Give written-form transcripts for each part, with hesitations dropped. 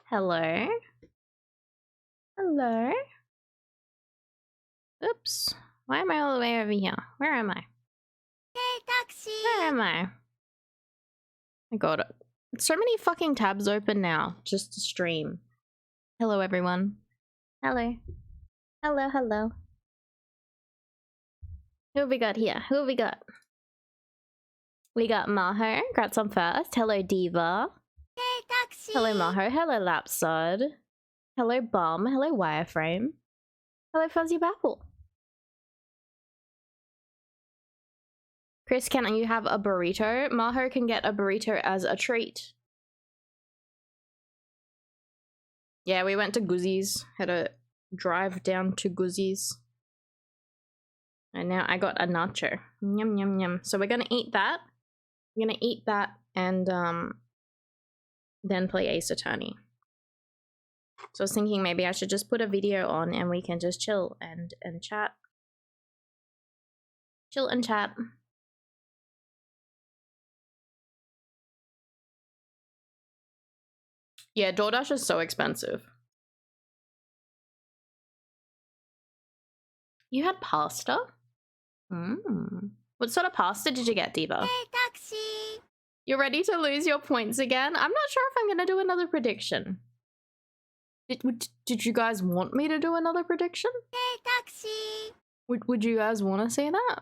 Hello? Hello? Oops. Why am I all the way over here? Where am I? Hey, taxi! Where am I? I got it. So many fucking tabs open now just to stream. Hello, everyone. Hello. Hello, hello. Who have we got here? Who have we got? We got Maho. Congrats on first. Hello, Diva. Hey, taxi! Hello, Maho. Hello, Lapsod. Hello, Bum. Hello, Wireframe. Hello, Fuzzy Babble. Chris, can you have a burrito? Maho can get a burrito as a treat. Yeah, we went to Guzzi's. Had a drive down to Guzzi's. And now I got a nacho. Yum, yum, yum. So we're gonna eat that. We're gonna eat that and then play Ace Attorney. So I was thinking maybe I should just put a video on and we can just chill and chat. Chill and chat. Yeah, DoorDash is so expensive. You had pasta? What sort of pasta did you get, Diva? Hey, taxi! You're ready to lose your points again? I'm not sure if I'm gonna do another prediction. Did you guys want me to do another prediction? Hey, taxi! Would you guys want to see that?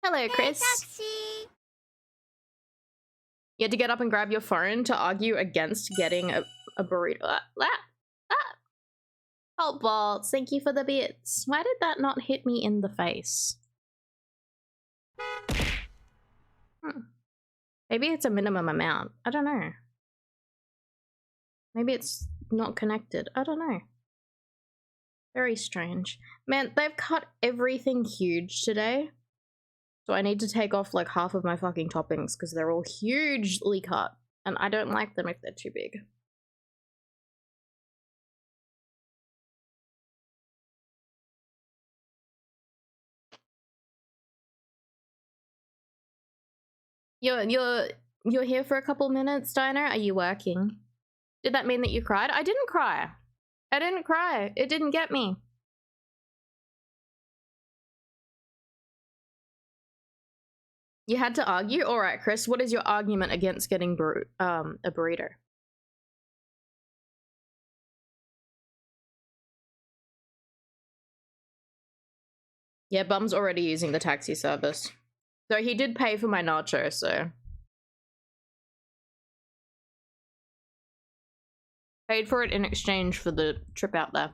Hello, Chris. Hey, taxi! You had to get up and grab your phone to argue against getting a burrito. Oh, Bolts, thank you for the bits. Why did that not hit me in the face? Maybe it's a minimum amount. I don't know. Maybe it's not connected. I don't know. Very strange. Man, they've cut everything huge today. So I need to take off like half of my fucking toppings because they're all hugely cut. And I don't like them if they're too big. You're here for a couple minutes, Dino? Are you working? Did that mean that you cried? I didn't cry. I didn't cry. It didn't get me. You had to argue? Alright, Chris, what is your argument against getting a burrito? Yeah, Bum's already using the taxi service. So he did pay for my nacho, so. Paid for it in exchange for the trip out there.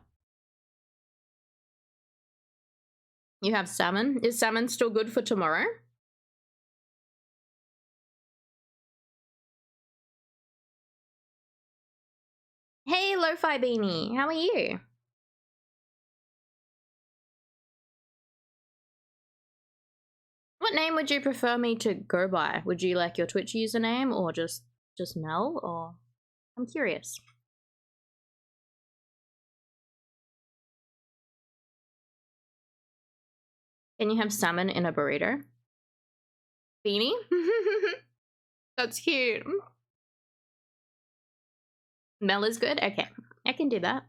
You have salmon? Is salmon still good for tomorrow? Hey, Lo-Fi Beanie, how are you? What name would you prefer me to go by? Would you like your Twitch username or just Mel? Or I'm curious. Can you have salmon in a burrito? Beanie? That's cute. Mel is good? Okay, I can do that.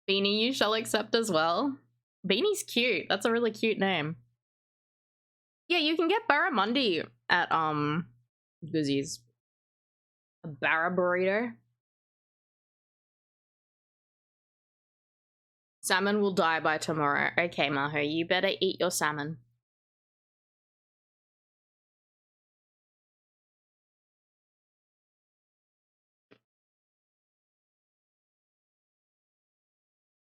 Beanie, you shall accept as well. Beanie's cute. That's a really cute name. Yeah, you can get barramundi at Guzzi's. A barra burrito. Salmon will die by tomorrow. Okay, Maho, you better eat your salmon.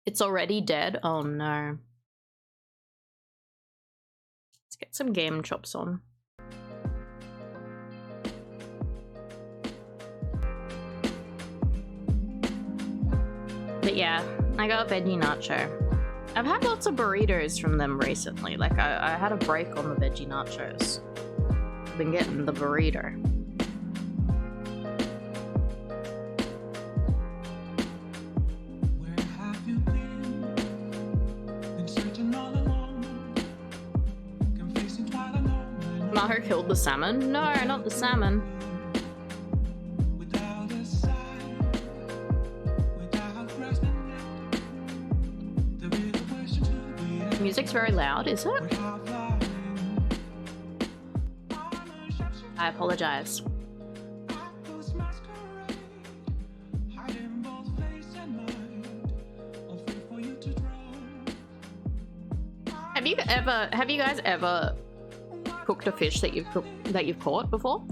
It's already dead? Oh no. Let's get some game chops on. But yeah, I got a veggie nacho. I've had lots of burritos from them recently. Like I had a break on the veggie nachos. I've been getting the burrito. Maho killed the salmon? No, not the salmon. Music's very loud, is it? I apologize. Have you guys ever cooked a fish that you've caught before?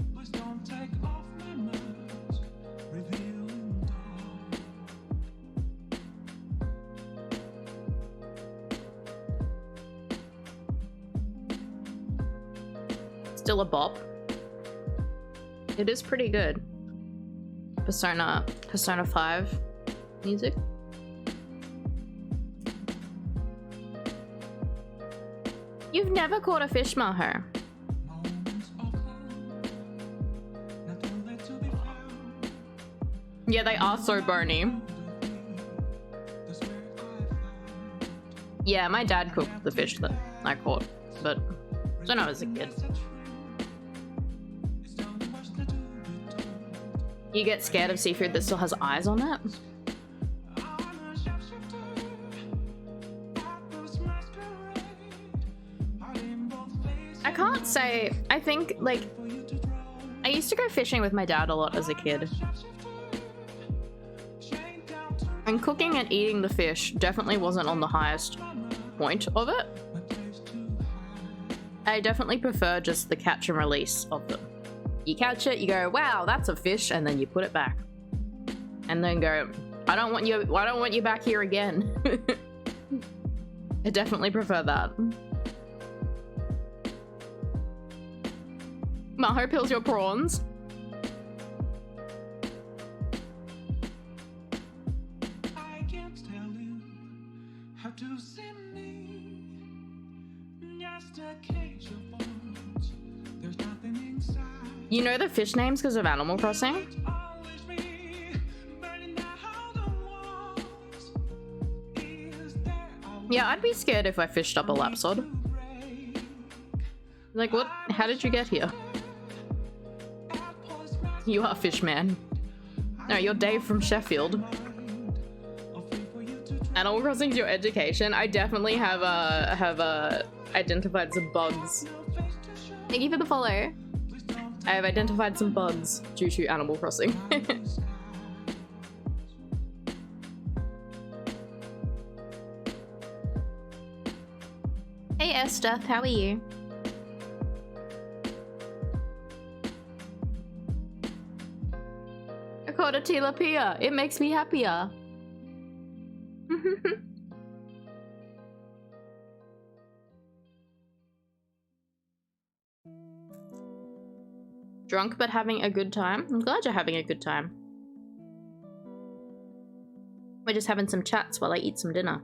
Still a bop. It is pretty good. Persona 5 music. You've never caught a fish, Maho. Yeah, they are so bony. Yeah, my dad cooked the fish that I caught, but when I was a kid. You get scared of seafood that still has eyes on it? I can't say. I think, like, I used to go fishing with my dad a lot as a kid. And cooking and eating the fish definitely wasn't on the highest point of it. I definitely prefer just the catch and release of them. You catch it, you go, wow, that's a fish, and then you put it back. And then go, I don't want you back here again. I definitely prefer that. Maho peels your prawns. You know the fish names because of Animal Crossing? Yeah, I'd be scared if I fished up a lapsod. Like, what? How did you get here? You are Fishman. No, you're Dave from Sheffield. Animal Crossing's your education. I definitely have identified some bugs. Thank you for the follow. I have identified some bugs due to Animal Crossing. Hey Esteth, how are you? I caught a tilapia. It makes me happier. Drunk but having a good time? I'm glad you're having a good time. We're just having some chats while I eat some dinner.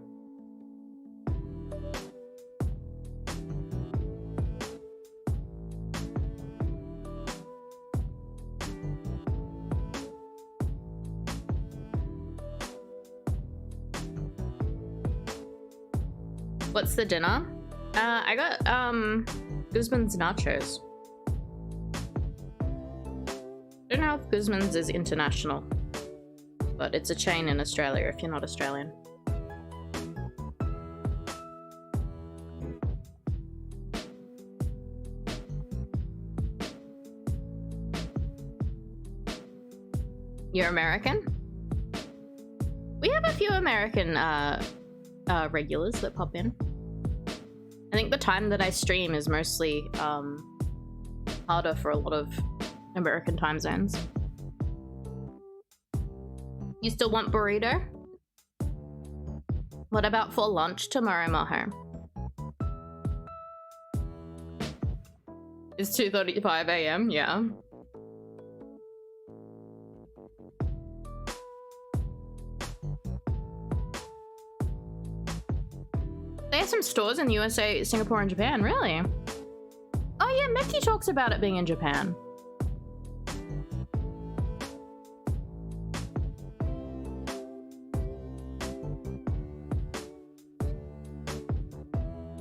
What's the dinner? I got Guzman's nachos. I don't know if Guzman's is international, but it's a chain in Australia if you're not Australian. You're American? We have a few American regulars that pop in. I think the time that I stream is mostly harder for a lot of American time zones. You still want burrito? What about for lunch tomorrow, Maho? It's 2:35 AM, yeah. They have some stores in the USA, Singapore, and Japan, really? Oh yeah, Meki talks about it being in Japan.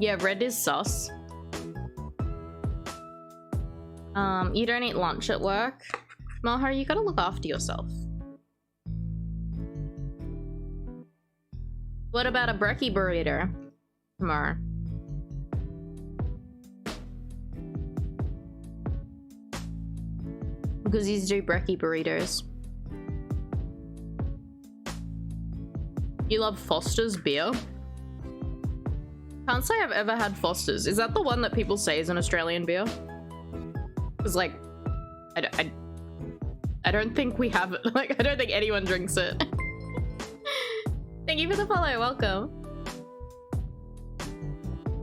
Yeah, red is sus. You don't eat lunch at work. Maho, you gotta look after yourself. What about a brekkie burrito tomorrow? Because these do brekkie burritos. You love Foster's beer? Can't say I've ever had Foster's. Is that the one that people say is an Australian beer? Because, like, I don't think we have it. Like, I don't think anyone drinks it. Thank you for the follow. Welcome.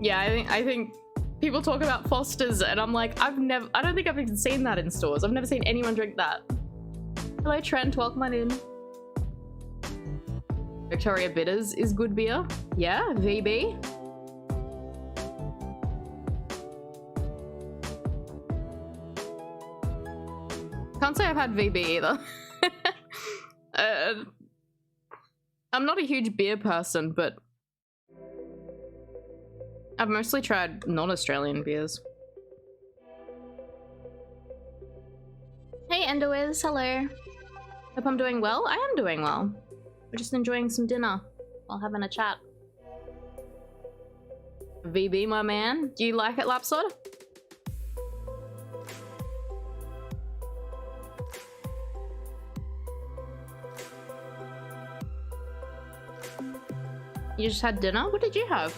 Yeah, I think people talk about Foster's and I'm like, I don't think I've even seen that in stores. I've never seen anyone drink that. Hello Trent, welcome on in. Victoria Bitters is good beer. Yeah, VB. Can't say I've had VB either. I'm not a huge beer person, but I've mostly tried non-Australian beers. Hey Endowiz, hello. Hope I'm doing well. I am doing well. We're just enjoying some dinner while having a chat. VB, my man. Do you like it, Lapsod? You just had dinner? What did you have?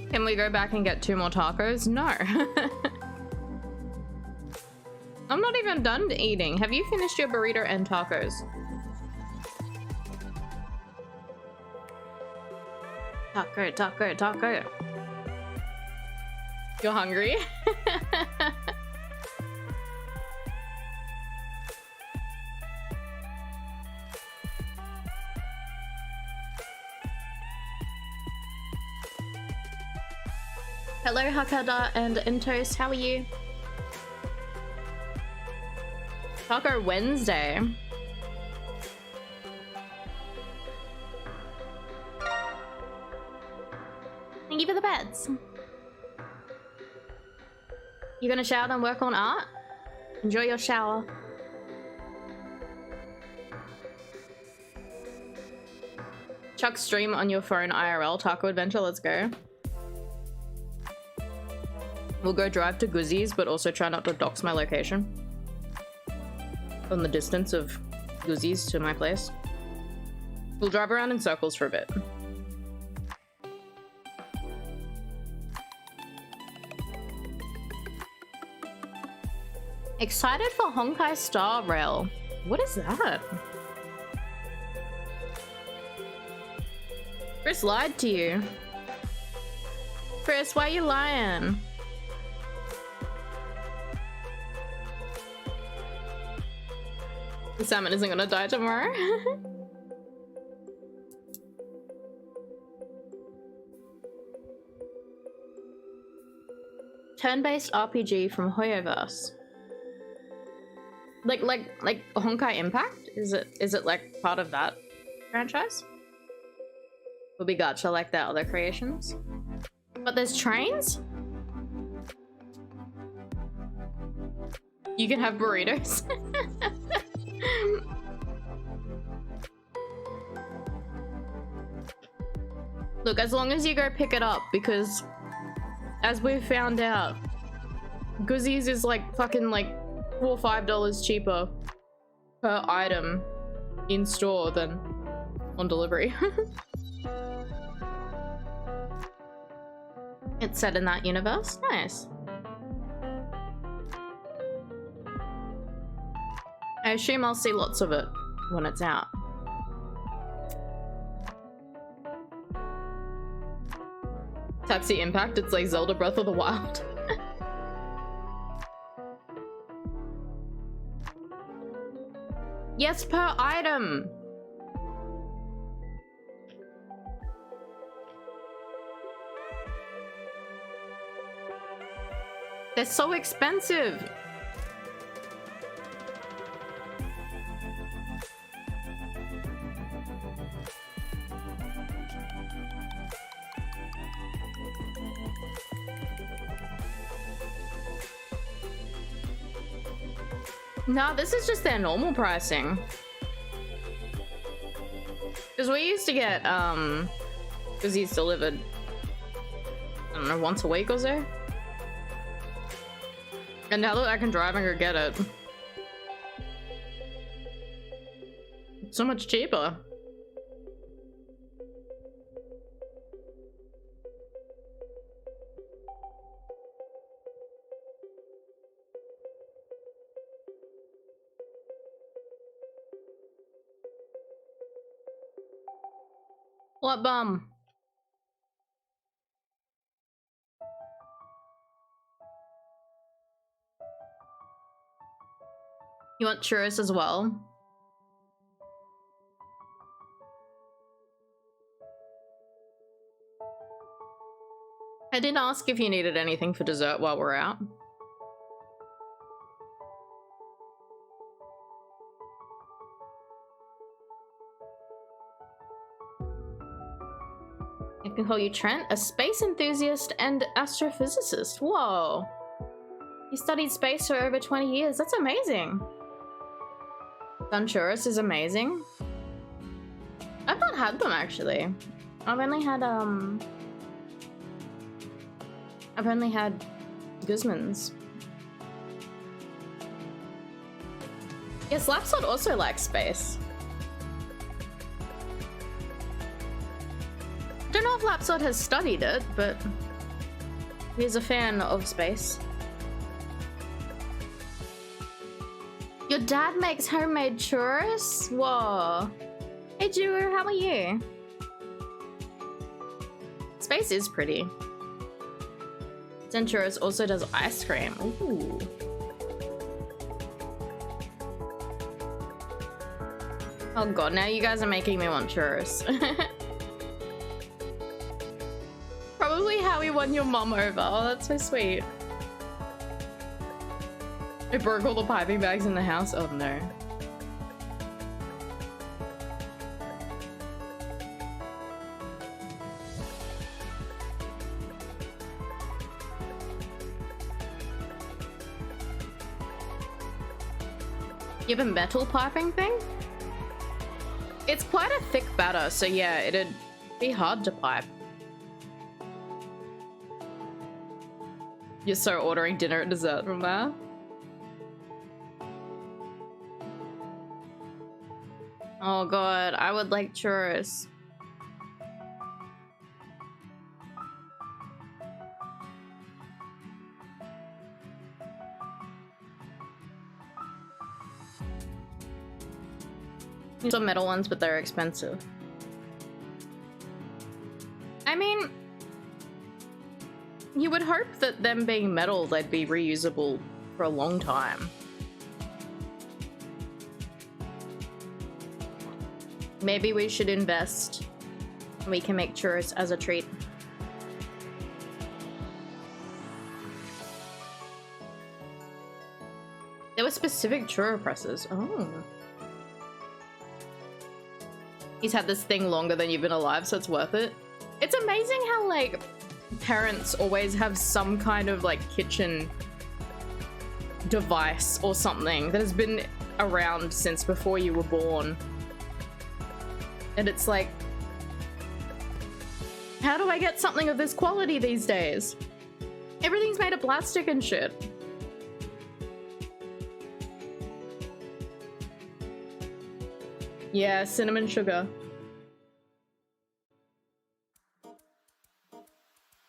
Can we go back and get 2 more tacos? No. I'm not even done eating. Have you finished your burrito and tacos? Taco, taco, taco. You're hungry? Hello Hakada and Intos, how are you? Taco Wednesday. Thank you for the beds. You gonna shower and work on art? Enjoy your shower. Chuck stream on your phone IRL taco adventure, let's go. We'll go drive to Guzzi's, but also try not to dox my location. On the distance of Guzzi's to my place. We'll drive around in circles for a bit. Excited for Honkai Star Rail. What is that? Chris lied to you. Chris, why are you lying? The salmon isn't gonna die tomorrow. Turn-based RPG from Hoyoverse. Like Honkai Impact? Is it like part of that franchise? Will be gacha like their other creations. But there's trains? You can have burritos. Look, as long as you go pick it up, because as we've found out, Guzzi's is like fucking like $4 or $5 cheaper per item in store than on delivery. It's set in that universe? Nice. I assume I'll see lots of it when it's out. Taxi Impact, it's like Zelda Breath of the Wild. Yes, per item! They're so expensive. No, this is just their normal pricing. Because we used to get, because he's delivered, I don't know, once a week or so. And now that I can drive and go get it, it's so much cheaper. What bum? You want churros as well? I didn't ask if you needed anything for dessert while we're out. I can call you Trent, a space enthusiast and astrophysicist. Whoa. You studied space for over 20 years. That's amazing. Churros is amazing. I've not had them actually. I've only had Guzman's. Yes, Lapsod also likes space. I don't know if Lapsod has studied it, but he's a fan of space. Your dad makes homemade churros? Whoa. Hey Drew, how are you? Space is pretty. Churros also does ice cream. Ooh. Oh god, now you guys are making me want churros. Probably how we won your mom over. Oh, that's so sweet. I broke all the piping bags in the house. Oh no. You have a metal piping thing? It's quite a thick batter, so yeah, it'd be hard to pipe. You're so ordering dinner and dessert from there? Oh god, I would like churros. Some metal ones, but they're expensive. I mean, you would hope that them being metal, they'd be reusable for a long time. Maybe we should invest and we can make churros as a treat. There were specific churro presses. Oh. He's had this thing longer than you've been alive, so it's worth it. It's amazing how, like, parents always have some kind of, like, kitchen device or something that has been around since before you were born. And it's like, how do I get something of this quality these days? Everything's made of plastic and shit. Yeah, cinnamon sugar.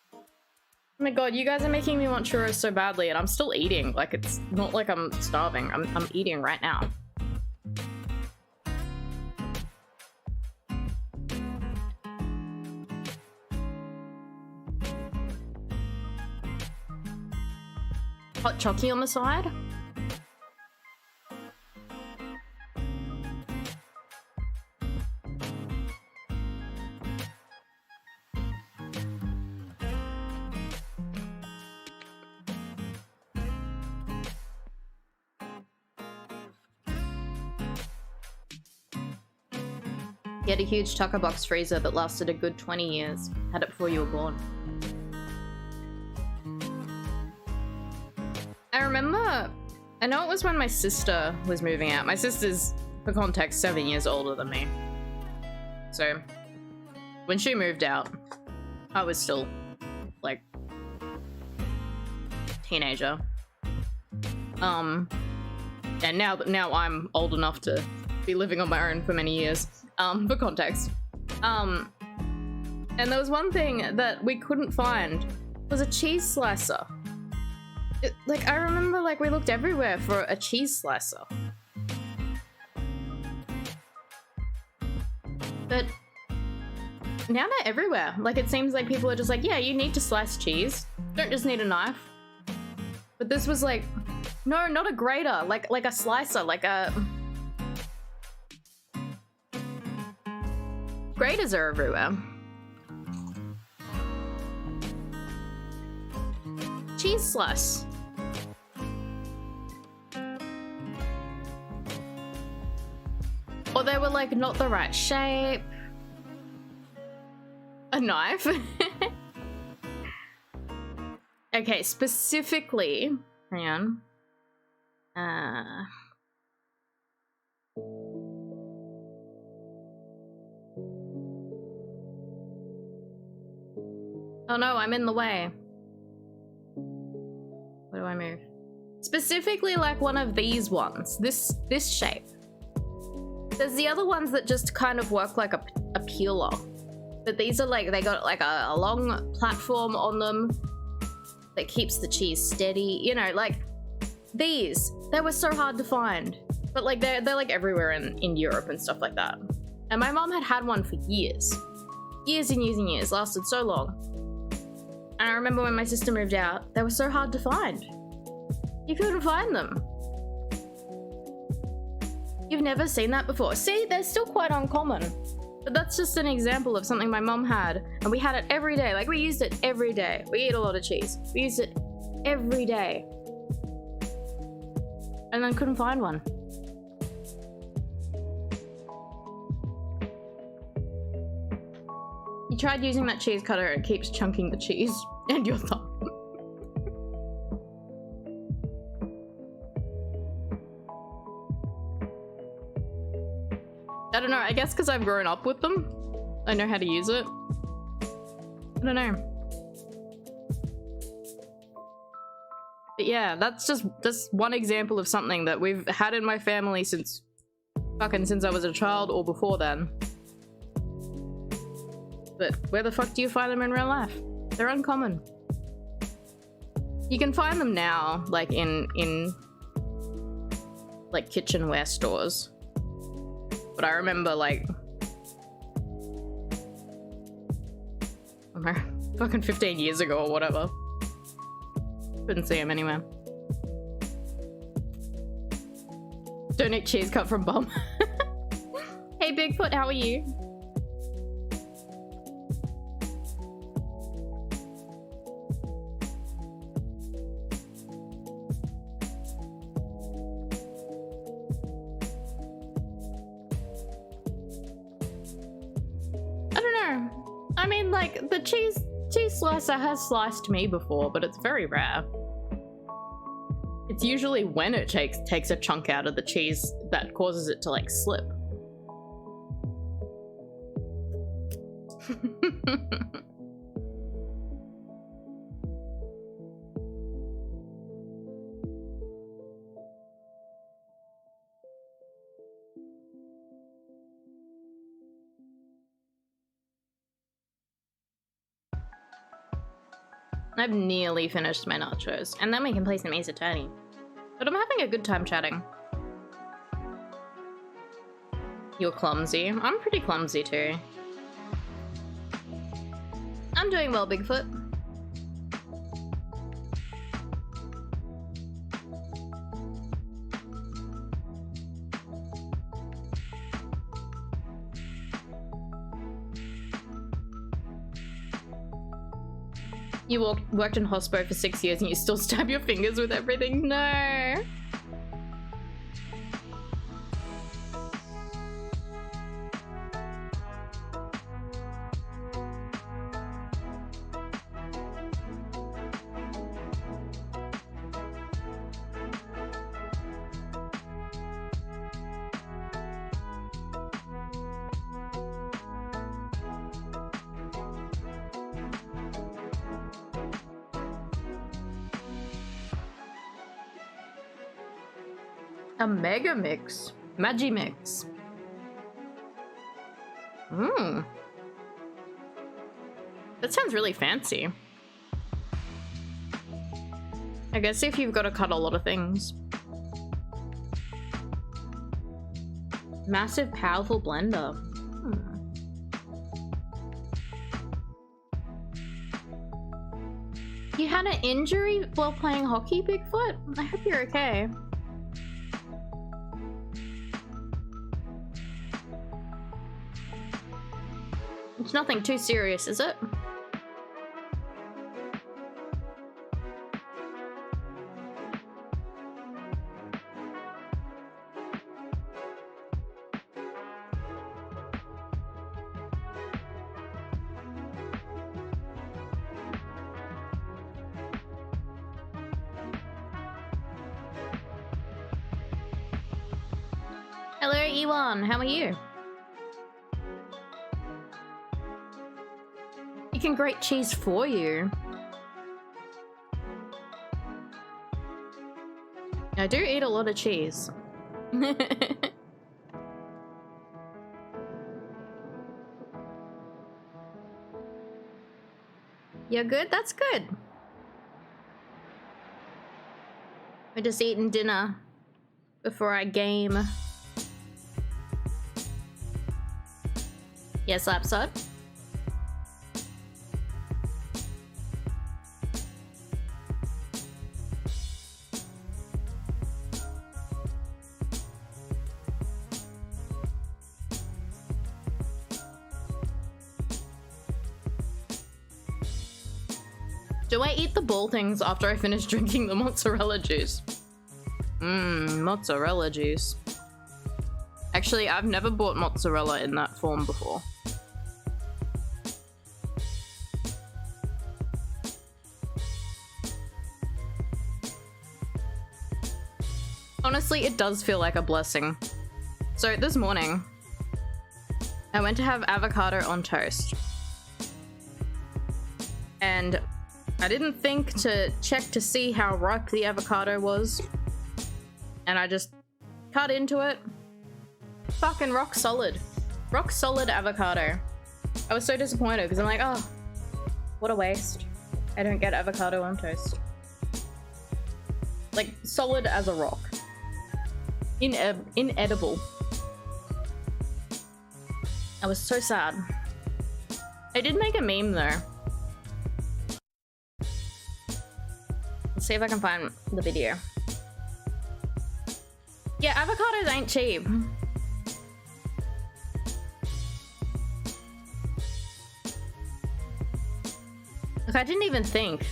Oh my god, you guys are making me want churros so badly, and I'm still eating. Like, it's not like I'm starving. I'm eating right now. Hot chocky on the side? Get a huge tucker box freezer that lasted a good 20 years. Had it before you were born. I remember, I know it was when my sister was moving out. My sister's, for context, 7 years older than me. So, when she moved out, I was still, like, teenager. And now I'm old enough to be living on my own for many years. For context. And there was one thing that we couldn't find, was a cheese slicer. Like, I remember, like, we looked everywhere for a cheese slicer. But now they're everywhere. Like, it seems like people are just like, yeah, you need to slice cheese. Don't just need a knife. But this was like, no, not a grater, like a slicer, like a... Graters are everywhere. Cheese slice. Or they were like not the right shape. A knife. Okay, specifically, hang on. Oh no, I'm in the way. Where do I move? Specifically like one of these ones. This shape. There's the other ones that just kind of work like a peeler. But these are like, they got like a long platform on them that keeps the cheese steady. You know, like these. They were so hard to find. But like they're like everywhere in Europe and stuff like that. And my mom had one for years. Years and years and years. Lasted so long. And I remember when my sister moved out, they were so hard to find. You couldn't find them. You've never seen that before. See, they're still quite uncommon. But that's just an example of something my mom had. And we had it every day. Like, we used it every day. We eat a lot of cheese. We used it every day. And then couldn't find one. You tried using that cheese cutter, it keeps chunking the cheese and your thumb. I don't know, I guess because I've grown up with them. I know how to use it. I don't know. But yeah, that's just one example of something that we've had in my family since I was a child or before then. But where the fuck do you find them in real life? They're uncommon. You can find them now, like in like kitchenware stores. But I remember like, I don't know, fucking 15 years ago or whatever. Couldn't see them anywhere. Don't eat cheese cut from bum. Hey Bigfoot, how are you? I mean, like, the cheese slicer has sliced me before, but it's very rare. It's usually when it takes a chunk out of the cheese that causes it to, like, slip. I've nearly finished my nachos, and then we can play some Ace Attorney. But I'm having a good time chatting. You're clumsy. I'm pretty clumsy too. I'm doing well, Bigfoot. You worked in hospo for 6 years and you still stab your fingers with everything? No! A mega mix. Magi mix. Mmm. That sounds really fancy. I guess if you've got to cut a lot of things. Massive, powerful blender. You had an injury while playing hockey, Bigfoot? I hope you're okay. It's nothing too serious, is it? Hello, Ewan. How are you? You can grate cheese for you. I do eat a lot of cheese. You're good? That's good. We're just eating dinner before I game. Yes, Lapsod. Do I eat the ball things after I finish drinking the mozzarella juice? Mmm, mozzarella juice. Actually, I've never bought mozzarella in that form before. Honestly, it does feel like a blessing. So this morning, I went to have avocado on toast. And I didn't think to check to see how ripe the avocado was. And I just cut into it. Fucking rock solid. Rock solid avocado. I was so disappointed because I'm like, oh, what a waste. I don't get avocado on toast. Like, solid as a rock. Inedible. I was so sad. I did make a meme though. Let's see if I can find the video. Yeah, avocados ain't cheap. Like, I didn't even think.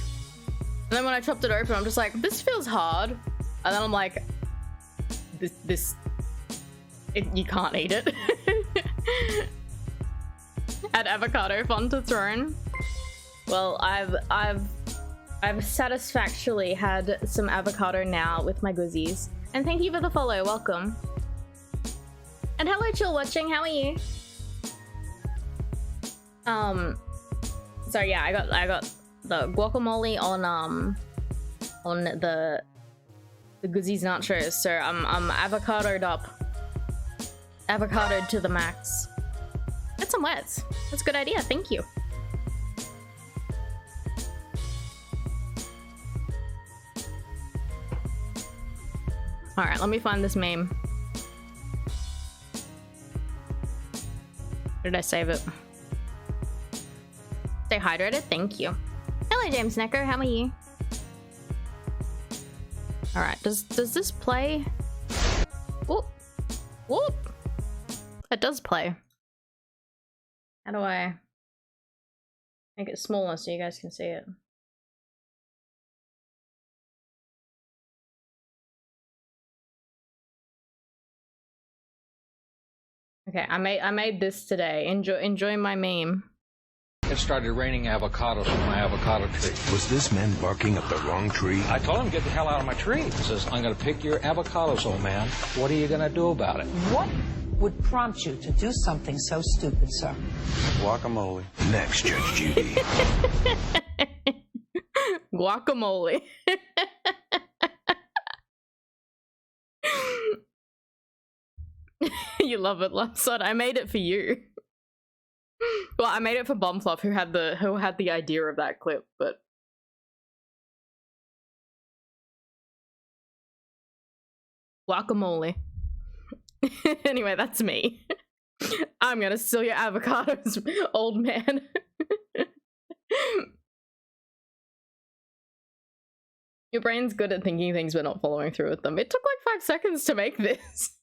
And then when I chopped it open, I'm just like, this feels hard. And then I'm like, you can't eat it. Add avocado fun to throne. Well, I've satisfactorily had some avocado now with my goosies. And thank you for the follow, welcome. And hello, Chill Watching, how are you? So yeah, I got the guacamole on the goosies nachos. So I'm avocadoed up. Avocadoed to the max. Get some wets. That's a good idea, thank you. Alright, let me find this meme. Where did I save it? Stay hydrated, thank you. Hello, James Necker, how are you? Alright, does this play? Whoop! Whoop! It does play. How do I make it smaller so you guys can see it? Okay, I made this today. Enjoy my meme. It started raining avocados from my avocado tree. Was this man barking up the wrong tree? I told him to get the hell out of my tree. He says, I'm going to pick your avocados, old man. What are you going to do about it? What would prompt you to do something so stupid, sir? Guacamole. Next, Judge Judy. Guacamole. You love it, Lapsod. I made it for you. Well, I made it for Bombfluff, who had the idea of that clip, but guacamole. Anyway, that's me. I'm gonna steal your avocados, old man. Your brain's good at thinking things but not following through with them. It took like 5 seconds to make this.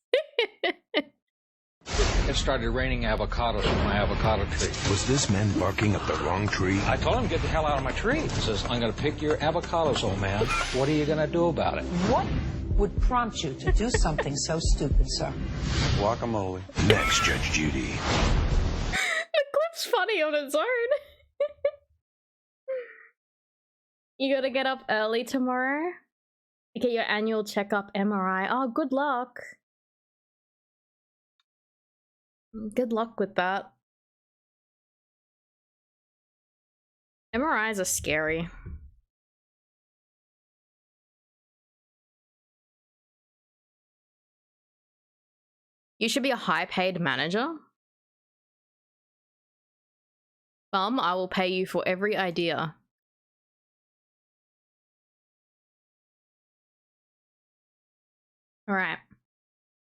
It started raining avocados from my avocado tree. Was this man barking up the wrong tree? I told him to get the hell out of my tree. He says, I'm going to pick your avocados, old man. What are you going to do about it? What would prompt you to do something so stupid, sir? Guacamole. Next, Judge Judy. The clip's funny on its own. You gotta get up early tomorrow to get your annual checkup MRI. Oh, good luck. Good luck with that. MRIs are scary. You should be a high-paid manager. I will pay you for every idea. Alright.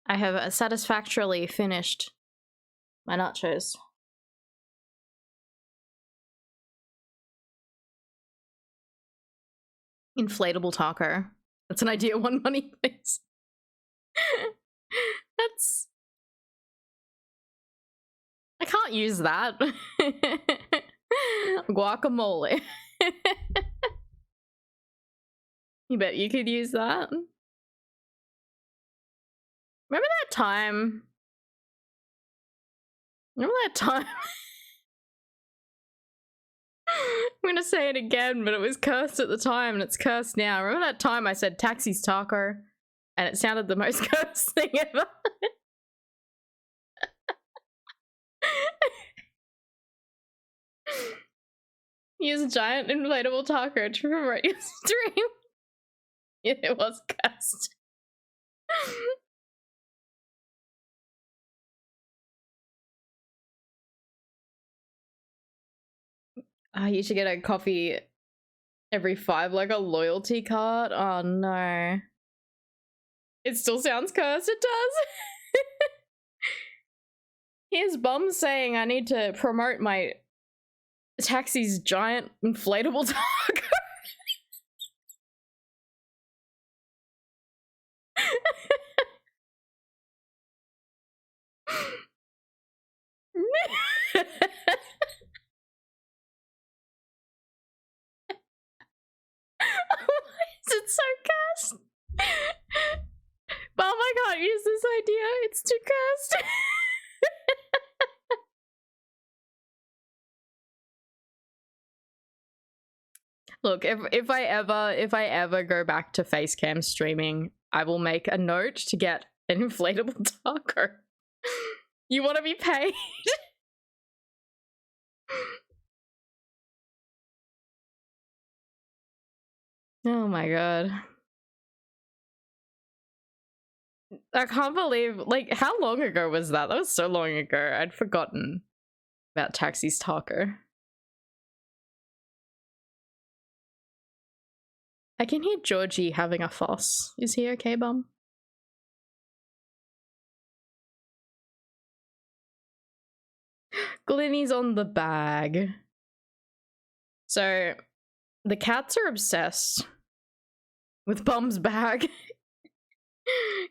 I have satisfactorily finished my nachos. Inflatable taco. That's an idea. One money, please. That's... I can't use that. Guacamole. You bet you could use that. Remember that time? Remember that time? I'm gonna say it again, but it was cursed at the time and it's cursed now. Remember that time I said taxi's taco and it sounded the most cursed thing ever? Use a giant inflatable taco to promote your stream. Yeah, it was cursed. Oh, you should get a coffee every 5, like a loyalty card. Oh no. It still sounds cursed, it does. Here's Bum saying I need to promote my taxi's giant inflatable taco. Is it so cursed? Bum, I can't use this idea. It's too cursed. Look, if I ever go back to facecam streaming, I will make a note to get an inflatable taco. You want to be paid? Oh my god. I can't believe, like, how long ago was that? That was so long ago. I'd forgotten about Taxi's taco. I can hear Georgie having a fuss. Is he okay, Bum? Glinny's on the bag. So, the cats are obsessed with Bum's bag.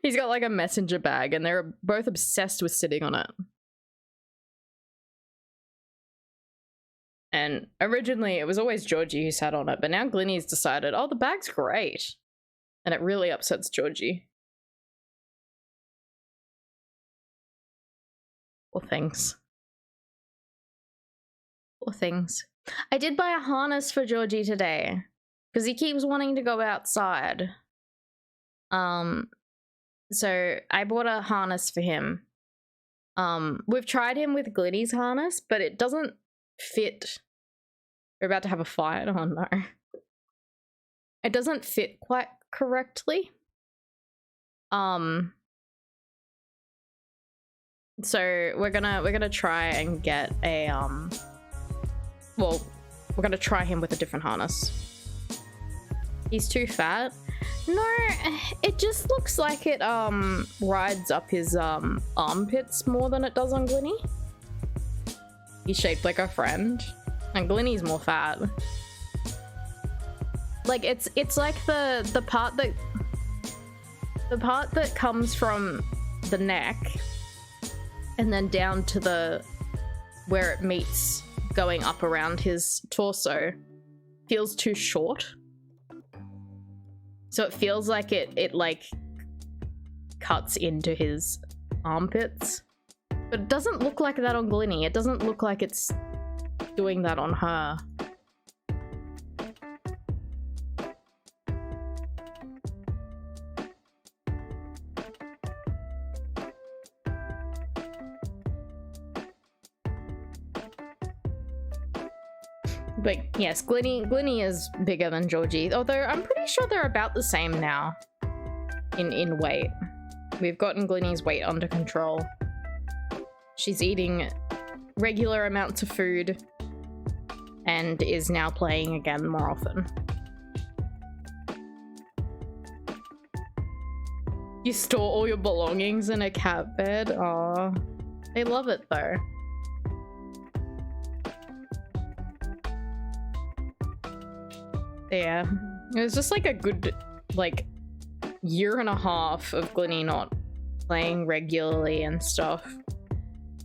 He's got like a messenger bag and they're both obsessed with sitting on it. And originally it was always Georgie who sat on it, but now Glinny's decided, oh, the bag's great. And it really upsets Georgie. Poor things. Poor things. I did buy a harness for Georgie today because he keeps wanting to go outside. So I bought a harness for him. We've tried him with Glinny's harness, but it doesn't fit. We're about to have a fight. Oh no. It doesn't fit quite correctly. So we're gonna try and get a well, we're gonna try him with a different harness. He's too fat. No, it just looks like it rides up his armpits more than it does on Glinny. He's shaped like a friend, and Glinny's more fat. Like it's like the part that comes from the neck and then down to the where it meets going up around his torso feels too short. So it feels like it like cuts into his armpits. But it doesn't look like that on Glinny. It doesn't look like it's doing that on her. But yes, Glinny is bigger than Georgie, although I'm pretty sure they're about the same now in weight. We've gotten Glinny's weight under control. She's eating regular amounts of food and is now playing again more often. You store all your belongings in a cat bed? Aw, they love it though. Yeah, it was just like a good, like, year and a half of Glinny not playing regularly and stuff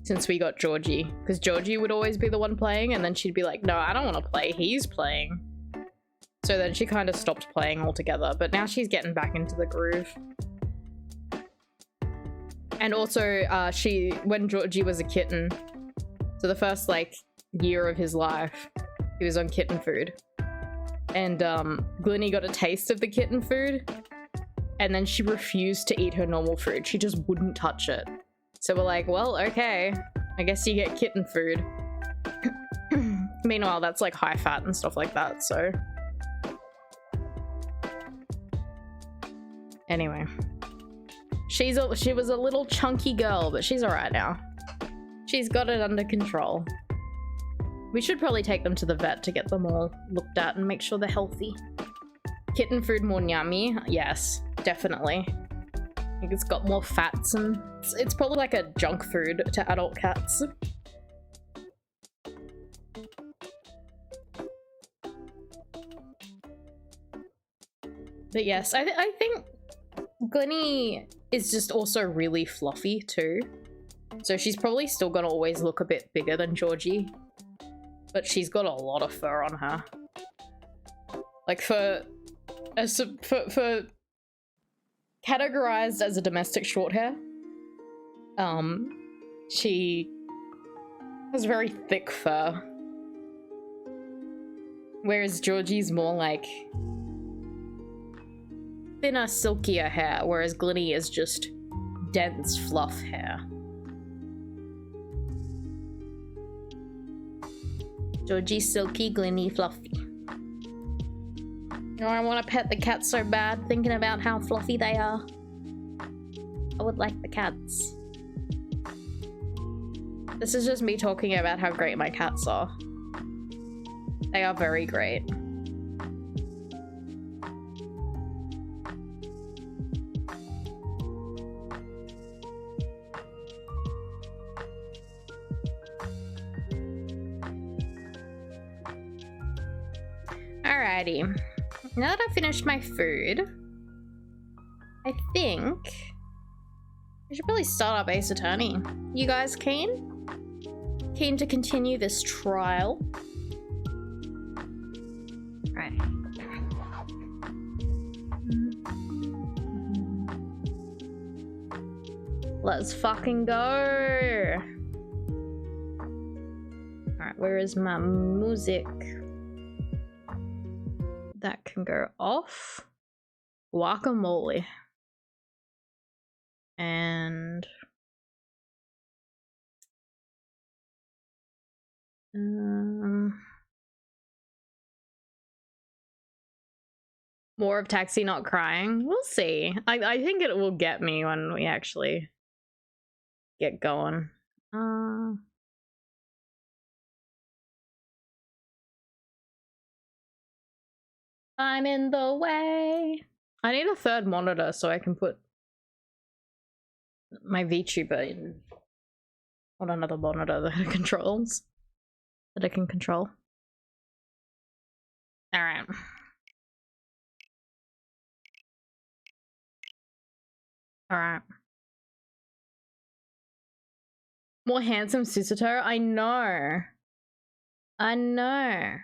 since we got Georgie. Because Georgie would always be the one playing, and then she'd be like, no, I don't want to play, he's playing. So then she kind of stopped playing altogether, but now she's getting back into the groove. And also, when Georgie was a kitten, so the first, like, year of his life, he was on kitten food. And Glinny got a taste of the kitten food, and then she refused to eat her normal food. She just wouldn't touch it. So we're like, well, okay, I guess you get kitten food. Meanwhile, that's like high fat and stuff like that, so. Anyway. She was a little chunky girl, but she's alright now. She's got it under control. We should probably take them to the vet to get them all looked at and make sure they're healthy. Kitten food more yummy? Yes, definitely. I think it's got more fats and it's probably like a junk food to adult cats. But yes, I think Glinny is just also really fluffy too. So she's probably still gonna always look a bit bigger than Georgie. But she's got a lot of fur on her. Like for categorized as a domestic short hair, she has very thick fur. Whereas Georgie's more like thinner, silkier hair, whereas Glinny is just dense fluff hair. Georgie silky, Glinny fluffy. Oh, I want to pet the cats so bad, thinking about how fluffy they are. I would like the cats. This is just me talking about how great my cats are. They are very great. Alrighty, now that I've finished my food, I think I should probably start up Ace Attorney. You guys keen? Keen to continue this trial? Right. Let's fucking go! Alright, where is my music? That can go off. Guacamole. And more of Taxi not crying. We'll see. I think it will get me when we actually get going. I'm in the way. I need a third monitor so I can put my VTuber in on another monitor that it controls. That I can control. Alright. Alright. More handsome Susato? I know. I know.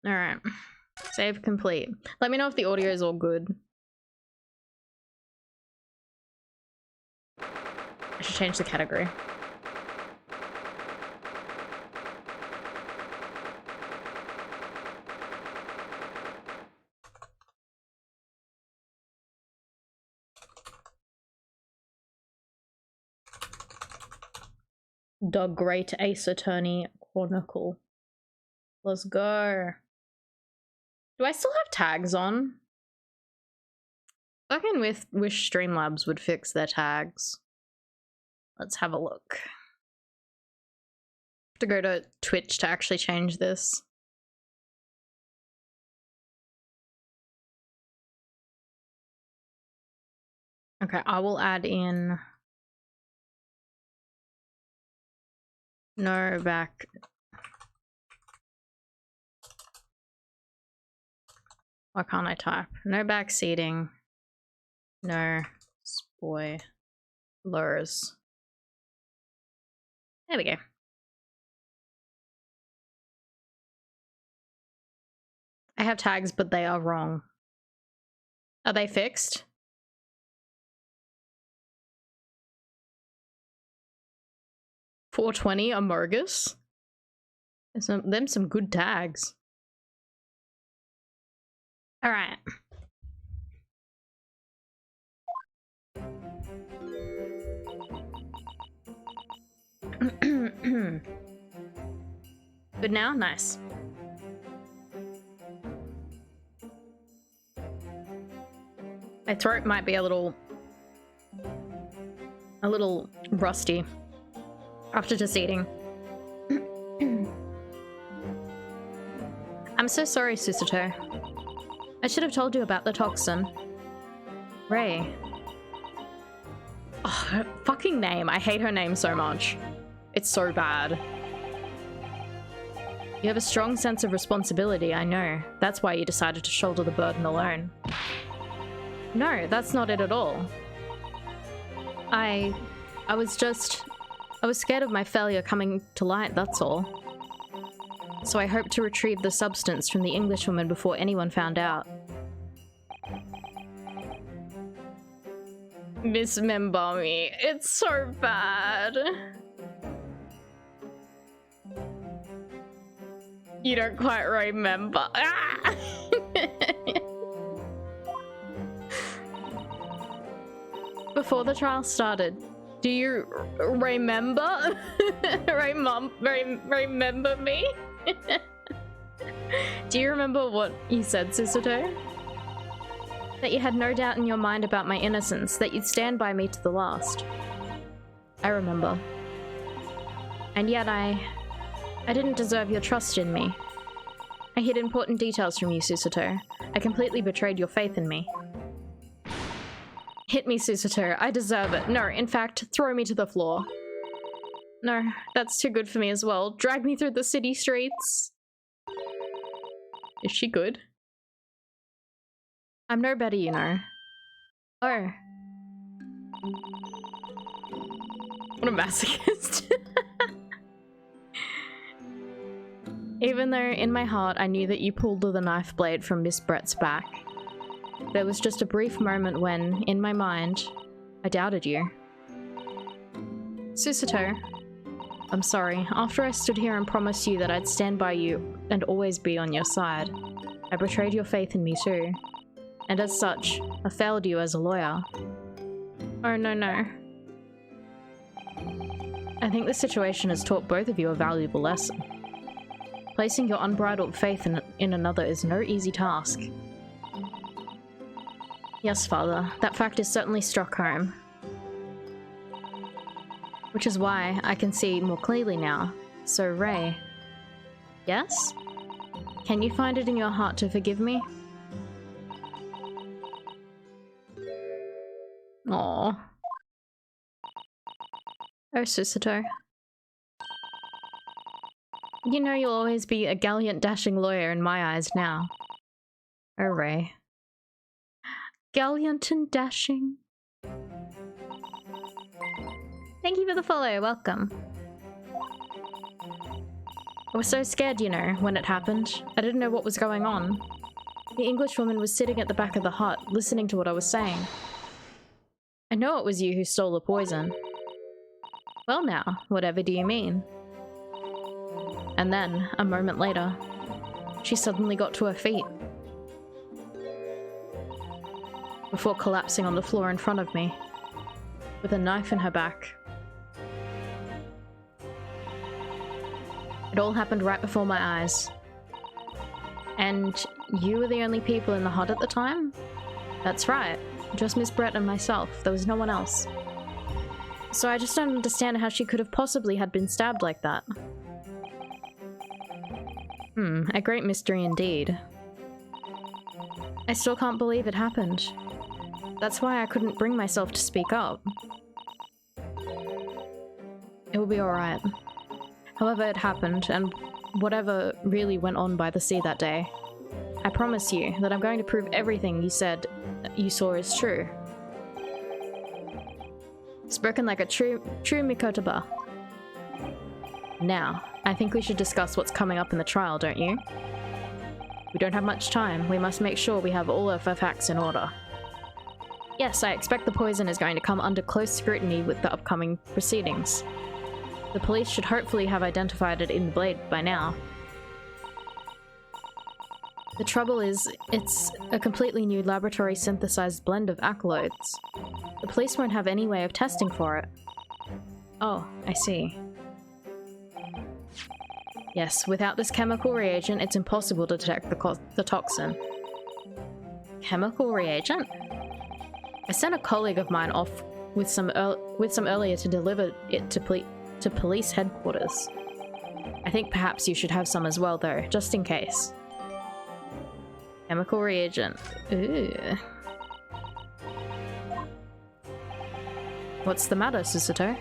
Alright. Save complete. Let me know if the audio is all good. I should change the category. The Great Ace Attorney Chronicle. Let's go. Do I still have tags on? I reckon with Wish Streamlabs would fix their tags. Let's have a look. Have to go to Twitch to actually change this. Okay, I will add in no back. Why can't I type? No back seating. No spoilers. There we go. I have tags, but they are wrong. Are they fixed? $420 Amogus? There's some good tags. Alright. Good now? Nice. My throat might be a little rusty after just eating. I'm so sorry, Susato. I should have told you about the toxin. Ray. Oh, her fucking name. I hate her name so much. It's so bad. You have a strong sense of responsibility, I know. That's why you decided to shoulder the burden alone. No, that's not it at all. I was scared of my failure coming to light, that's all. So I hoped to retrieve the substance from the Englishwoman before anyone found out. Misremember me. It's so bad. You don't quite remember. Ah! Before the trial started, do you remember? Remember me? Do you remember what you said, Susato? That you had no doubt in your mind about my innocence, that you'd stand by me to the last. I remember. And yet I didn't deserve your trust in me. I hid important details from you, Susato. I completely betrayed your faith in me. Hit me, Susato. I deserve it. No, in fact, throw me to the floor. No, that's too good for me as well. Drag me through the city streets. Is she good? I'm no better, you know. Oh. What a masochist. Even though in my heart I knew that you pulled the knife blade from Miss Brett's back. There was just a brief moment when, in my mind, I doubted you. Susato, I'm sorry. After I stood here and promised you that I'd stand by you and always be on your side, I betrayed your faith in me too. And as such, I failed you as a lawyer. Oh no. I think this situation has taught both of you a valuable lesson. Placing your unbridled faith in another is no easy task. Yes, Father, that fact is certainly struck home. Which is why I can see more clearly now. So, Ray. Yes? Can you find it in your heart to forgive me? Aww. Oh, Susato. You know you'll always be a gallant, dashing lawyer in my eyes now. Oh, Ray. Gallant and dashing. Thank you for the follow, welcome. I was so scared, you know, when it happened. I didn't know what was going on. The Englishwoman was sitting at the back of the hut, listening to what I was saying. I know it was you who stole the poison. Well now, whatever do you mean? And then, a moment later, she suddenly got to her feet. Before collapsing on the floor in front of me, with a knife in her back. It all happened right before my eyes. And you were the only people in the hut at the time? That's right. Just Miss Brett and myself. There was no one else. So I just don't understand how she could have possibly had been stabbed like that. A great mystery indeed. I still can't believe it happened. That's why I couldn't bring myself to speak up. It will be alright. However it happened, and whatever really went on by the sea that day, I promise you that I'm going to prove everything you said you saw is true. Spoken like a true Mikotoba. Now, I think we should discuss what's coming up in the trial, don't you? We don't have much time. We must make sure we have all of our facts in order. Yes, I expect the poison is going to come under close scrutiny with the upcoming proceedings. The police should hopefully have identified it in the blade by now. The trouble is, it's a completely new laboratory synthesized blend of alkaloids. The police won't have any way of testing for it. Oh, I see. Yes, without this chemical reagent, it's impossible to detect the toxin. Chemical reagent? I sent a colleague of mine off with some earlier to deliver it to police headquarters. I think perhaps you should have some as well though, just in case. Chemical reagent. Ooh. What's the matter, Susato?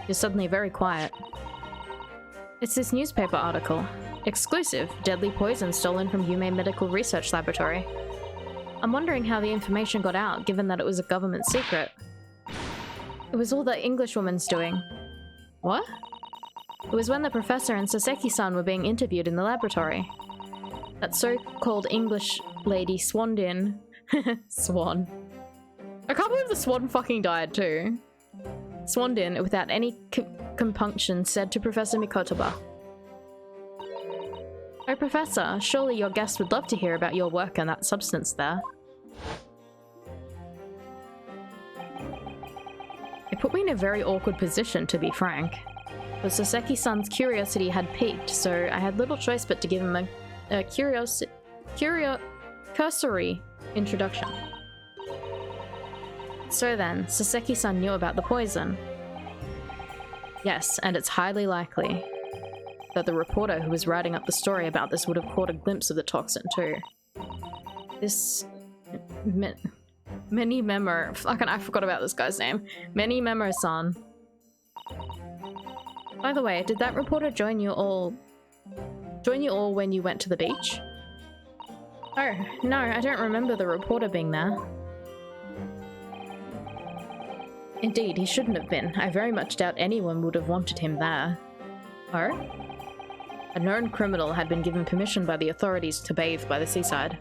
You're suddenly very quiet. It's this newspaper article. Exclusive. Deadly poison stolen from Yume Medical Research Laboratory. I'm wondering how the information got out, given that it was a government secret. It was all the Englishwoman's doing. What? It was when the professor and Saseki-san were being interviewed in the laboratory. That so-called English lady swanned in. Swan. I can't believe the swan fucking died too. Swanned in without any compunction said to Professor Mikotoba. Oh, Professor, surely your guest would love to hear about your work on that substance there. It put me in a very awkward position, to be frank. But Saseki-san's curiosity had piqued, so I had little choice but to give him a cursory introduction. So then, Saseki-san knew about the poison. Yes, and it's highly likely that the reporter who was writing up the story about this would have caught a glimpse of the toxin too. This... Many Memo... Fucking, I forgot about this guy's name. Many Memo-san. By the way, did that reporter join you all when you went to the beach? Oh, no, I don't remember the reporter being there. Indeed, he shouldn't have been. I very much doubt anyone would have wanted him there. Oh? A known criminal had been given permission by the authorities to bathe by the seaside.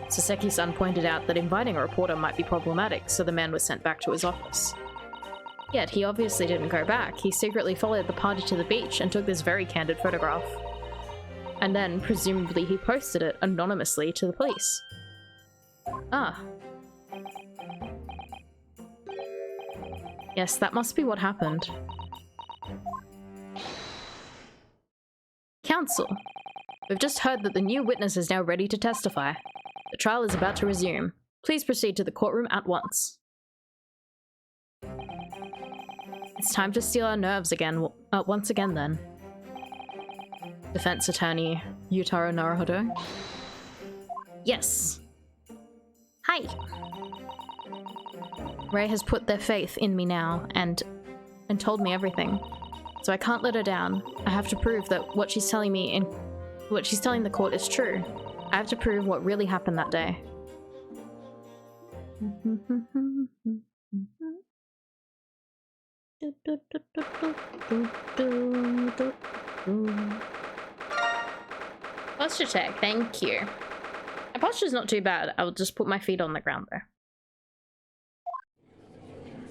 Saseki-san pointed out that inviting a reporter might be problematic, so the man was sent back to his office. Yet he obviously didn't go back. He secretly followed the party to the beach and took this very candid photograph. And then, presumably, he posted it anonymously to the police. Ah. Yes, that must be what happened. Counsel, we've just heard that the new witness is now ready to testify. The trial is about to resume. Please proceed to the courtroom at once. It's time to steal our nerves again. Once again, then. Defense attorney Yutaro Naruhodo. Yes. Hi. Ray has put their faith in me now and told me everything. So I can't let her down. I have to prove that what she's telling the court is true. I have to prove what really happened that day. Posture check, thank you. My posture's not too bad. I'll just put my feet on the ground there.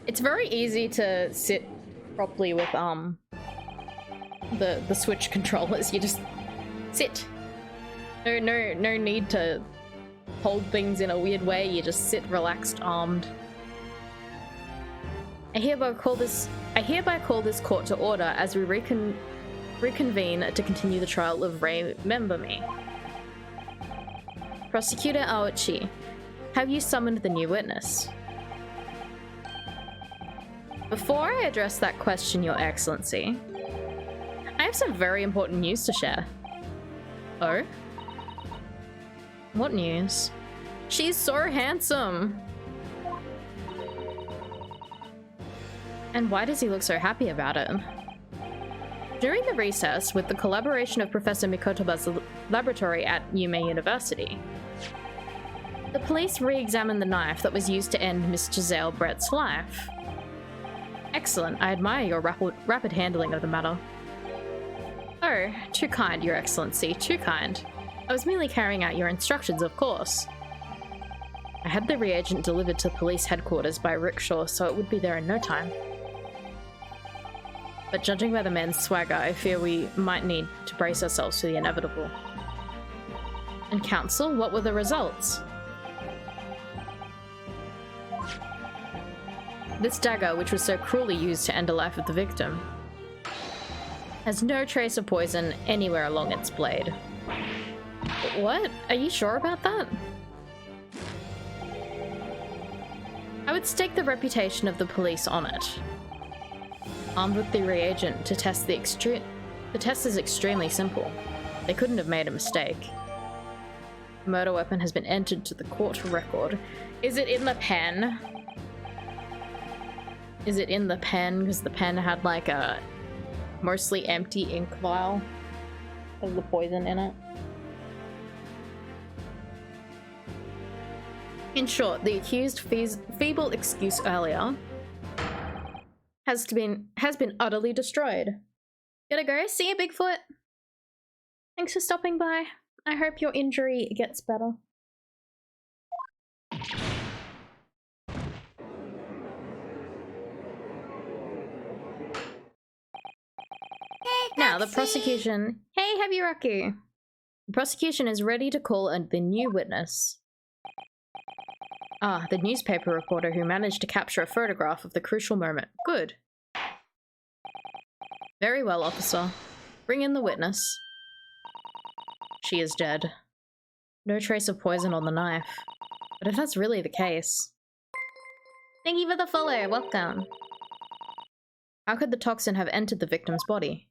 It's very easy to sit properly with the Switch controllers. You just sit. No need to hold things in a weird way. You just sit relaxed, armed. I hereby call this court to order as we reconvene to continue the trial of Ray Me. Prosecutor Aochi, have you summoned the new witness? Before I address that question, Your Excellency, I have some very important news to share. Oh? What news? She's so handsome! And why does he look so happy about it? During the recess, with the collaboration of Professor Mikotoba's laboratory at Yume University, the police re-examined the knife that was used to end Miss Giselle Brett's life. Excellent. I admire your rapid handling of the matter. Oh, too kind, Your Excellency, too kind. I was merely carrying out your instructions, of course. I had the reagent delivered to police headquarters by rickshaw, so it would be there in no time. But judging by the man's swagger, I fear we might need to brace ourselves for the inevitable. And counsel, what were the results? This dagger, which was so cruelly used to end the life of the victim, has no trace of poison anywhere along its blade. What? Are you sure about that? I would stake the reputation of the police on it. Armed with the reagent to test the test is extremely simple. They couldn't have made a mistake. The murder weapon has been entered to the court record. Is it in the pen? Is it in the pen? Because the pen had like a mostly empty ink vial of the poison in it. In short, the accused's feeble excuse earlier has been utterly destroyed. Gotta go. See you, Bigfoot. Thanks for stopping by. I hope your injury gets better. Now, the prosecution... Hey, Heavy-Rocky! The prosecution is ready to call the new witness. Ah, the newspaper reporter who managed to capture a photograph of the crucial moment. Good. Very well, officer. Bring in the witness. She is dead. No trace of poison on the knife. But if that's really the case... Thank you for the follow, welcome! How could the toxin have entered the victim's body?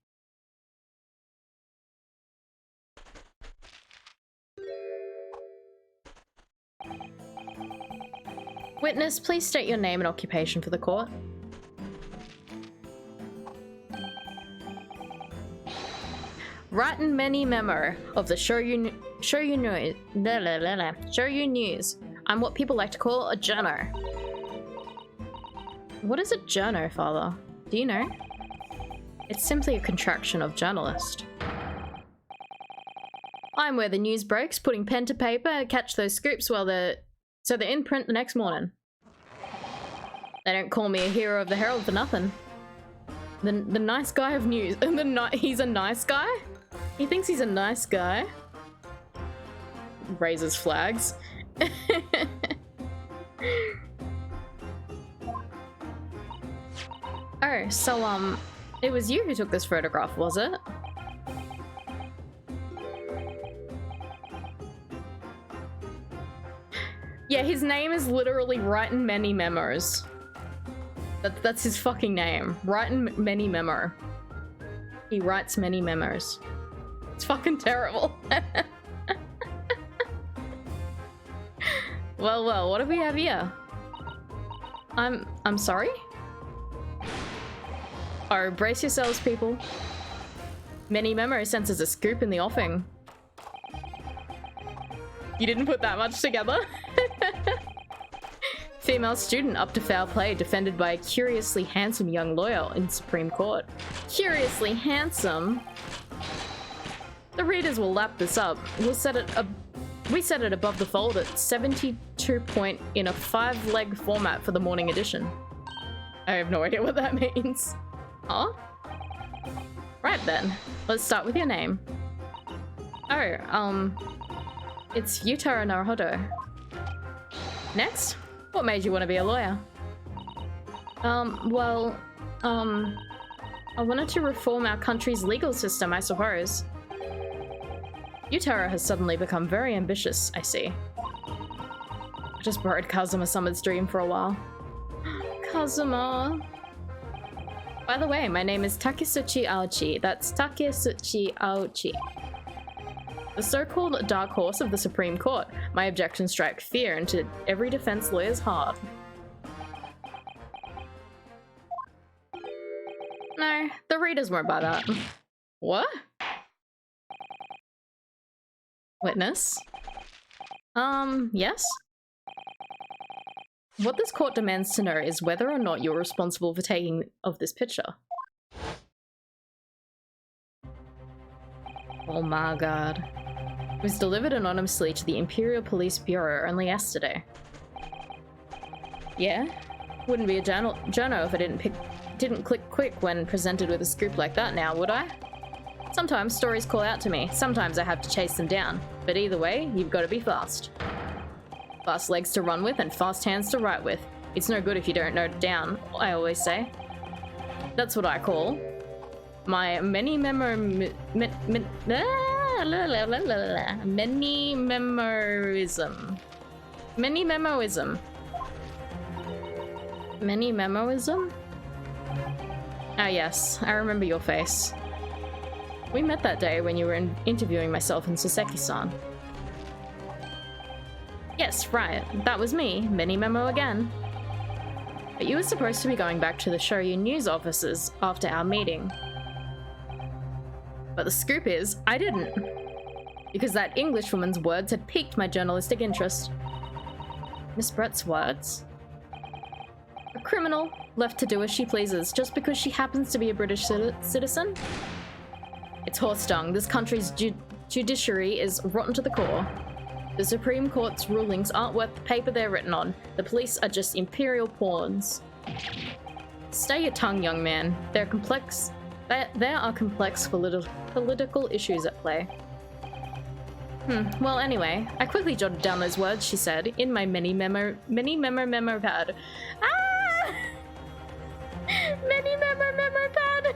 Witness, please state your name and occupation for the court. Written many memo of the Shoryu News. I'm what people like to call a journo. What is a journo, Father? Do you know? It's simply a contraction of journalist. I'm where the news breaks, putting pen to paper, catch those scoops so they're in print the next morning. They don't call me a hero of the Herald for nothing. The nice guy of news. He's a nice guy? He thinks he's a nice guy. Raises flags. Oh, so it was you who took this photograph, was it? Yeah, his name is literally writing many memos. That's his fucking name. Writing many memo. He writes many memos. It's fucking terrible. Well, what do we have here? I'm sorry? Oh, brace yourselves, people. Many memo senses a scoop in the offing. You didn't put that much together? Female student up to foul play defended by a curiously handsome young lawyer in Supreme Court. Curiously handsome? The readers will lap this up. We set it above the fold at 72 point in a 5-leg format for the morning edition. I have no idea what that means. Huh? Right then, let's start with your name. Oh, it's Yutaro Naruhodo. Next, what made you want to be a lawyer? I wanted to reform our country's legal system, I suppose. Yutaro has suddenly become very ambitious, I see. I just borrowed Kazuma Summer's dream for a while. Kazuma! By the way, my name is Takesuchi Aochi. That's Takesuchi Aochi. The so-called dark horse of the Supreme Court. My objections strike fear into every defense lawyer's heart. No, the readers won't buy that. What? Witness? Yes? What this court demands to know is whether or not you're responsible for taking of this picture. Oh my god. It was delivered anonymously to the Imperial Police Bureau only yesterday. Yeah? Wouldn't be a journo if I didn't click quick when presented with a scoop like that now, would I? Sometimes stories call out to me, sometimes I have to chase them down. But either way, you've got to be fast. Fast legs to run with and fast hands to write with. It's no good if you don't note it down, I always say. That's what I call my many memorism. Many memoism? Ah yes, I remember your face. We met that day when you were interviewing myself and Soseki-san. Yes, right. That was me. Mini memo again. But you were supposed to be going back to the Shoryu news offices after our meeting. But the scoop is, I didn't. Because that Englishwoman's words had piqued my journalistic interest. Miss Brett's words? A criminal, left to do as she pleases, just because she happens to be a British citizen? It's horse-dung. This country's judiciary is rotten to the core. The Supreme Court's rulings aren't worth the paper they're written on. The police are just imperial pawns. Stay your tongue, young man. There are complex political issues at play. Well, anyway, I quickly jotted down those words she said in my memo pad. Ah! Memo pad!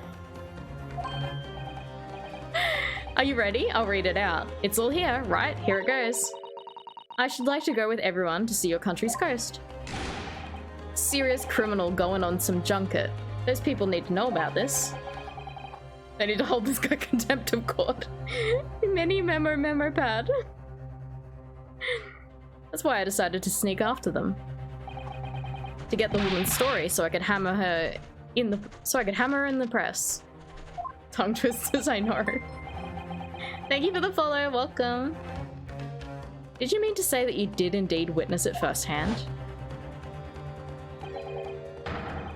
Are you ready? I'll read it out. It's all here, right? Here it goes. I should like to go with everyone to see your country's coast. Serious criminal going on some junket. Those people need to know about this. They need to hold this guy contempt of court. Mini memo pad. That's why I decided to sneak after them. To get the woman's story so I could hammer her in the press. Tongue twisters, I know. Thank you for the follow, welcome. Did you mean to say that you did indeed witness it firsthand?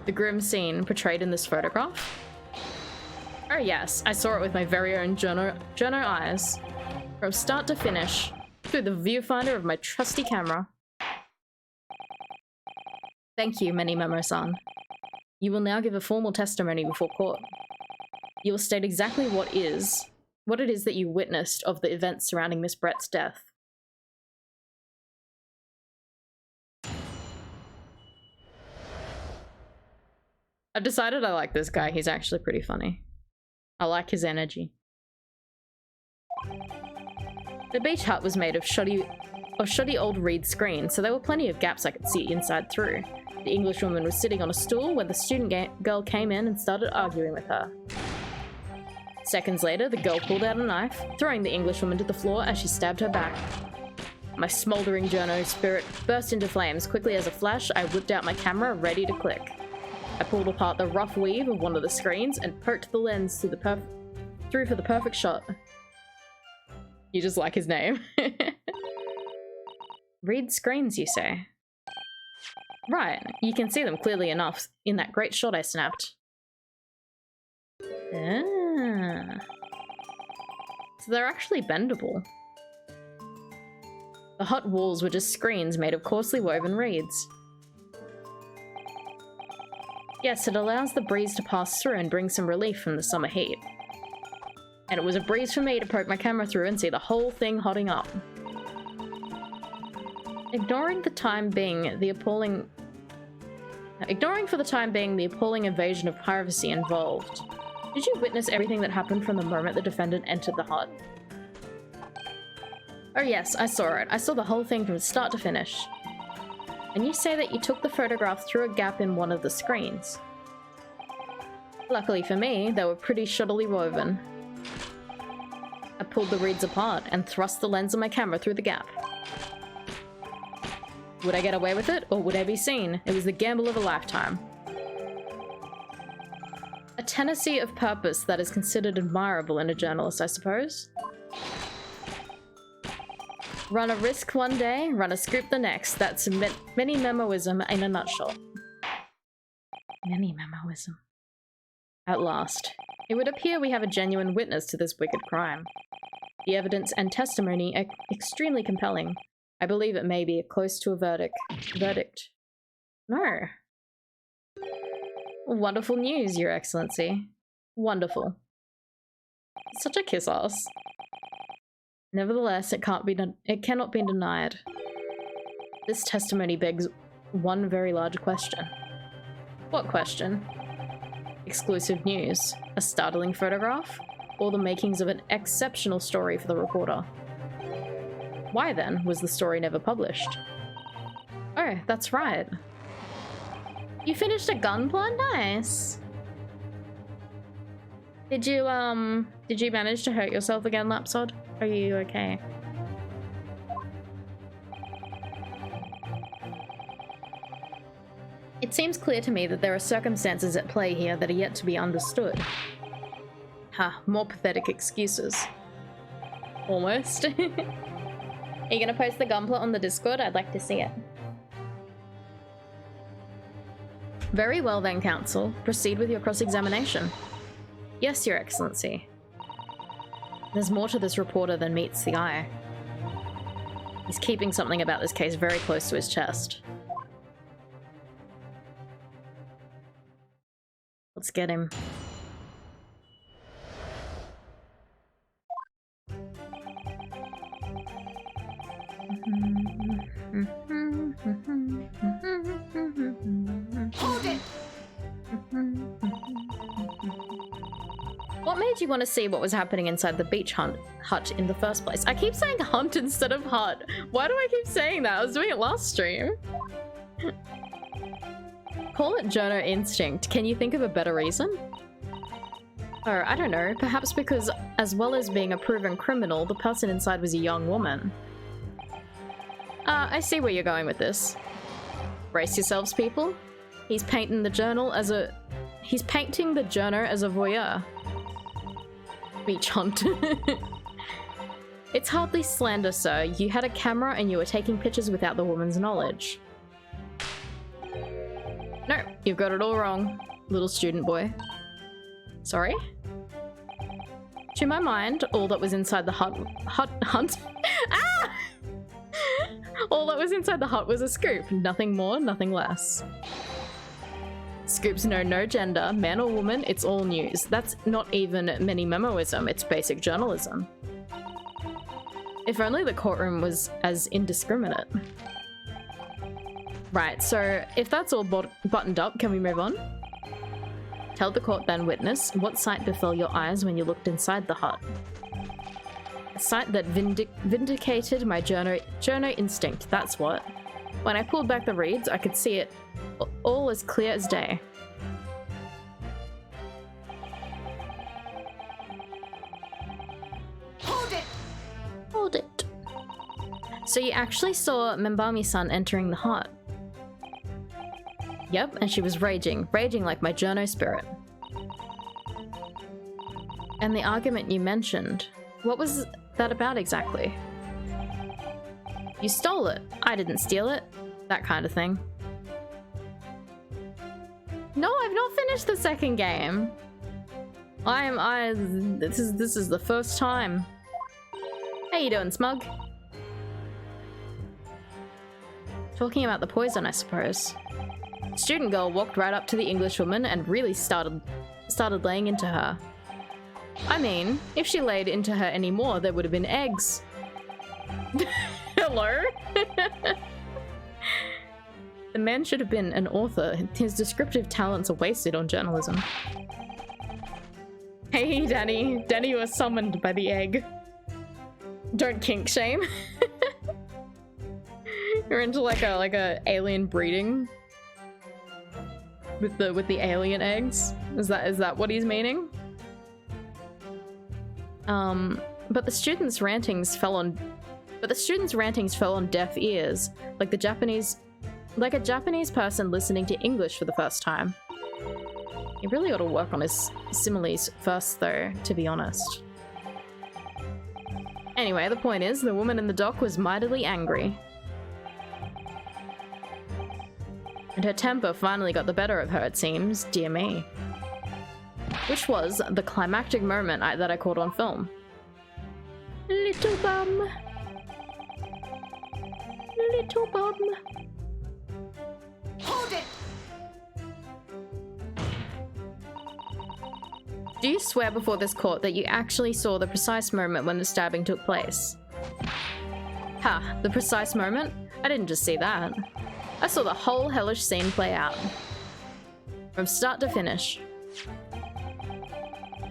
The grim scene portrayed in this photograph? Oh yes, I saw it with my very own journo eyes. From start to finish, through the viewfinder of my trusty camera. Thank you, Many Memo-san. You will now give a formal testimony before court. You will state exactly what it is that you witnessed of the events surrounding Miss Brett's death. I've decided I like this guy. He's actually pretty funny. I like his energy. The beach hut was made of shoddy old reed screen, so there were plenty of gaps I could see inside through. The Englishwoman was sitting on a stool when the student girl came in and started arguing with her. Seconds later, the girl pulled out a knife, throwing the Englishwoman to the floor as she stabbed her back. My smouldering journo spirit burst into flames. Quickly as a flash, I whipped out my camera, ready to click. I pulled apart the rough weave of one of the screens and poked the lens through for the perfect shot. You just like his name. Read screens, you say? Right, you can see them clearly enough in that great shot I snapped. Ah. So they're actually bendable. The hut walls were just screens made of coarsely woven reeds. Yes, it allows the breeze to pass through and bring some relief from the summer heat. And it was a breeze for me to poke my camera through and see the whole thing hotting up. Ignoring for the time being the appalling invasion of privacy involved, did you witness everything that happened from the moment the defendant entered the hut? Oh yes, I saw it. I saw the whole thing from start to finish. And you say that you took the photograph through a gap in one of the screens. Luckily for me, they were pretty shoddily woven. I pulled the reeds apart and thrust the lens of my camera through the gap. Would I get away with it, or would I be seen? It was the gamble of a lifetime. A tenacity of purpose that is considered admirable in a journalist, I suppose. Run a risk one day, run a scoop the next. That's many memoism in a nutshell. Many memoism. At last. It would appear we have a genuine witness to this wicked crime. The evidence and testimony are extremely compelling. I believe it may be close to a verdict. No. Wonderful news, Your Excellency. Wonderful. Such a kiss-ass. Nevertheless, it cannot be denied. This testimony begs one very large question. What question? Exclusive news, a startling photograph, or the makings of an exceptional story for the reporter? Why then was the story never published? Oh, that's right. You finished a gunpla? Nice. Did you manage to hurt yourself again, Lapsod? Are you okay? It seems clear to me that there are circumstances at play here that are yet to be understood. Ha, more pathetic excuses. Almost. Are you gonna post the gunpla on the Discord? I'd like to see it. Very well then, Counsel. Proceed with your cross-examination. Yes, Your Excellency. There's more to this reporter than meets the eye. He's keeping something about this case very close to his chest. Let's get him. Hold it! What made you want to see what was happening inside the beach hut in the first place? I keep saying hunt instead of hut. Why do I keep saying that? I was doing it last stream. Call it journo instinct. Can you think of a better reason? Oh, I don't know. Perhaps because as well as being a proven criminal, the person inside was a young woman. I see where you're going with this. Brace yourselves, people. He's painting the journal as a voyeur. Beach hunt. It's hardly slander, sir. You had a camera and you were taking pictures without the woman's knowledge. No, you've got it all wrong, little student boy. Sorry? To my mind, all that was inside the hut ah! All that was inside the hut was a scoop. Nothing more, nothing less. Scoops know no gender, man or woman, it's all news. That's not even many memoism, it's basic journalism. If only the courtroom was as indiscriminate. Right, so if that's all buttoned up, can we move on? Tell the court then, witness, what sight befell your eyes when you looked inside the hut? A sight that vindicated my journo instinct, that's what. When I pulled back the reeds, I could see it all as clear as day. Hold it! Hold it. So you actually saw Membami-san entering the hut. Yep, and she was raging like my journo spirit. And the argument you mentioned, what was that about exactly? You stole it. I didn't steal it. That kind of thing. No, I've not finished the second game. This is the first time. How you doing, Smug? Talking about the poison, I suppose. Student girl walked right up to the English woman and really started laying into her. I mean, if she laid into her anymore, there would have been eggs. Hello? The man should have been an author. His descriptive talents are wasted on journalism. Hey, Danny. Danny was summoned by the egg. Don't kink shame. You're into like a alien breeding with the alien eggs. Is that what he's meaning? But the students' rantings fell on deaf ears, like a Japanese person listening to English for the first time. He really ought to work on his similes first, though, to be honest. Anyway, the point is, the woman in the dock was mightily angry. And her temper finally got the better of her, it seems. Dear me. Which was the climactic moment that I caught on film. Little bum. Little bum. Hold it! Do you swear before this court that you actually saw the precise moment when the stabbing took place? Ha, the precise moment? I didn't just see that. I saw the whole hellish scene play out. From start to finish.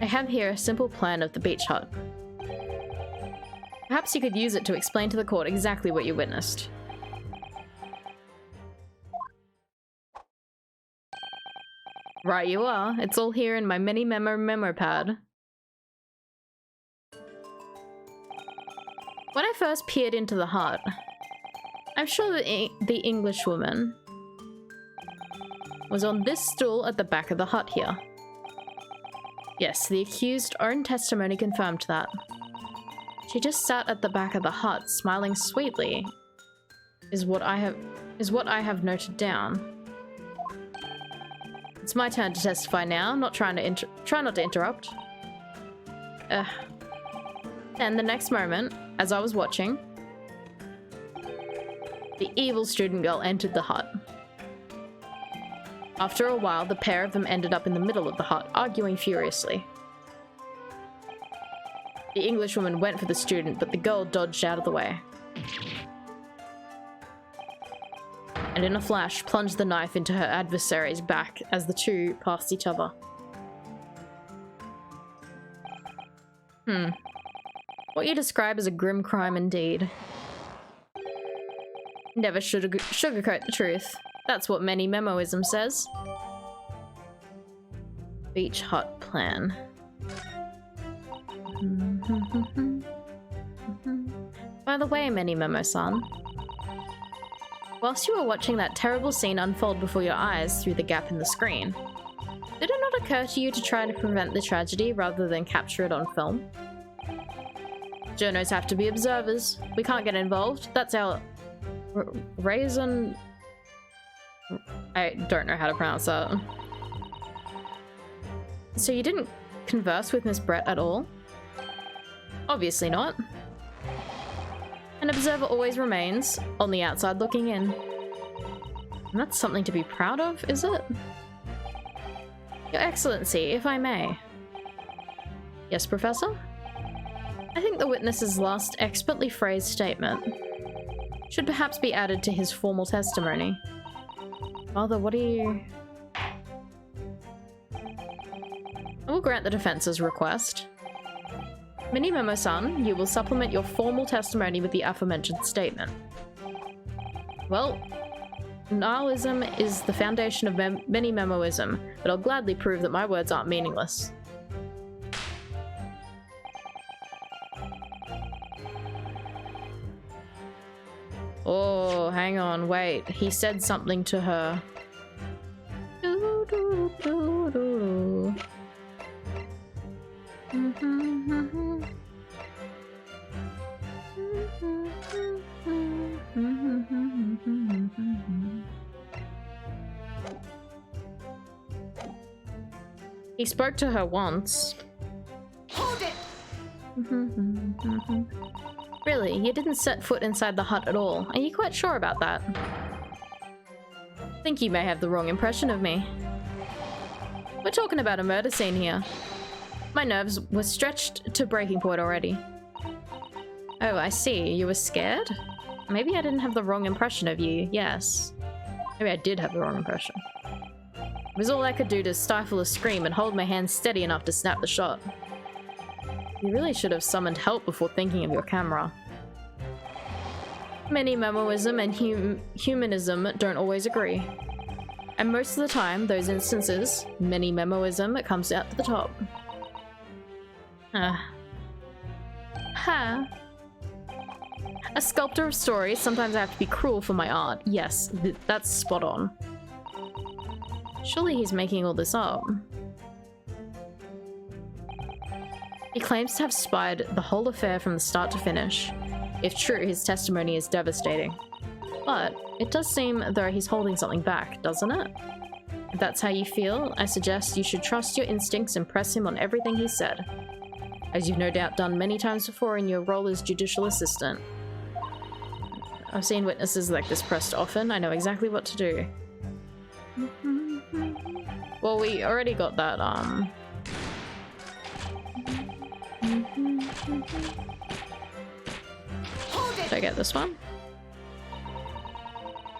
I have here a simple plan of the beach hut. Perhaps you could use it to explain to the court exactly what you witnessed. Right you are. It's all here in my mini memo pad. When I first peered into the hut, I'm sure that the English woman was on this stool at the back of the hut here. Yes, the accused's own testimony confirmed that. She just sat at the back of the hut, smiling sweetly, is what I have noted down. It's my turn to testify now, try not to interrupt. Then the next moment, as I was watching, the evil student girl entered the hut. After a while, the pair of them ended up in the middle of the hut, arguing furiously. The Englishwoman went for the student, but the girl dodged out of the way. And in a flash, plunged the knife into her adversary's back as the two passed each other. What you describe as a grim crime indeed. Never sugarcoat the truth. That's what many memoism says. Beach hut plan. By the way, Many Memo-san, whilst you were watching that terrible scene unfold before your eyes through the gap in the screen, did it not occur to you to try to prevent the tragedy rather than capture it on film? Journos have to be observers. We can't get involved. That's our raison. I don't know how to pronounce that. So you didn't converse with Miss Brett at all? Obviously not. An observer always remains on the outside looking in. And that's something to be proud of, is it? Your Excellency, if I may. Yes, Professor? I think the witness's last expertly phrased statement should perhaps be added to his formal testimony. Father, what are you... I will grant the defense's request. Mini Memo-san, you will supplement your formal testimony with the aforementioned statement. Well, Nihilism is the foundation of many memoism, but I'll gladly prove that my words aren't meaningless. Oh, hang on, wait. He said something to her. He spoke to her once. Hold it! Really, you didn't set foot inside the hut at all. Are you quite sure about that? I think you may have the wrong impression of me. We're talking about a murder scene here. My nerves were stretched to breaking point already. Oh, I see. You were scared? Maybe I didn't have the wrong impression of you, yes. Maybe I did have the wrong impression. It was all I could do to stifle a scream and hold my hand steady enough to snap the shot. You really should have summoned help before thinking of your camera. Many memoism and humanism don't always agree. And most of the time, those instances, many memoism comes out to the top. Ha. A sculptor of stories, sometimes I have to be cruel for my art. Yes, that's spot on. Surely he's making all this up. He claims to have spied the whole affair from the start to finish. If true, his testimony is devastating. But it does seem though he's holding something back, doesn't it? If that's how you feel, I suggest you should trust your instincts and press him on everything he said. As you've no doubt done many times before in your role as judicial assistant. I've seen witnesses like this pressed often. I know exactly what to do. Well, we already got that, Did I get this one?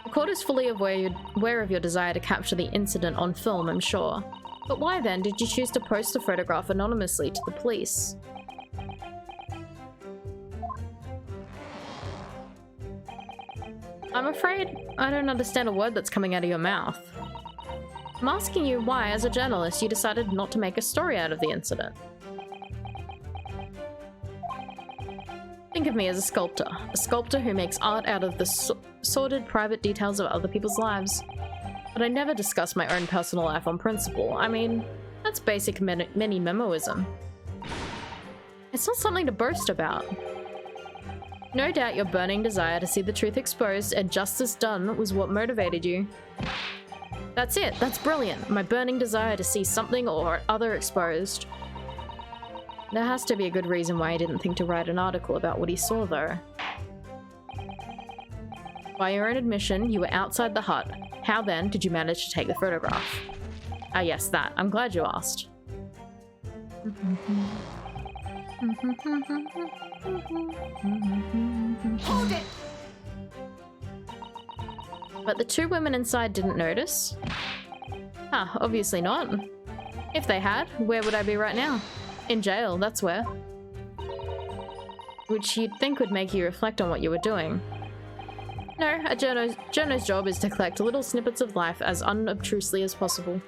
The court is fully aware of your desire to capture the incident on film, I'm sure. But why then did you choose to post the photograph anonymously to the police? I'm afraid I don't understand a word that's coming out of your mouth. I'm asking you why, as a journalist, you decided not to make a story out of the incident. Think of me as a sculptor who makes art out of the sordid private details of other people's lives. But I never discuss my own personal life on principle. I mean, that's basic mini memoism. It's not something to boast about. No doubt your burning desire to see the truth exposed and justice done was what motivated you. That's it, that's brilliant. My burning desire to see something or other exposed. There has to be a good reason why he didn't think to write an article about what he saw, though. By your own admission, you were outside the hut. How then did you manage to take the photograph? Ah yes, that. I'm glad you asked. Hold it! But the two women inside didn't notice? Ah, obviously not. If they had, where would I be right now? In jail, that's where. Which you'd think would make you reflect on what you were doing. No, a journo's job is to collect little snippets of life as unobtrusively as possible.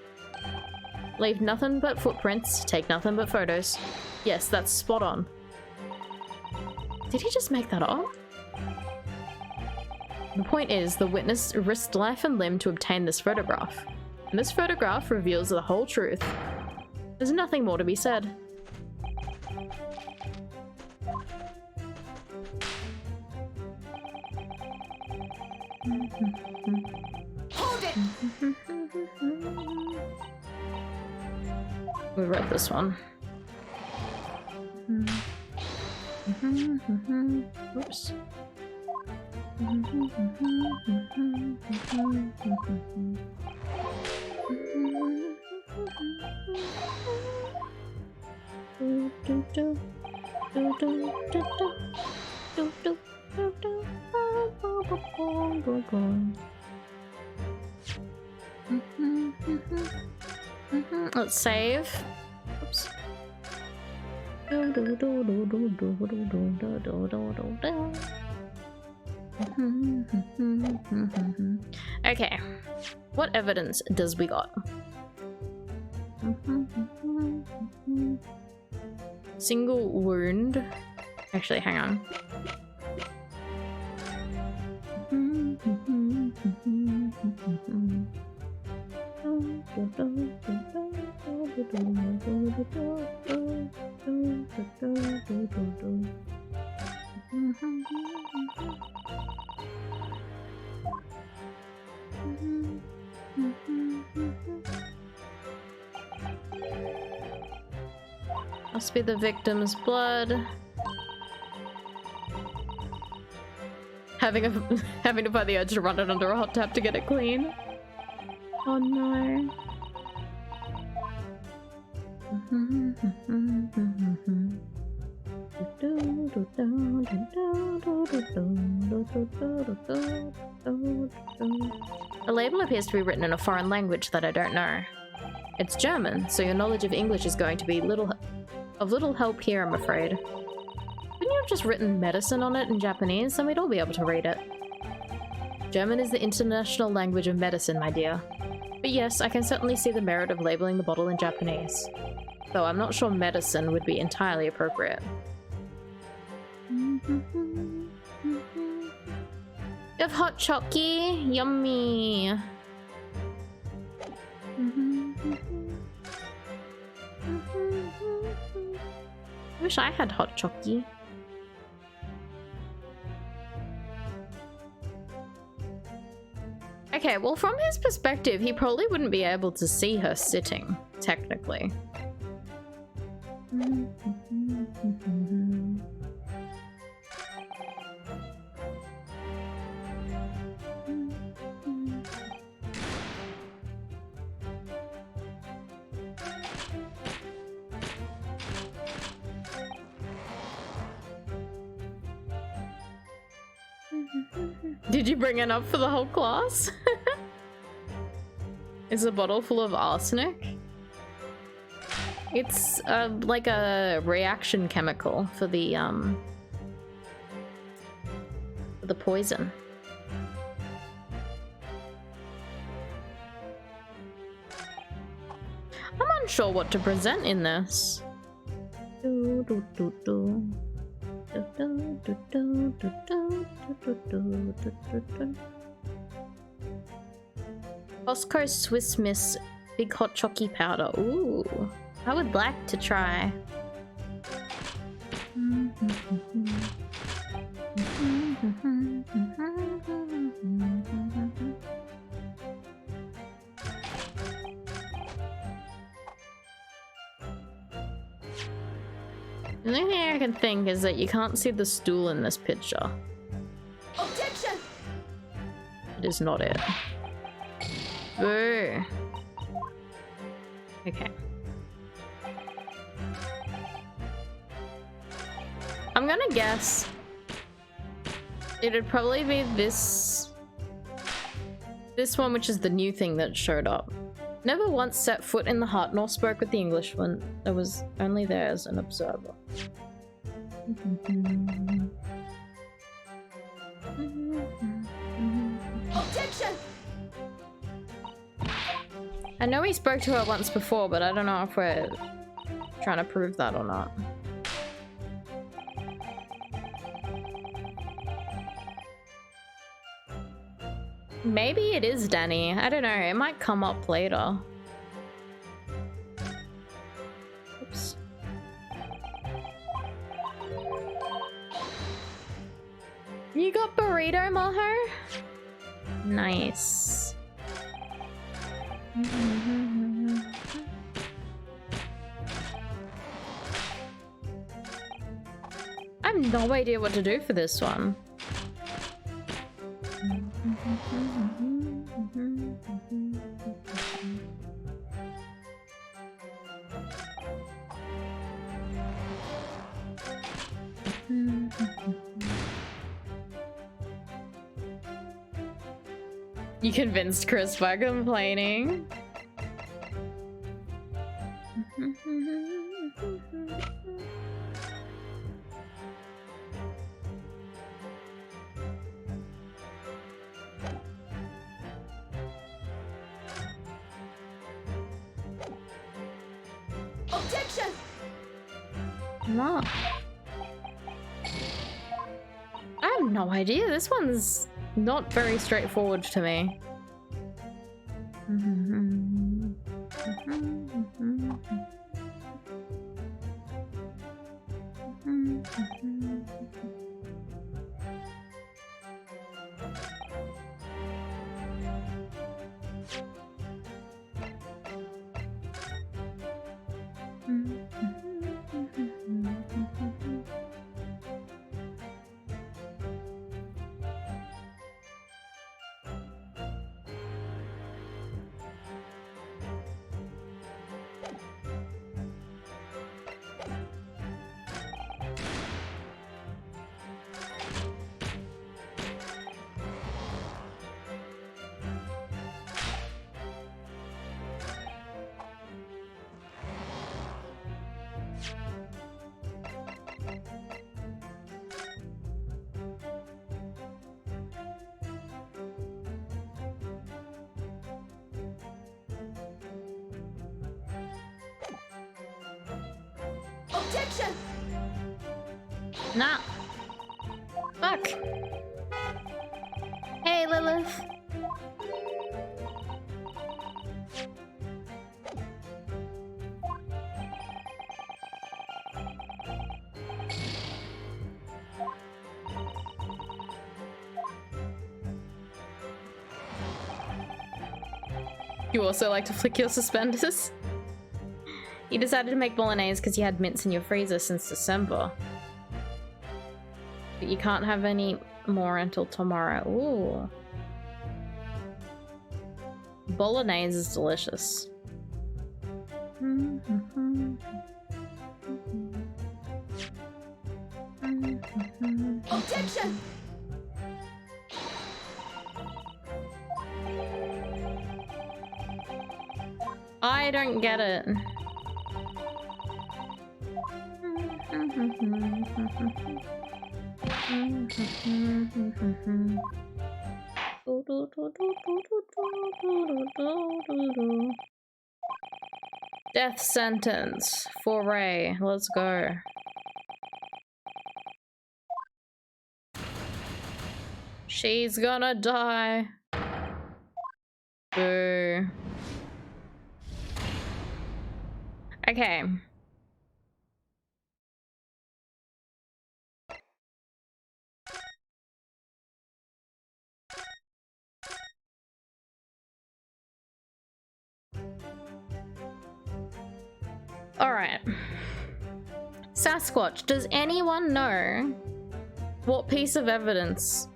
Leave nothing but footprints, take nothing but photos. Yes, that's spot on. Did he just make that up? The point is, the witness risked life and limb to obtain this photograph. And this photograph reveals the whole truth. There's nothing more to be said. Hold it! We read this one. Oops. Let's save. Oops. Okay, what evidence does we got? Single wound. Actually, hang on. Must be the victim's blood. Having to find the urge to run it under a hot tap to get it clean. Oh no. The label appears to be written in a foreign language that I don't know. It's German, so your knowledge of English is going to be of little help here, I'm afraid. Couldn't you have just written medicine on it in Japanese, then we'd all be able to read it? German is the international language of medicine, my dear. But yes, I can certainly see the merit of labeling the bottle in Japanese. Though I'm not sure medicine would be entirely appropriate. You have hot chocky? Yummy! I wish I had hot chocky. Okay, well, from his perspective, he probably wouldn't be able to see her sitting, technically. Did you bring it up for the whole class? Is a bottle full of arsenic? It's like a reaction chemical for the poison. I'm unsure what to present in this. Costco Swiss Miss Big Hot Chocky Powder. Ooh, I would like to try. The only thing I can think is that you can't see the stool in this picture. Objection! It is not it. Boo. Okay. I'm gonna guess it'd probably be this one, which is the new thing that showed up. Never once set foot in the hut nor spoke with the Englishman. I was only there as an observer. Objection! I know we spoke to her once before, but I don't know if we're trying to prove that or not. Maybe it is Danny. I don't know. It might come up later. Oops. You got burrito, Maho? Nice. I have no idea what to do for this one. You convinced Chris by complaining. Objection! Not. I have no idea. This one's not very straightforward to me. Objection! Nah. Fuck. Hey, Lilith. You also like to flick your suspenders? You decided to make bolognese because you had mints in your freezer since December. But you can't have any more until tomorrow. Ooh. Bolognese is delicious. Objection! I don't get it. Death sentence for Ray. Let's go. She's gonna die. Boo. Okay. All right. Sasquatch, does anyone know what piece of evidence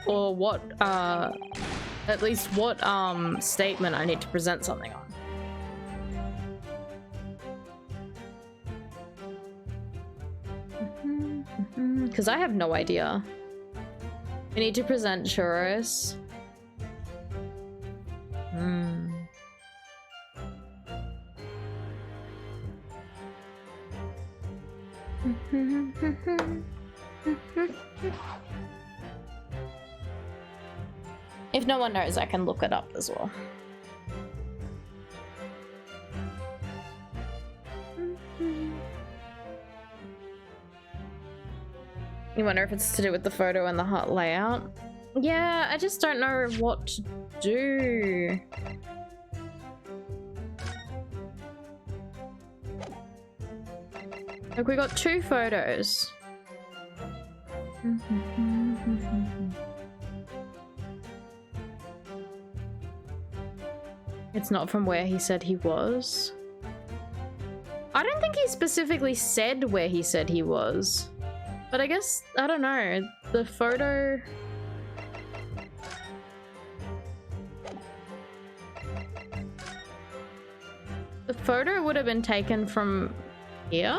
or what at least what statement I need to present something on? Because I have no idea. I need to present churros. If no one knows, I can look it up as well. You wonder if it's to do with the photo and the hut layout? Yeah, I just don't know what to do. Like, we got two photos. It's not from where he said he was. I don't think he specifically said where he said he was. But I guess, I don't know, the photo... The photo would have been taken from here,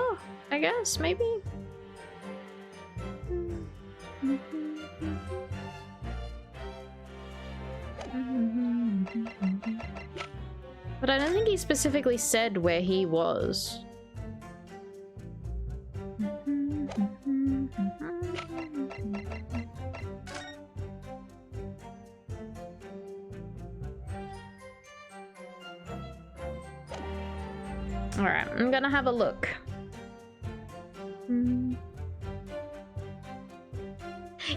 I guess, maybe? But I don't think he specifically said where he was. Alright, I'm gonna have a look.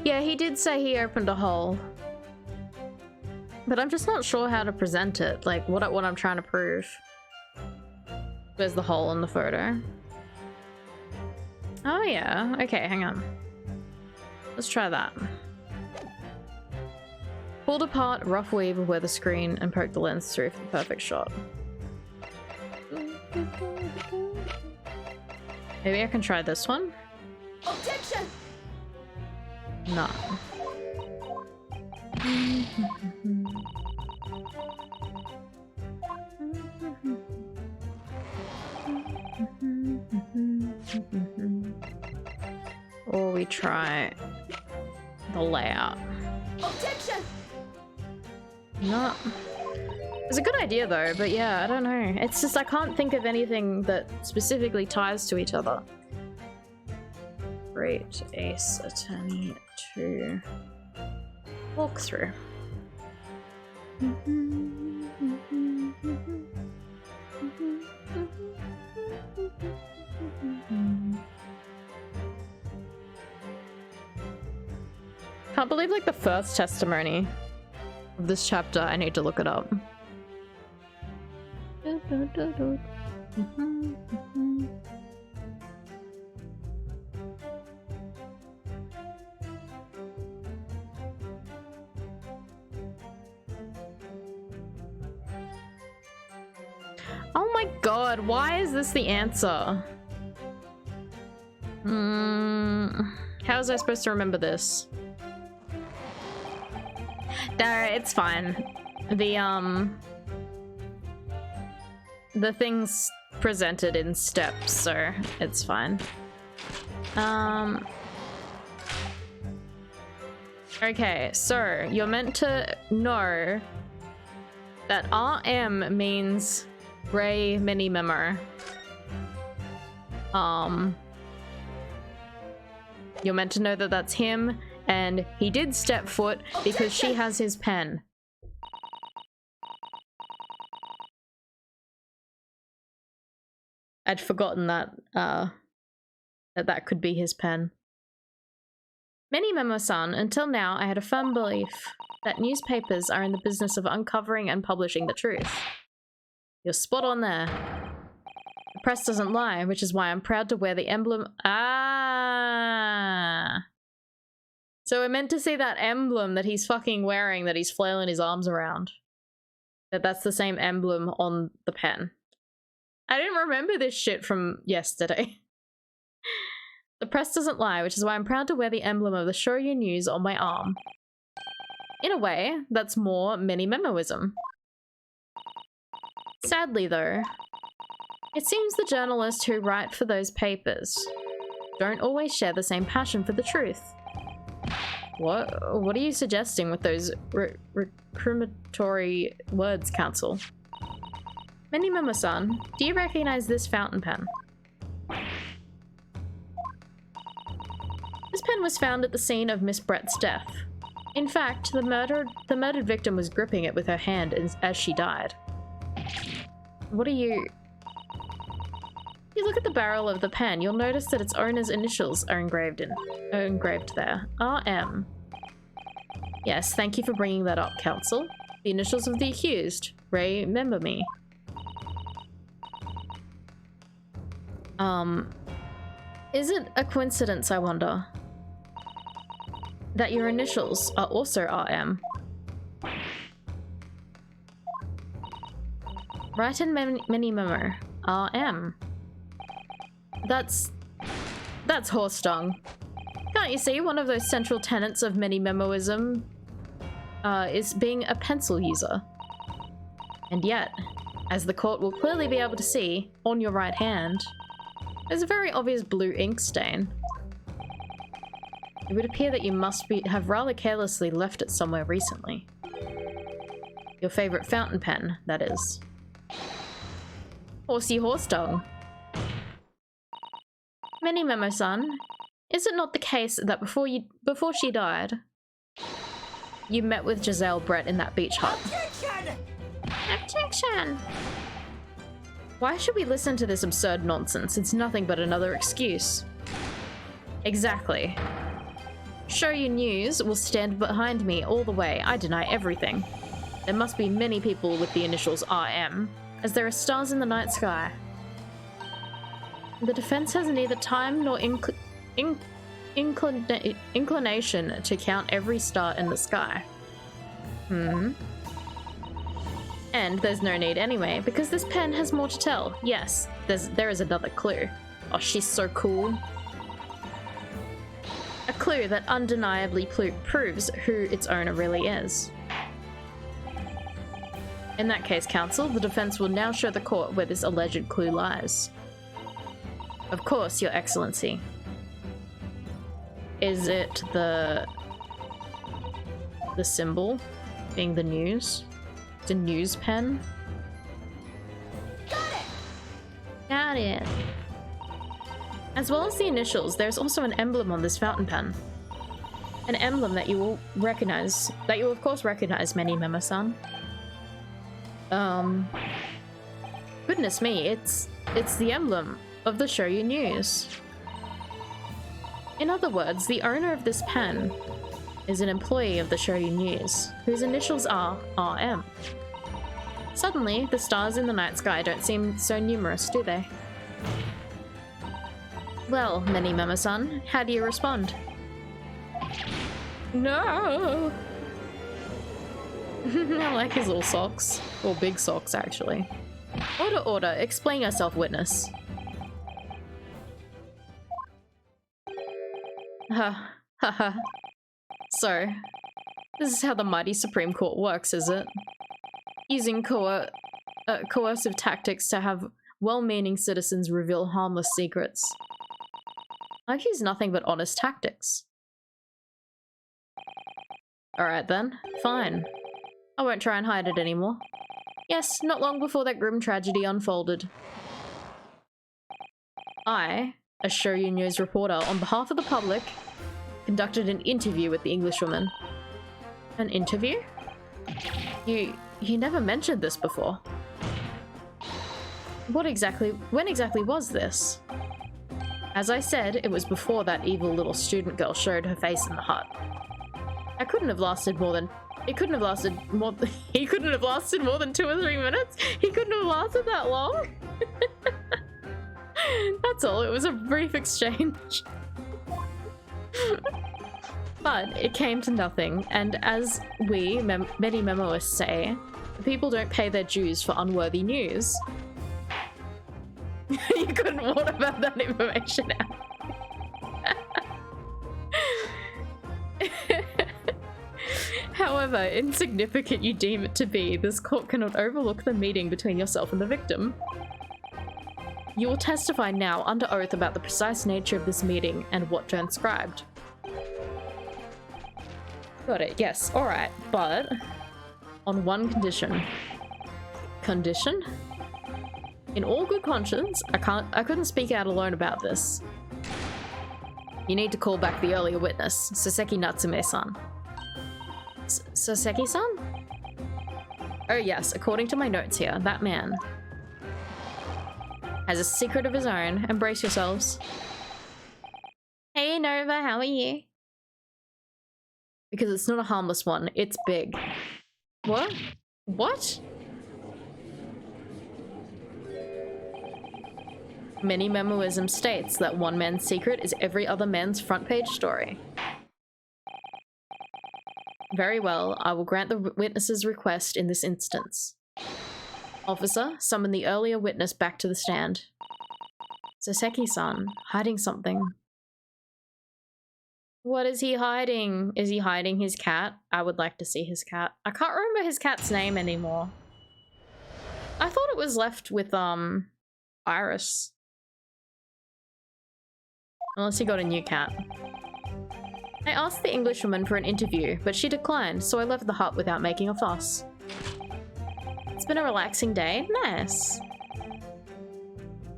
Yeah, he did say he opened a hole. But I'm just not sure how to present it, like what I'm trying to prove. Where's the hole in the photo? Oh yeah, okay, hang on. Let's try that. Pulled apart, rough weave of weather screen and poke the lens through for the perfect shot. Maybe I can try this one? Objection! No. Or we try the layout. Objection! No. It's a good idea though, but yeah, I don't know. It's just I can't think of anything that specifically ties to each other. Great Ace Attorney 2 walkthrough. Can't believe like the first testimony of this chapter. I need to look it up. Oh my god, why is this the answer? How was I supposed to remember this? No, it's fine. The thing's presented in steps, so it's fine. Okay, so you're meant to know that RM means Ray Mini Memo. You're meant to know that that's him, and he did step foot because she has his pen. I'd forgotten that that could be his pen. Many Memo-san, until now I had a firm belief that newspapers are in the business of uncovering and publishing the truth. You're spot on there. The press doesn't lie, which is why I'm proud to wear the emblem. Ah. So we're meant to see that emblem that he's fucking wearing, that he's flailing his arms around. That's the same emblem on the pen. I didn't remember this shit from yesterday. The press doesn't lie, which is why I'm proud to wear the emblem of the Shoryu News on my arm. In a way, that's more mini-memoism. Sadly though, it seems the journalists who write for those papers don't always share the same passion for the truth. What are you suggesting with those recriminatory words, Counsel? Mini Memo-san, do you recognize this fountain pen? This pen was found at the scene of Miss Brett's death. In fact, the murdered victim was gripping it with her hand as she died. What are you... If you look at the barrel of the pen, you'll notice that its owner's initials are engraved there. RM. Yes, thank you for bringing that up, Counsel. The initials of the accused. Ray, remember me. Is it a coincidence, I wonder, that your initials are also RM? Write in mini memo. RM. That's horse dung. Can't you see one of those central tenets of mini memoism is being a pencil user? And yet, as the court will clearly be able to see on your right hand, there's a very obvious blue ink stain. It would appear that you must have rather carelessly left it somewhere recently. Your favorite fountain pen, that is. Horsey horse dung. Mini Memo-san, is it not the case that before she died, you met with Giselle Brett in that beach hut? Objection! Objection! Why should we listen to this absurd nonsense? It's nothing but another excuse. Exactly. Show you news will stand behind me all the way. I deny everything. There must be many people with the initials RM, as there are stars in the night sky. The defense has neither time nor inclination to count every star in the sky. And there's no need anyway, because this pen has more to tell. Yes, there is another clue. Oh, she's so cool. A clue that undeniably proves who its owner really is. In that case, counsel, the defense will now show the court where this alleged clue lies. Of course, Your Excellency. Is it the symbol being the news? The news pen? Got it! As well as the initials, there's also an emblem on this fountain pen. An emblem that you will recognize, that you will of course recognize, Many Memo-san. Goodness me, it's the emblem of the Shoryu News. In other words, the owner of this pen is an employee of the Shoryu News, whose initials are RM. Suddenly, the stars in the night sky don't seem so numerous, do they? Well, Many Memo-san, how do you respond? No! I like his little socks. Or big socks, actually. Order, order. Explain yourself, witness. Haha. So, this is how the mighty Supreme Court works, is it? Using coercive tactics to have well-meaning citizens reveal harmless secrets. I've used nothing but honest tactics. Alright then, fine. I won't try and hide it anymore. Yes, not long before that grim tragedy unfolded. I, a Shoryu News reporter, on behalf of the public, conducted an interview with the Englishwoman. An interview? You never mentioned this before. When exactly was this? As I said, it was before that evil little student girl showed her face in the hut. He couldn't have lasted more than 2 or 3 minutes? He couldn't have lasted that long? That's all, it was a brief exchange. But it came to nothing, and as we, many memoists say, people don't pay their dues for unworthy news. You couldn't want about that information out. However insignificant you deem it to be, this court cannot overlook the meeting between yourself and the victim. You will testify now under oath about the precise nature of this meeting and what transcribed. Got it, yes, alright, but on one condition. Condition? In all good conscience, I couldn't speak out alone about this. You need to call back the earlier witness, Soseki Natsume-san. Soseki-san? Oh yes, according to my notes here, that man has a secret of his own. Embrace yourselves. Hey Nova, how are you? Because it's not a harmless one, it's big. What? What? Many Memoism states that one man's secret is every other man's front page story. Very well, I will grant the witness's request in this instance. Officer, summon the earlier witness back to the stand. Soseki-san, hiding something. What is he hiding? Is he hiding his cat? I would like to see his cat. I can't remember his cat's name anymore. I thought it was left with, Iris. Unless he got a new cat. I asked the Englishwoman for an interview, but she declined, so I left the hut without making a fuss. It's been a relaxing day. Nice.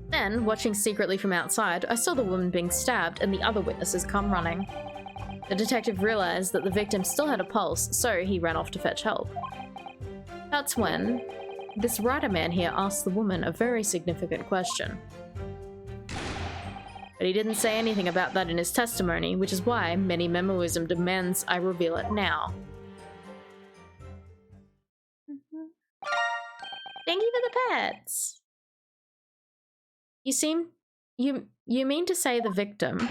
Then, watching secretly from outside, I saw the woman being stabbed and the other witnesses come running. The detective realized that the victim still had a pulse, so he ran off to fetch help. That's when This writer man here asked the woman a very significant question. But he didn't say anything about that in his testimony, which is why many memoism demands I reveal it now. Thank you for the pets! You mean to say the victim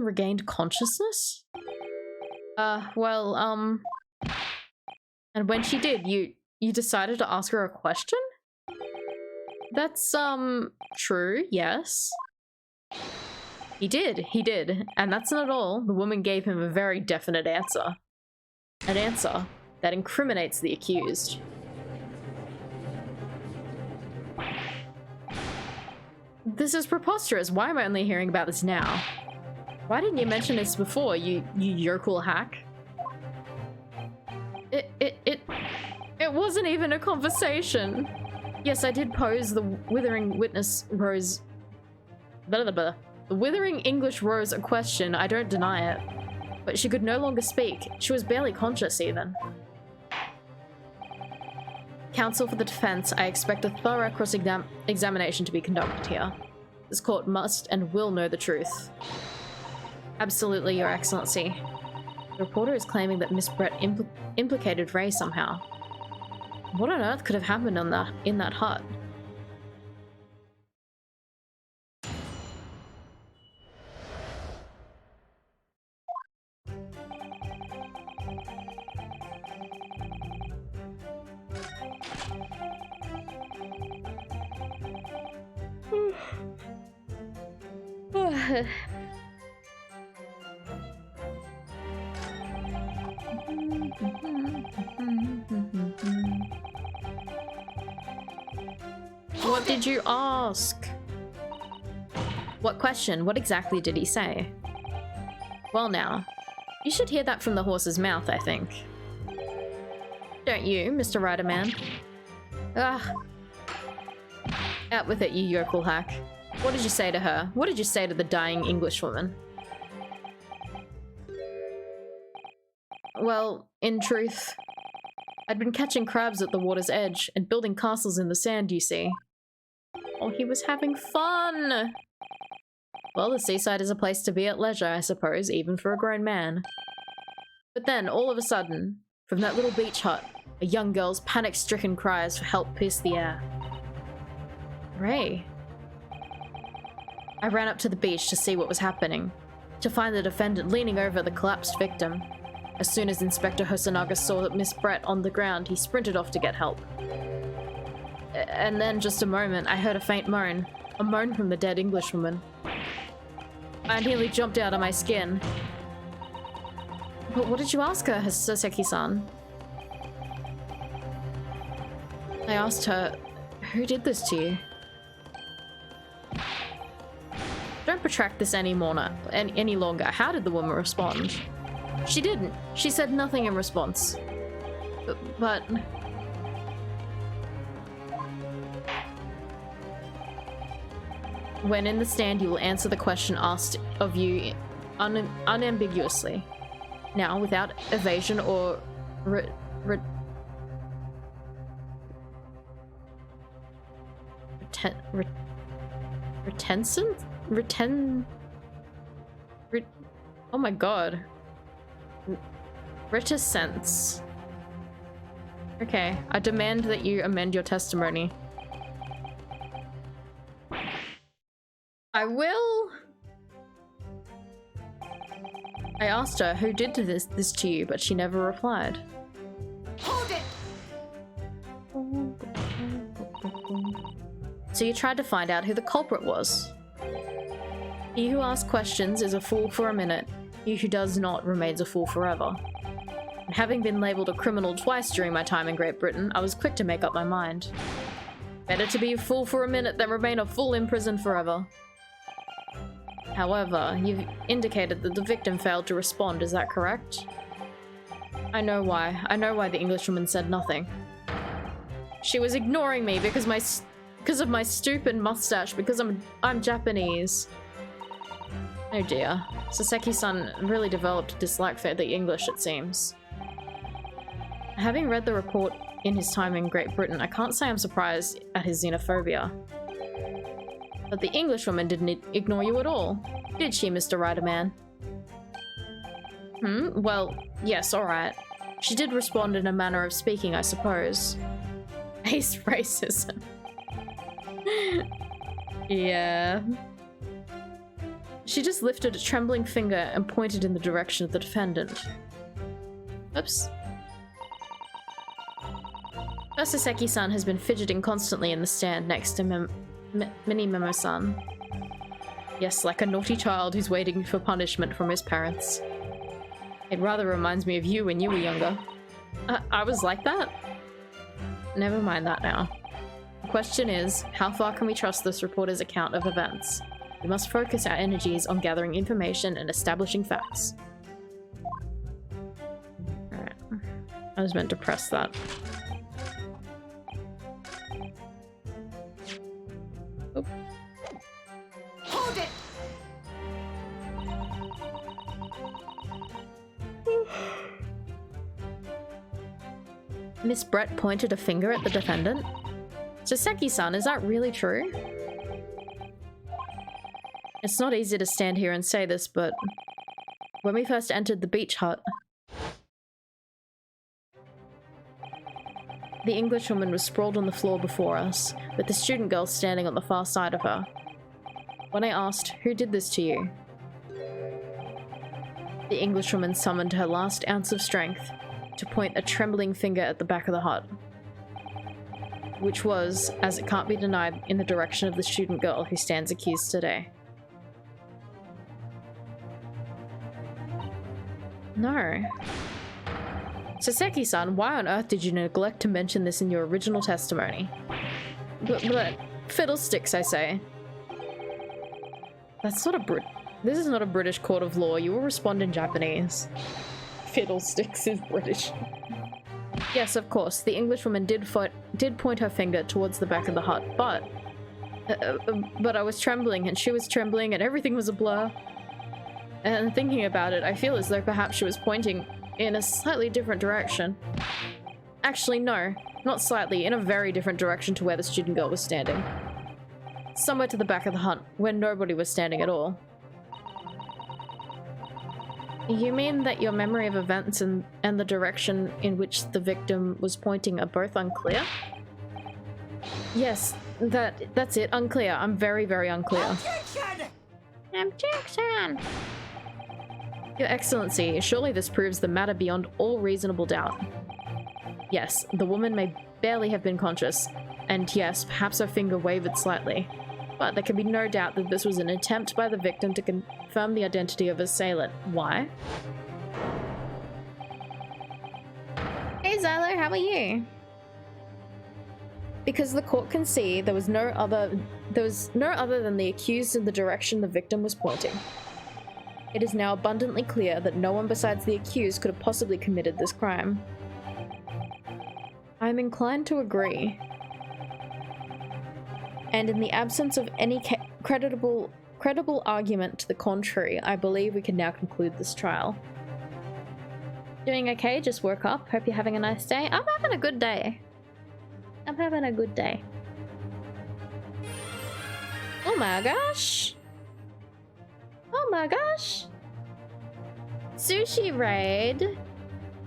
regained consciousness? Well, and when she did, you decided to ask her a question? That's, true, yes. He did, and that's not all. The woman gave him a very definite answer. An answer that incriminates the accused. This is preposterous. Why am I only hearing about this now? Why didn't you mention this before, you yokel hack? It wasn't even a conversation. Yes, I did pose the withering witness Rose... The withering English Rose a question, I don't deny it. But she could no longer speak. She was barely conscious even. Counsel for the defense, I expect a thorough cross-examination to be conducted here. This court must and will know the truth. Absolutely, Your Excellency. The reporter is claiming that Miss Brett implicated Ray somehow. What on earth could have happened in that hut? What did you ask? What question? What exactly did he say? Well now, you should hear that from the horse's mouth, I think. Don't you, Mr. Riderman? Ah. Out with it, you yokel hack. What did you say to her? What did you say to the dying Englishwoman? Well, in truth, I'd been catching crabs at the water's edge and building castles in the sand, you see. Oh, he was having fun! Well, the seaside is a place to be at leisure, I suppose, even for a grown man. But then, all of a sudden, from that little beach hut, a young girl's panic-stricken cries for help pierced the air. Ray. I ran up to the beach to see what was happening, to find the defendant leaning over the collapsed victim. As soon as Inspector Hosonaga saw that Miss Brett on the ground, he sprinted off to get help. And then, just a moment, I heard a faint moan. A moan from the dead Englishwoman. I nearly jumped out of my skin. But what did you ask her, Soseki-san? I asked her, who did this to you? Don't protract this any longer. How did the woman respond? She didn't. She said nothing in response. But... When in the stand, you will answer the question asked of you unambiguously. Now, without evasion or oh my god. Reticence. Okay, I demand that you amend your testimony. I will. I asked her who did this to you, but she never replied. Hold it! So you tried to find out who the culprit was. He who asks questions is a fool for a minute. He who does not remains a fool forever. And having been labelled a criminal twice during my time in Great Britain, I was quick to make up my mind. Better to be a fool for a minute than remain a fool in prison forever. However, you've indicated that the victim failed to respond, is that correct? I know why. I know why the Englishwoman said nothing. She was ignoring me because of my stupid mustache, because I'm Japanese. Oh dear. Soseki-san really developed a dislike for the English, it seems. Having read the report in his time in Great Britain, I can't say I'm surprised at his xenophobia. But the Englishwoman didn't ignore you at all, did she, Mr. Riderman? Well, yes, alright. She did respond in a manner of speaking, I suppose. Ace racism. Yeah. She just lifted a trembling finger and pointed in the direction of the defendant. Oops. Saseki-san has been fidgeting constantly in the stand next to Mini Memo-san. Yes, like a naughty child who's waiting for punishment from his parents. It rather reminds me of you when you were younger. I was like that? Never mind that now. The question is, how far can we trust this reporter's account of events? We must focus our energies on gathering information and establishing facts. Alright. I was meant to press that. Oh. Hold it! Miss Brett pointed a finger at the defendant. Saseki-san, is that really true? It's not easy to stand here and say this, but when we first entered the beach hut, the Englishwoman was sprawled on the floor before us, with the student girl standing on the far side of her. When I asked, "Who did this to you?" the Englishwoman summoned her last ounce of strength to point a trembling finger at the back of the hut, which was, as it can't be denied, in the direction of the student girl who stands accused today. No. Saseki-san, why on earth did you neglect to mention this in your original testimony? But fiddlesticks, I say. That's not a This is not a British court of law. You will respond in Japanese. Fiddlesticks is British. Yes, of course, the Englishwoman did point her finger towards the back of the hut, but I was trembling, and she was trembling, and everything was a blur. And thinking about it, I feel as though perhaps she was pointing in a slightly different direction. Actually, no, not slightly, in a very different direction to where the student girl was standing. Somewhere to the back of the hut, where nobody was standing at all. You mean that your memory of events and the direction in which the victim was pointing are both unclear? Yes, that's it, unclear. I'm very, very unclear. Objection! Objection! Your Excellency, surely this proves the matter beyond all reasonable doubt. Yes, the woman may barely have been conscious, and yes, perhaps her finger wavered slightly. But there can be no doubt that this was an attempt by the victim to confirm the identity of assailant. Why? Hey Zylo, how are you? Because the court can see there was no other than the accused in the direction the victim was pointing. It is now abundantly clear that no one besides the accused could have possibly committed this crime. I am inclined to agree. And in the absence of any credible argument to the contrary, I believe we can now conclude this trial. Doing okay? Just woke up. Hope you're having a nice day. I'm having a good day. I'm having a good day. Oh my gosh! Oh my gosh! Sushi raid!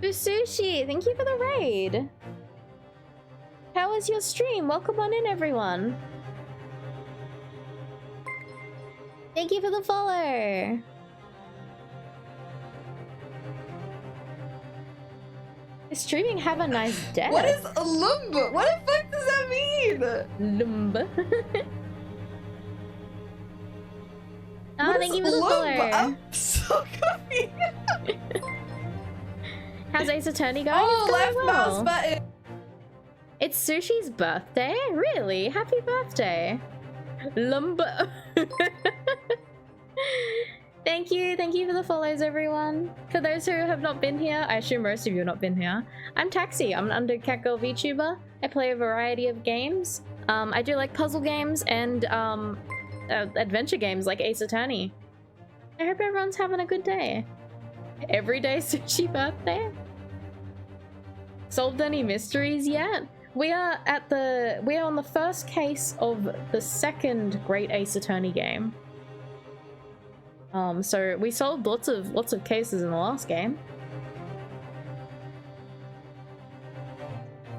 Sushi, thank you for the raid! How was your stream? Welcome on in, everyone! Thank you for the follow! Is streaming have a nice day? What is a lumba? What the fuck does that mean? Lumba. Oh, What thank is you for the follow! I'm so confused. How's Ace Attorney going? Oh, It's left going well. mouse button. It's Sushi's birthday? Really? Happy birthday! Lumba. Thank you for the follows, everyone. For those who have not been here, I assume most of you have not been here. I'm Taxi. I'm an Undercat Girl VTuber. I play a variety of games. I do like puzzle games and adventure games like Ace Attorney. I hope everyone's having a good day. Everyday Sushi birthday. solved any mysteries yet. We are on the first case of the second Great Ace Attorney game. So we solved lots of cases in the last game.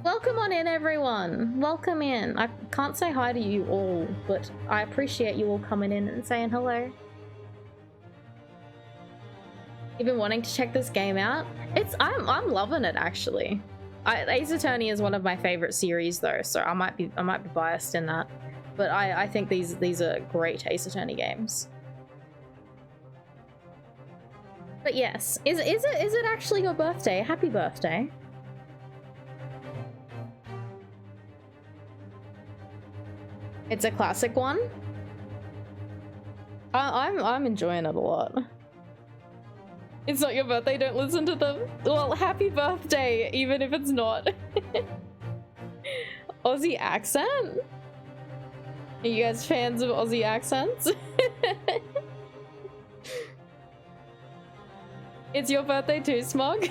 Welcome on in, everyone. Welcome in. I can't say hi to you all, but I appreciate you all coming in and saying hello. You've been wanting to check this game out? I'm loving it actually. Ace Attorney is one of my favorite series though, so I might be biased in that. But I think these are great Ace Attorney games. But yes, is it actually your birthday? Happy birthday. It's a classic one. I'm enjoying it a lot. It's not your birthday, don't listen to them. Well, happy birthday, even if it's not. Aussie accent? Are you guys fans of Aussie accents? It's your birthday too, Smog.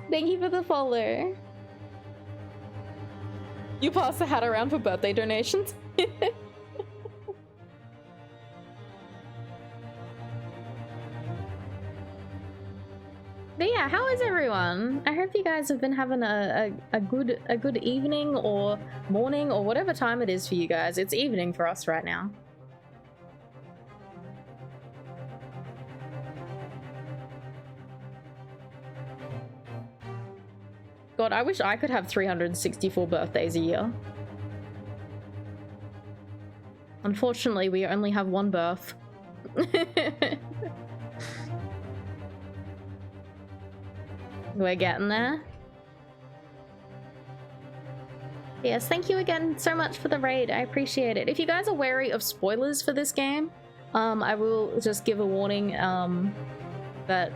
Thank you for the follow. You pass the hat around for birthday donations. But yeah, how is everyone? I hope you guys have been having a good evening or morning or whatever time it is for you guys. It's evening for us right now. God, I wish I could have 364 birthdays a year. Unfortunately, we only have one birth. We're getting there. Yes, thank you again so much for the raid. I appreciate it. If you guys are wary of spoilers for this game, I will just give a warning that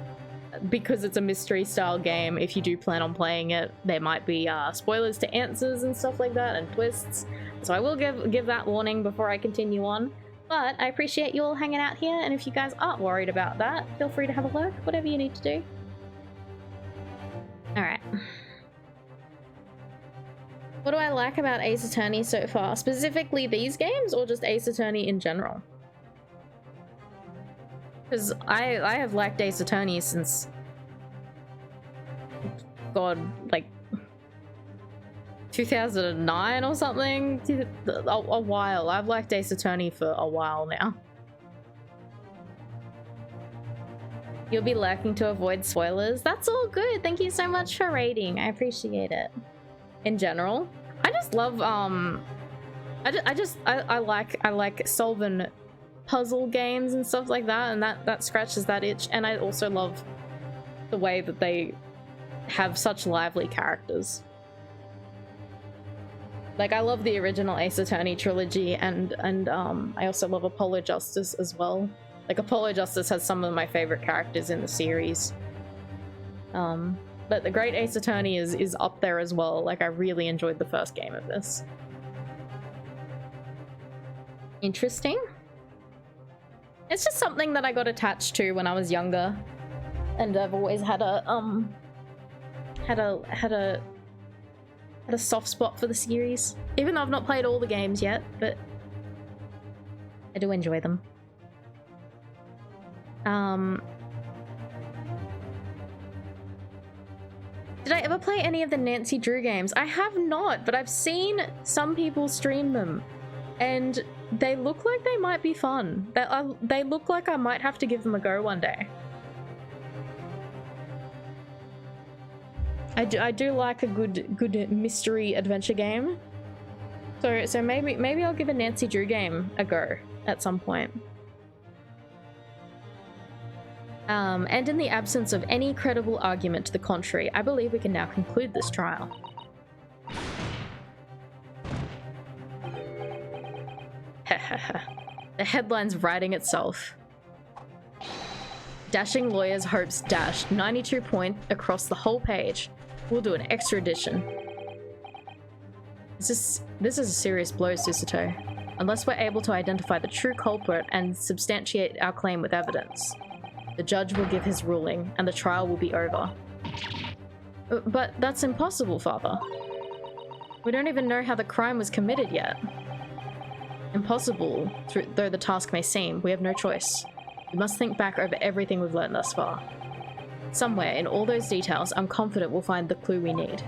because it's a mystery style game, if you do plan on playing it, there might be spoilers to answers and stuff like that and twists. So I will give that warning before I continue on. But I appreciate you all hanging out here, and if you guys aren't worried about that, feel free to have a look, whatever you need to do. Alright. What do I like about Ace Attorney so far? Specifically these games, or just Ace Attorney in general? Because I have liked Ace Attorney since... God, like... 2009 or something? A while. I've liked Ace Attorney for a while now. You'll be lurking to avoid spoilers. That's all good. Thank you so much for raiding. I appreciate it. In general, I just love I like solving puzzle games and stuff like that, and that scratches that itch. And I also love the way that they have such lively characters. Like, I love the original Ace Attorney trilogy, and I also love Apollo Justice as well. Like, Apollo Justice has some of my favorite characters in the series. But the Great Ace Attorney is up there as well. Like, I really enjoyed the first game of this. Interesting. It's just something that I got attached to when I was younger. And I've always had a soft spot for the series. Even though I've not played all the games yet, but I do enjoy them. Did I ever play any of the Nancy Drew games? I have not, but I've seen some people stream them, and they look like they might be fun. They look like I might have to give them a go one day. I do like a good mystery adventure game. So maybe I'll give a Nancy Drew game a go at some point. And in the absence of any credible argument to the contrary, I believe we can now conclude this trial. The headline's writing itself. Dashing lawyers hopes dashed. 92 point across the whole page. We'll do an extra edition. This is a serious blow, Susato. Unless we're able to identify the true culprit and substantiate our claim with evidence. The judge will give his ruling, and the trial will be over. But that's impossible, Father. We don't even know how the crime was committed yet. Impossible, though the task may seem, we have no choice. We must think back over everything we've learned thus far. Somewhere in all those details, I'm confident we'll find the clue we need.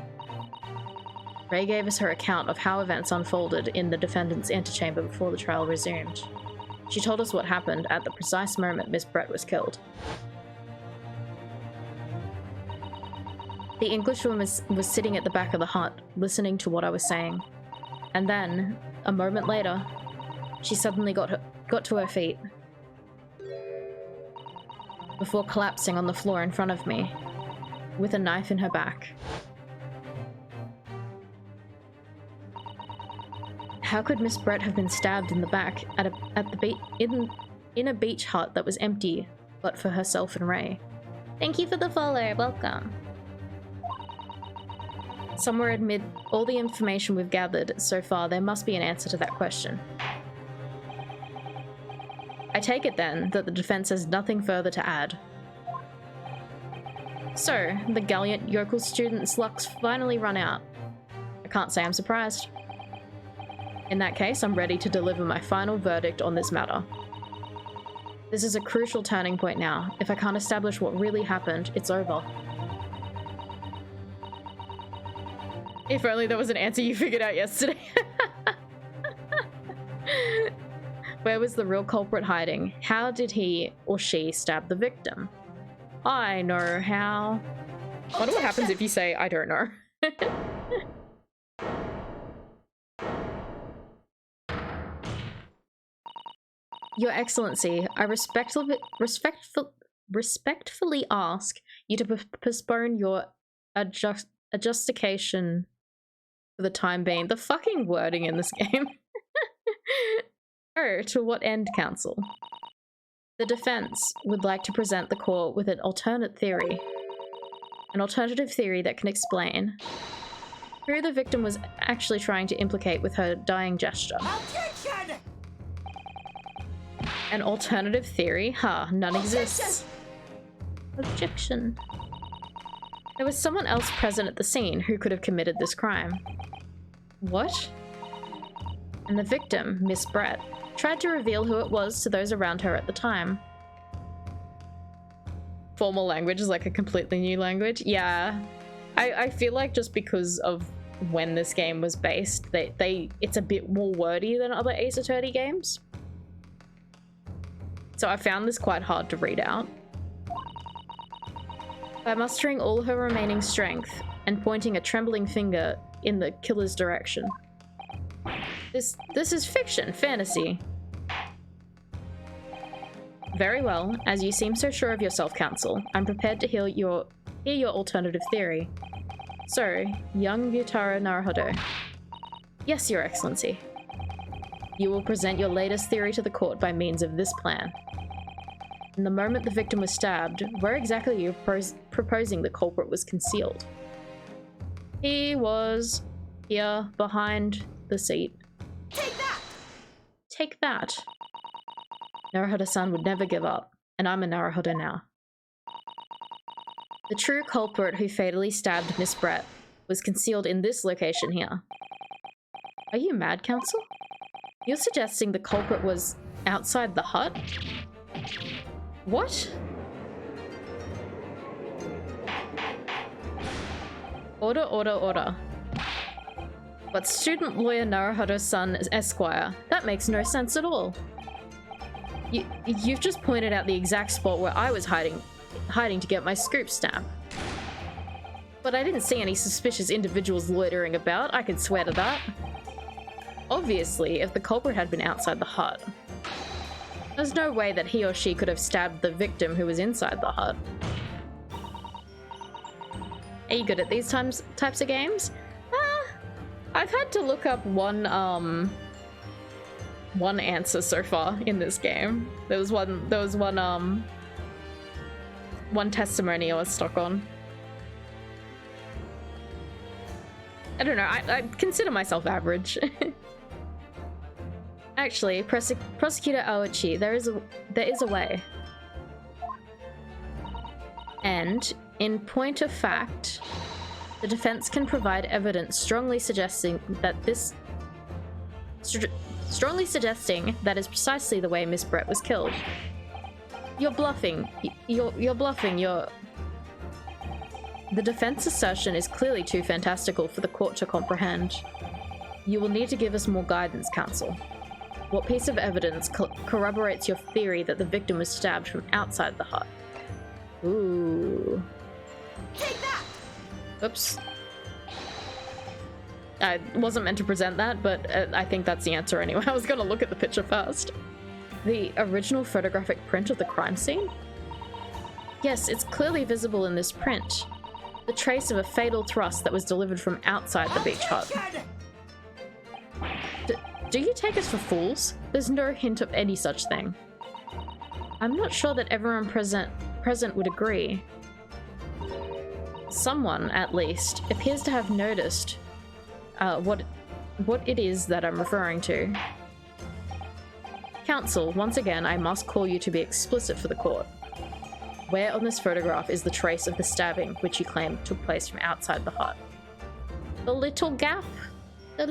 Ray gave us her account of how events unfolded in the defendant's antechamber before the trial resumed. She told us what happened at the precise moment Miss Brett was killed. The Englishwoman was sitting at the back of the hut, listening to what I was saying. And then, a moment later, she suddenly got to her feet, before collapsing on the floor in front of me, with a knife in her back. How could Miss Brett have been stabbed in the back in a beach hut that was empty, but for herself and Ray? Thank you for the follow, welcome. Somewhere amid all the information we've gathered so far, there must be an answer to that question. I take it then that the defense has nothing further to add. So, the gallant yokel student's luck's finally run out. I can't say I'm surprised. In that case, I'm ready to deliver my final verdict on this matter. This is a crucial turning point now. If I can't establish what really happened, it's over. If only there was an answer you figured out yesterday. Where was the real culprit hiding? How did he or she stab the victim? I know how. I wonder what happens if you say, I don't know. Your Excellency, I respectfully ask you to postpone your adjudication for the time being. The fucking wording in this game. Oh, to what end, Counsel? The defense would like to present the court with an alternate theory. An alternative theory that can explain who the victim was actually trying to implicate with her dying gesture. Objection! An alternative theory? Huh, none exists. Objection. There was someone else present at the scene who could have committed this crime. What? And the victim, Miss Brett, tried to reveal who it was to those around her at the time. Formal language is like a completely new language. Yeah. I feel like just because of when this game was based, it's a bit more wordy than other Ace Attorney games. So I found this quite hard to read out. By mustering all her remaining strength and pointing a trembling finger in the killer's direction. This is fiction, fantasy. Very well. As you seem so sure of yourself, Counsel, I'm prepared to hear your alternative theory. So, young Yutaro Naruhodo. Yes, Your Excellency. You will present your latest theory to the court by means of this plan. In the moment the victim was stabbed, where exactly are you proposing the culprit was concealed? He was here, behind the seat. Take that! Take that. Naruhodo-san would never give up, and I'm a Naruhodo now. The true culprit who fatally stabbed Miss Brett was concealed in this location here. Are you mad, Counsel? You're suggesting the culprit was outside the hut? What? Order, order, order. But student lawyer Naruhodo-san Esquire, that makes no sense at all. You've just pointed out the exact spot where I was hiding to get my scoop stamp. But I didn't see any suspicious individuals loitering about, I could swear to that. Obviously, if the culprit had been outside the hut, there's no way that he or she could have stabbed the victim who was inside the hut. Are you good at these types of games? I've had to look up one answer so far in this game. There was one testimony I was stuck on. I don't know, I consider myself average. Actually, Prosecutor Aoichi, there is a way. And, in point of fact, the defense can provide evidence strongly suggesting that is precisely the way Miss Brett was killed. You're bluffing. You're bluffing. The defense assertion is clearly too fantastical for the court to comprehend. You will need to give us more guidance, counsel. What piece of evidence corroborates your theory that the victim was stabbed from outside the hut? Ooh. Take that! Oops. I wasn't meant to present that, but I think that's the answer anyway. I was gonna look at the picture first. The original photographic print of the crime scene? Yes, it's clearly visible in this print. The trace of a fatal thrust that was delivered from outside the beach hut. Do you take us for fools? There's no hint of any such thing. I'm not sure that everyone present would agree. Someone, at least, appears to have noticed what it is that I'm referring to. Counsel, once again, I must call you to be explicit for the court. Where on this photograph is the trace of the stabbing, which you claim took place from outside the hut? The little gap for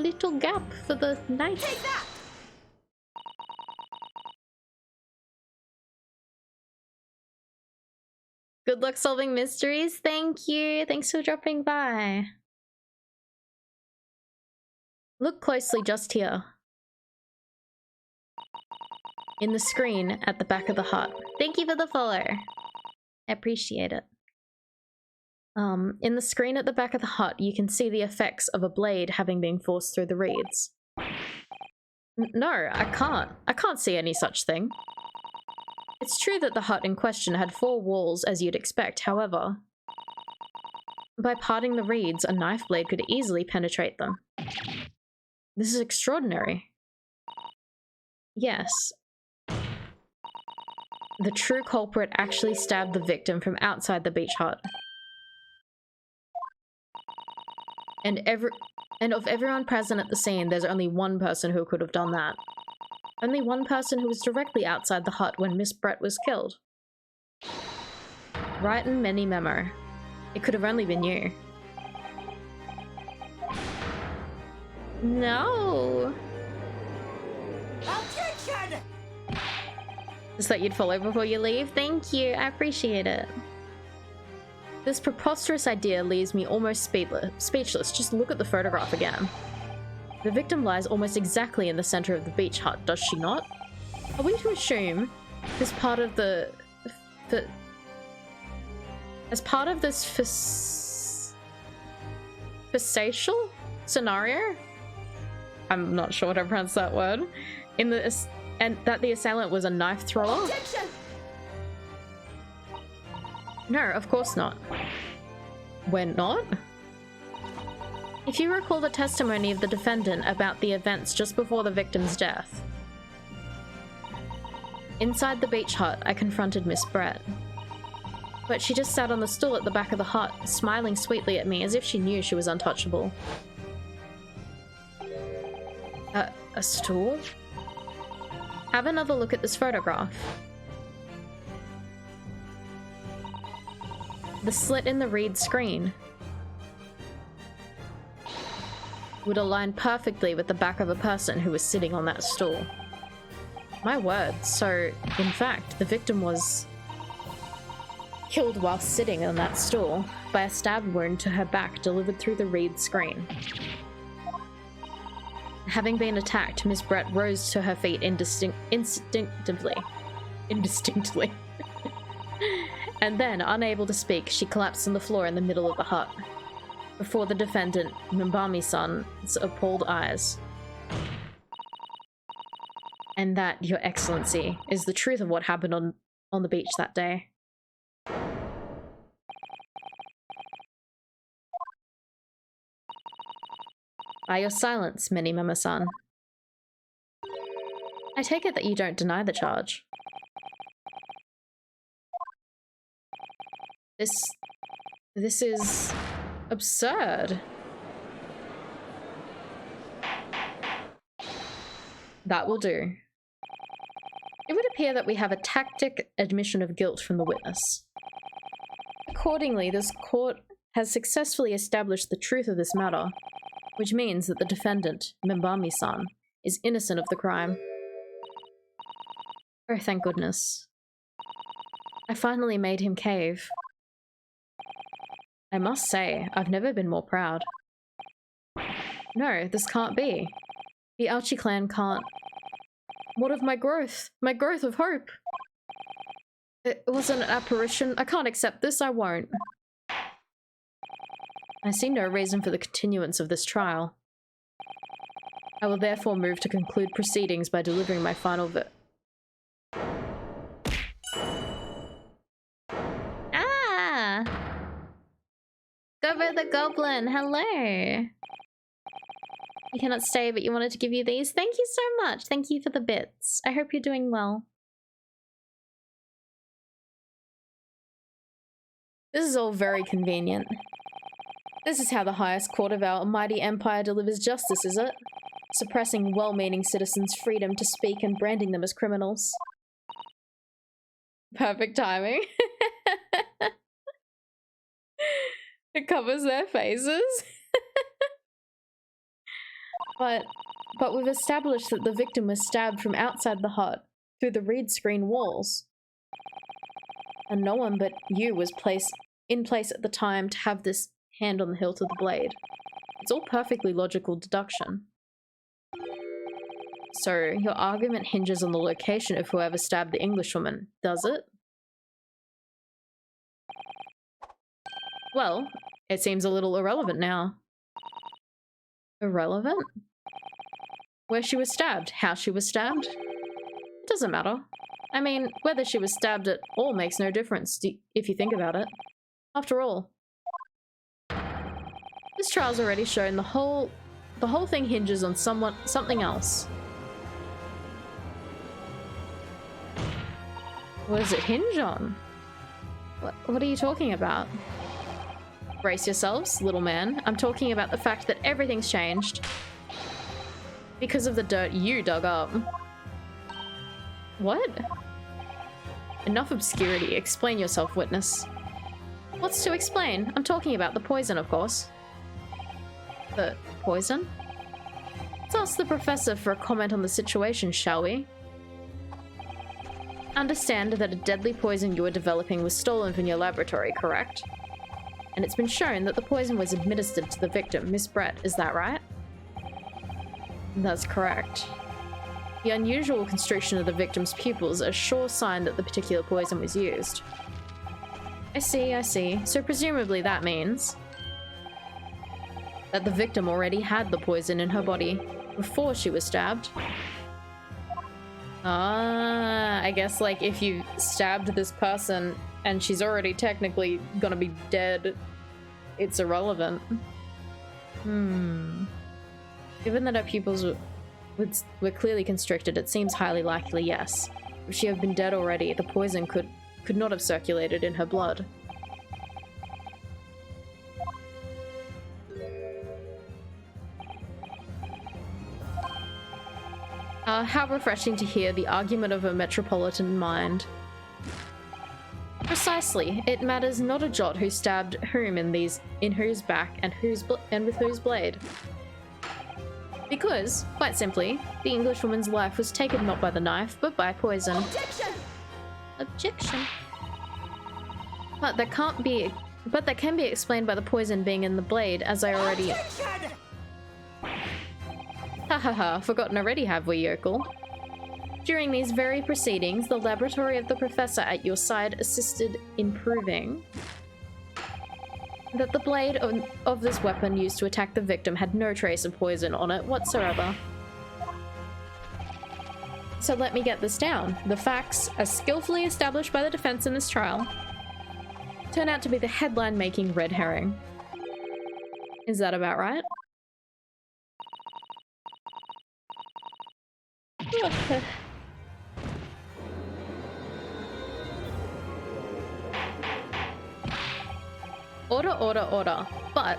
the knife. Take that! Good luck solving mysteries. Thank you. Thanks for dropping by. Look closely just here. In the screen at the back of the hut. Thank you for the follow. I appreciate it. In the screen at the back of the hut, you can see the effects of a blade having been forced through the reeds. No, I can't. I can't see any such thing. It's true that the hut in question had 4 walls, as you'd expect, however, by parting the reeds, a knife blade could easily penetrate them. This is extraordinary. Yes. The true culprit actually stabbed the victim from outside the beach hut. And of everyone present at the scene, there's only one person who could have done that. Only one person who was directly outside the hut when Miss Brett was killed. Right in many memo. It could have only been you. No! Attention! Just that you'd follow before you leave? Thank you, I appreciate it. This preposterous idea leaves me almost speechless. Just look at the photograph again. The victim lies almost exactly in the center of the beach hut, does she not? Are we to assume this part of as part of this facial scenario? I'm not sure how to pronounce that word. And that the assailant was a knife thrower? Attention! No, of course not. We're not? If you recall the testimony of the defendant about the events just before the victim's death. Inside the beach hut, I confronted Miss Brett. But she just sat on the stool at the back of the hut, smiling sweetly at me as if she knew she was untouchable. A stool? Have another look at this photograph. The slit in the reed screen would align perfectly with the back of a person who was sitting on that stool. My word, so in fact, the victim was killed while sitting on that stool by a stab wound to her back delivered through the reed screen. Having been attacked, Miss Brett rose to her feet indistinctly. And then, unable to speak, she collapsed on the floor in the middle of the hut, before the defendant, Mbami-san's appalled eyes. And that, Your Excellency, is the truth of what happened on the beach that day. By your silence, Mini-mama-san. I take it that you don't deny the charge. This is absurd. That will do. It would appear that we have a tacit admission of guilt from the witness. Accordingly, this court has successfully established the truth of this matter, which means that the defendant, Membami-san, is innocent of the crime. Oh, thank goodness. I finally made him cave. I must say, I've never been more proud. No, this can't be. The Ouchi clan can't. What of my growth? My growth of hope? It wasn't an apparition. I can't accept this, I won't. I see no reason for the continuance of this trial. I will therefore move to conclude proceedings by delivering my final Ah! Gobo the Goblin, hello! You cannot stay, but you wanted to give you these. Thank you so much. Thank you for the bits. I hope you're doing well. This is all very convenient. This is how the highest court of our mighty empire delivers justice, is it? Suppressing well-meaning citizens' freedom to speak and branding them as criminals. Perfect timing. It covers their faces. But we've established that the victim was stabbed from outside the hut through the reed screen walls. And no one but you was in place at the time to have this hand on the hilt of the blade. It's all perfectly logical deduction. So, your argument hinges on the location of whoever stabbed the Englishwoman, does it? Well, it seems a little irrelevant now. Irrelevant? Where she was stabbed, how she was stabbed? It doesn't matter. I mean, whether she was stabbed at all makes no difference, if you think about it. After all, this trial's already shown the whole thing hinges on something else. What does it hinge on? What are you talking about? Brace yourselves, little man. I'm talking about the fact that everything's changed because of the dirt you dug up. What? Enough obscurity. Explain yourself, witness. What's to explain? I'm talking about the poison, of course. The poison? Let's ask the professor for a comment on the situation, shall we? Understand that a deadly poison you were developing was stolen from your laboratory, correct? And it's been shown that the poison was administered to the victim, Miss Brett, is that right? That's correct. The unusual constriction of the victim's pupils is a sure sign that the particular poison was used. I see, I see. So presumably that means that the victim already had the poison in her body before she was stabbed. Ah, I guess like if you stabbed this person and she's already technically gonna be dead, it's irrelevant. Given that her pupils were clearly constricted, it seems highly likely, yes. If she had been dead already, the poison could not have circulated in her blood. How refreshing to hear the argument of a metropolitan mind. Precisely. It matters not a jot who stabbed whom in whose back and with whose blade. Because, quite simply, the Englishwoman's life was taken not by the knife, but by poison. Objection! Objection. But that can be explained by the poison being in the blade, as I already— Objection! Hahaha, forgotten already, have we, yokel? During these very proceedings, the laboratory of the professor at your side assisted in proving that the blade of this weapon used to attack the victim had no trace of poison on it whatsoever. So let me get this down. The facts, as skillfully established by the defense in this trial, turn out to be the headline-making red herring. Is that about right? Order, order, order. But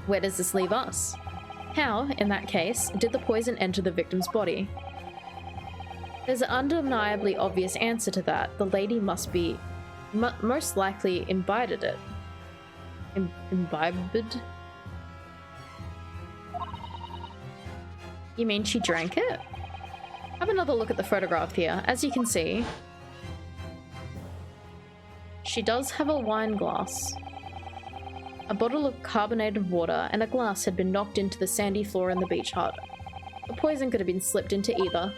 where does this leave us? How, in that case, did the poison enter the victim's body? There's an undeniably obvious answer to that. The lady must be most likely imbibed it. Imbibed? You mean she drank it? Have another look at the photograph here. As you can see, she does have a wine glass. A bottle of carbonated water and a glass had been knocked into the sandy floor in the beach hut. The poison could have been slipped into either.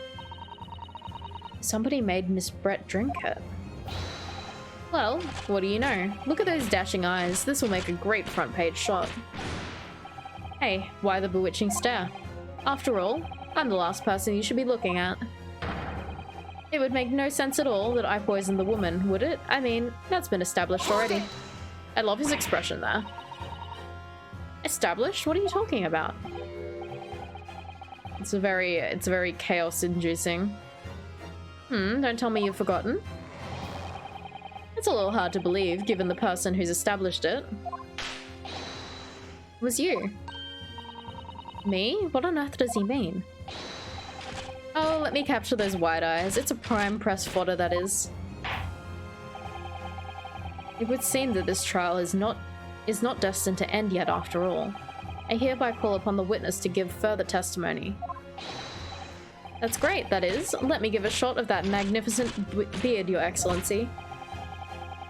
Somebody made Miss Brett drink it. Well, what do you know? Look at those dashing eyes. This will make a great front page shot. Hey, why the bewitching stare? After all, I'm the last person you should be looking at. It would make no sense at all that I poisoned the woman, would it? I mean, that's been established already. I love his expression there. Established? What are you talking about? It's very chaos-inducing. Don't tell me you've forgotten. It's a little hard to believe, given the person who's established it. It was you. Me? What on earth does he mean? Oh, let me capture those wide eyes. It's a prime press fodder, that is. It would seem that this trial is not destined to end yet after all. I hereby call upon the witness to give further testimony. That's great, that is. Let me give a shot of that magnificent beard, Your Excellency.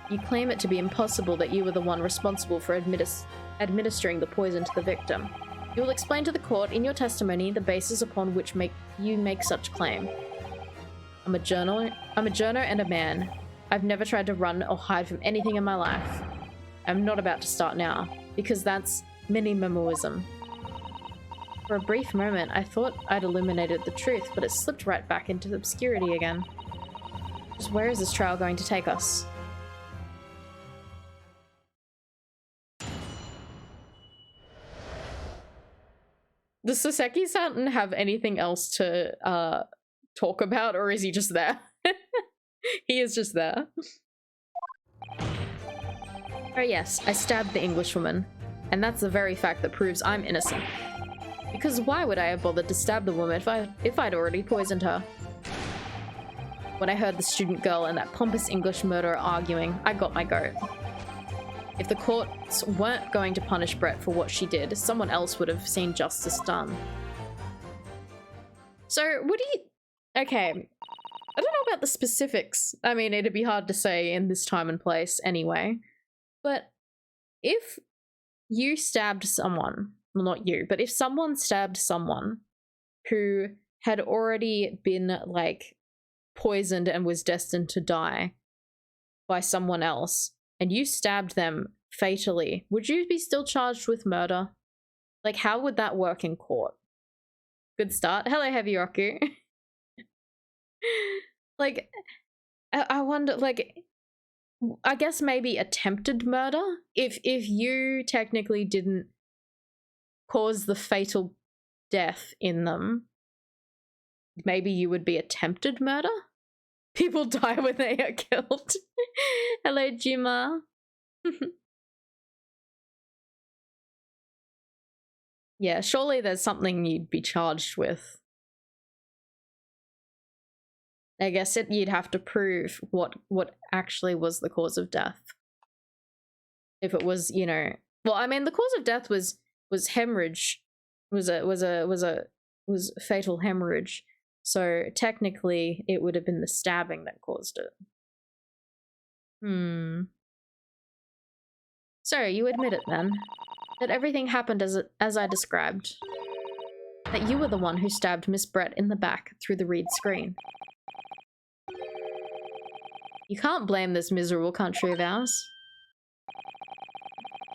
You claim it to be impossible that you were the one responsible for administering the poison to the victim. You will explain to the court in your testimony the basis upon which you make such claim. I'm a journo and a man. I've never tried to run or hide from anything in my life. I'm not about to start now, because that's minimalism. For a brief moment, I thought I'd illuminated the truth, but it slipped right back into obscurity again. Just where is this trial going to take us? Does Soseki-san have anything else to talk about, or is he just there? He is just there. Oh yes, I stabbed the Englishwoman, and that's the very fact that proves I'm innocent. Because why would I have bothered to stab the woman if I'd already poisoned her? When I heard the student girl and that pompous English murderer arguing, I got my goat. If the courts weren't going to punish Brett for what she did, someone else would have seen justice done. So, would he... Okay, I don't know about the specifics. I mean, it'd be hard to say in this time and place anyway. But if you stabbed someone... Well, not you, but if someone stabbed someone who had already been, like, poisoned and was destined to die by someone else, and you stabbed them fatally, would you be still charged with murder? Like, how would that work in court? Good start. Hello, Heavy Roku. Like, I wonder, like, I guess maybe attempted murder? If you technically didn't cause the fatal death in them, maybe you would be attempted murder? People die when they are killed. Hello, Jima. Yeah, surely there's something you'd be charged with. I guess you'd have to prove what actually was the cause of death. If it was, you know, well, I mean, the cause of death was hemorrhage, was fatal hemorrhage. So technically, it would have been the stabbing that caused it. So you admit it then, that everything happened as I described. That you were the one who stabbed Miss Brett in the back through the reed screen. You can't blame this miserable country of ours.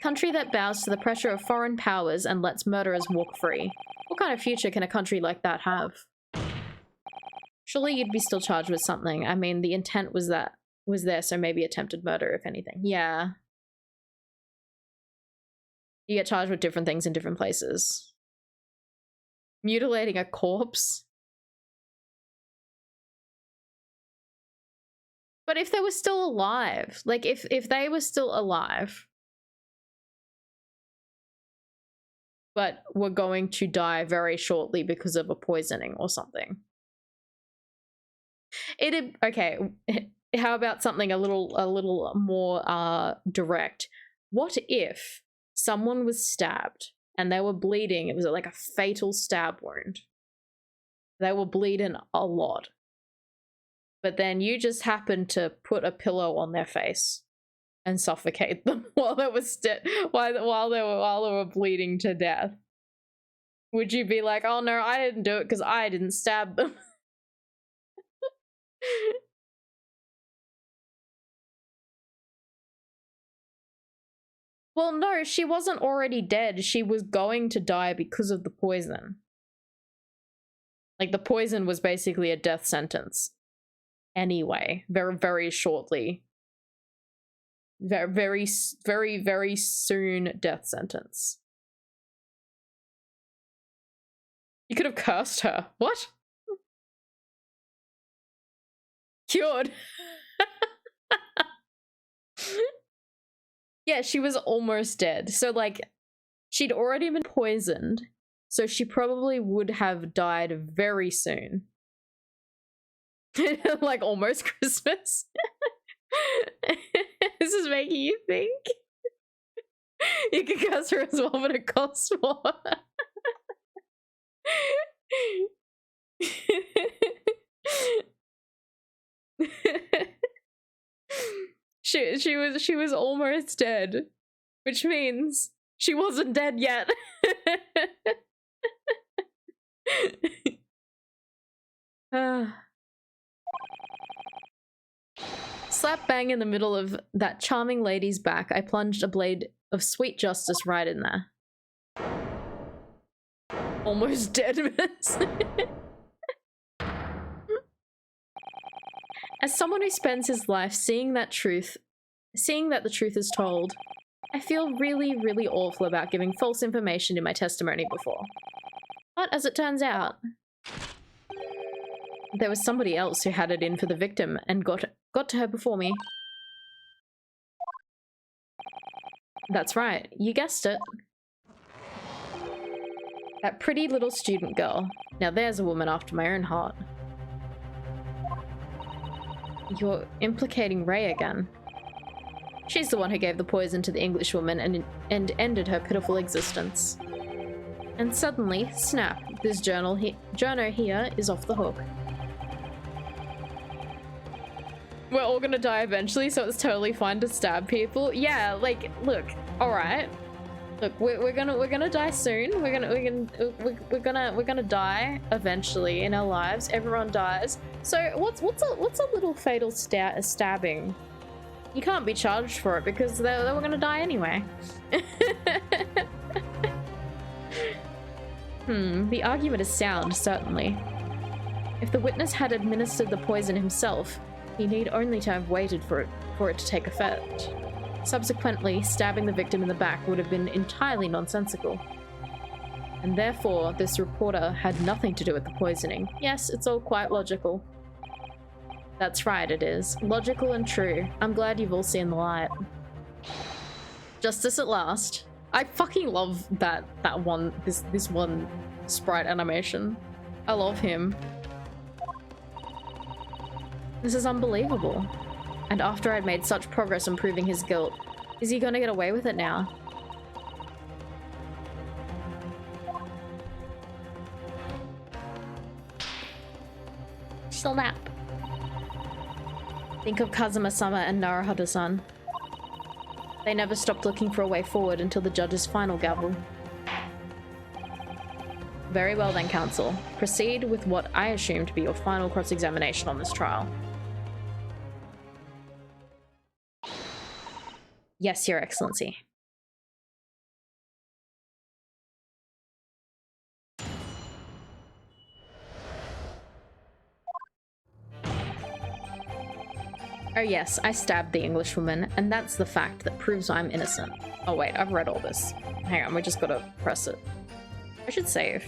Country that bows to the pressure of foreign powers and lets murderers walk free. What kind of future can a country like that have? Surely you'd be still charged with something. I mean, the intent was there, so maybe attempted murder, if anything. Yeah. You get charged with different things in different places. Mutilating a corpse? But if they were still alive, like if they were still alive, but were going to die very shortly because of a poisoning or something. Okay, how about something a little more direct? What if someone was stabbed and they were bleeding? It was like a fatal stab wound. They were bleeding a lot. But then you just happened to put a pillow on their face and suffocate them while they were bleeding to death. Would you be like, oh no, I didn't do it because I didn't stab them? Well, no, she wasn't already dead. She was going to die because of the poison. Like, the poison was basically a death sentence. Anyway, very, very shortly. Very, very, very soon death sentence. You could have cursed her. What? Cured. Yeah, she was almost dead. So, like, she'd already been poisoned, so she probably would have died very soon. Like, almost Christmas. This is making you think. You can curse her as well, but it costs more. She was almost dead, which means she wasn't dead yet. Slap bang in the middle of that charming lady's back, I plunged a blade of sweet justice right in there. Almost dead, miss. As someone who spends his life seeing that the truth is told, I feel really, really awful about giving false information in my testimony before. But as it turns out, there was somebody else who had it in for the victim and got to her before me. That's right, you guessed it. That pretty little student girl. Now there's a woman after my own heart. You're implicating Ray again. She's the one who gave the poison to the Englishwoman and ended her pitiful existence. And suddenly, snap, this journo here is off the hook. We're all gonna die eventually, so it's totally fine to stab people. Yeah, like, look, alright. Look, we're gonna die soon. We're gonna die eventually in our lives. Everyone dies. So what's a little fatal stabbing? You can't be charged for it because they were gonna die anyway. The argument is sound, certainly. If the witness had administered the poison himself, he need only to have waited for it to take effect. Subsequently, stabbing the victim in the back would have been entirely nonsensical. And therefore, this reporter had nothing to do with the poisoning. Yes, it's all quite logical. That's right, it is. Logical and true. I'm glad you've all seen the light. Justice at last. I fucking love this one sprite animation. I love him. This is unbelievable. And after I'd made such progress in proving his guilt, is he gonna get away with it now? Snap. Think of Kazuma-sama and Naruhodo-san. They never stopped looking for a way forward until the judge's final gavel. Very well then, counsel. Proceed with what I assume to be your final cross-examination on this trial. Yes, Your Excellency. Oh yes, I stabbed the Englishwoman, and that's the fact that proves I'm innocent. Oh wait, I've read all this. Hang on, we just gotta press it. I should save.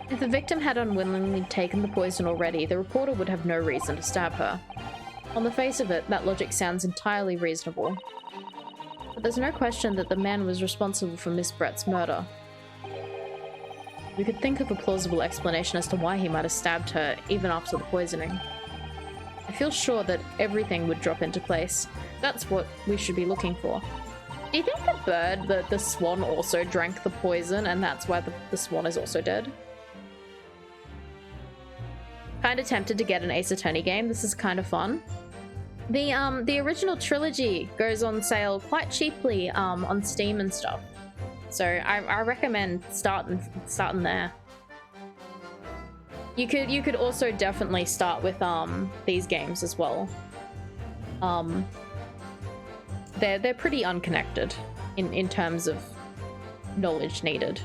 If the victim had unwillingly taken the poison already, the reporter would have no reason to stab her. On the face of it, that logic sounds entirely reasonable. But there's no question that the man was responsible for Miss Brett's murder. We could think of a plausible explanation as to why he might have stabbed her even after the poisoning. I feel sure that everything would drop into place. That's what we should be looking for. Do you think the bird, the swan, also drank the poison and that's why the swan is also dead? Kinda tempted to get an Ace Attorney game. This is kind of fun. The original trilogy goes on sale quite cheaply on Steam and stuff. So I recommend starting there. You could also definitely start with these games as well. They're pretty unconnected in terms of knowledge needed.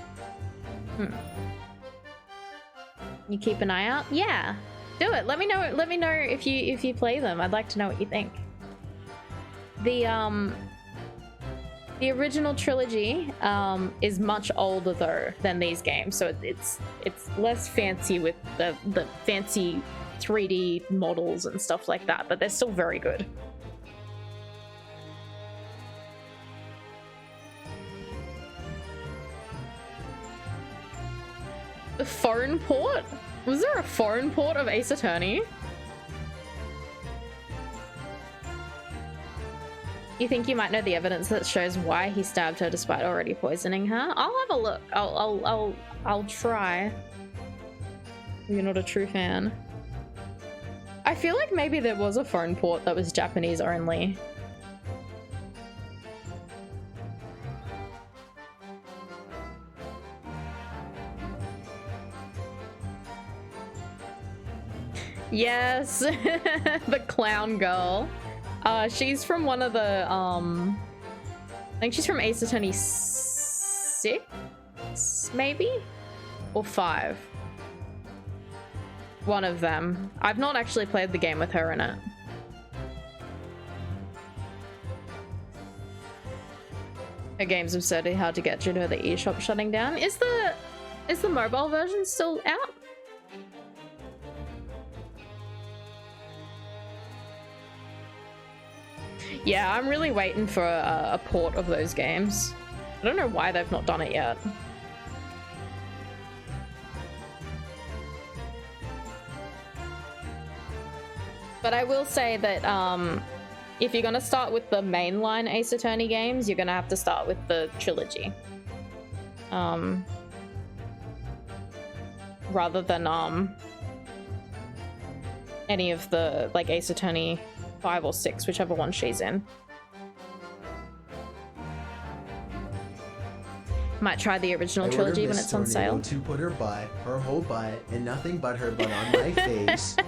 You keep an eye out? Yeah. Do it. Let me know if you play them. I'd like to know what you think. The original trilogy is much older though than these games, so it's less fancy with the fancy 3D models and stuff like that, but they're still very good. The foreign port? Was there a foreign port of Ace Attorney? You think you might know the evidence that shows why he stabbed her despite already poisoning her? I'll have a look. I'll try. You're not a true fan. I feel like maybe there was a foreign port that was Japanese only. Yes, the clown girl. She's from one of the, I think she's from Ace Attorney 6, maybe? Or 5. One of them. I've not actually played the game with her in it. Her game's absurdly hard to get due to the eShop shutting down. Is the mobile version still out? Yeah, I'm really waiting for a port of those games. I don't know why they've not done it yet. But I will say that if you're gonna start with the mainline Ace Attorney games, you're gonna have to start with the trilogy. Rather than any of the like Ace Attorney 5 or 6, whichever one she's in. Might try the original trilogy when it's on sale. To put her butt, her whole butt, and nothing but her butt on my face.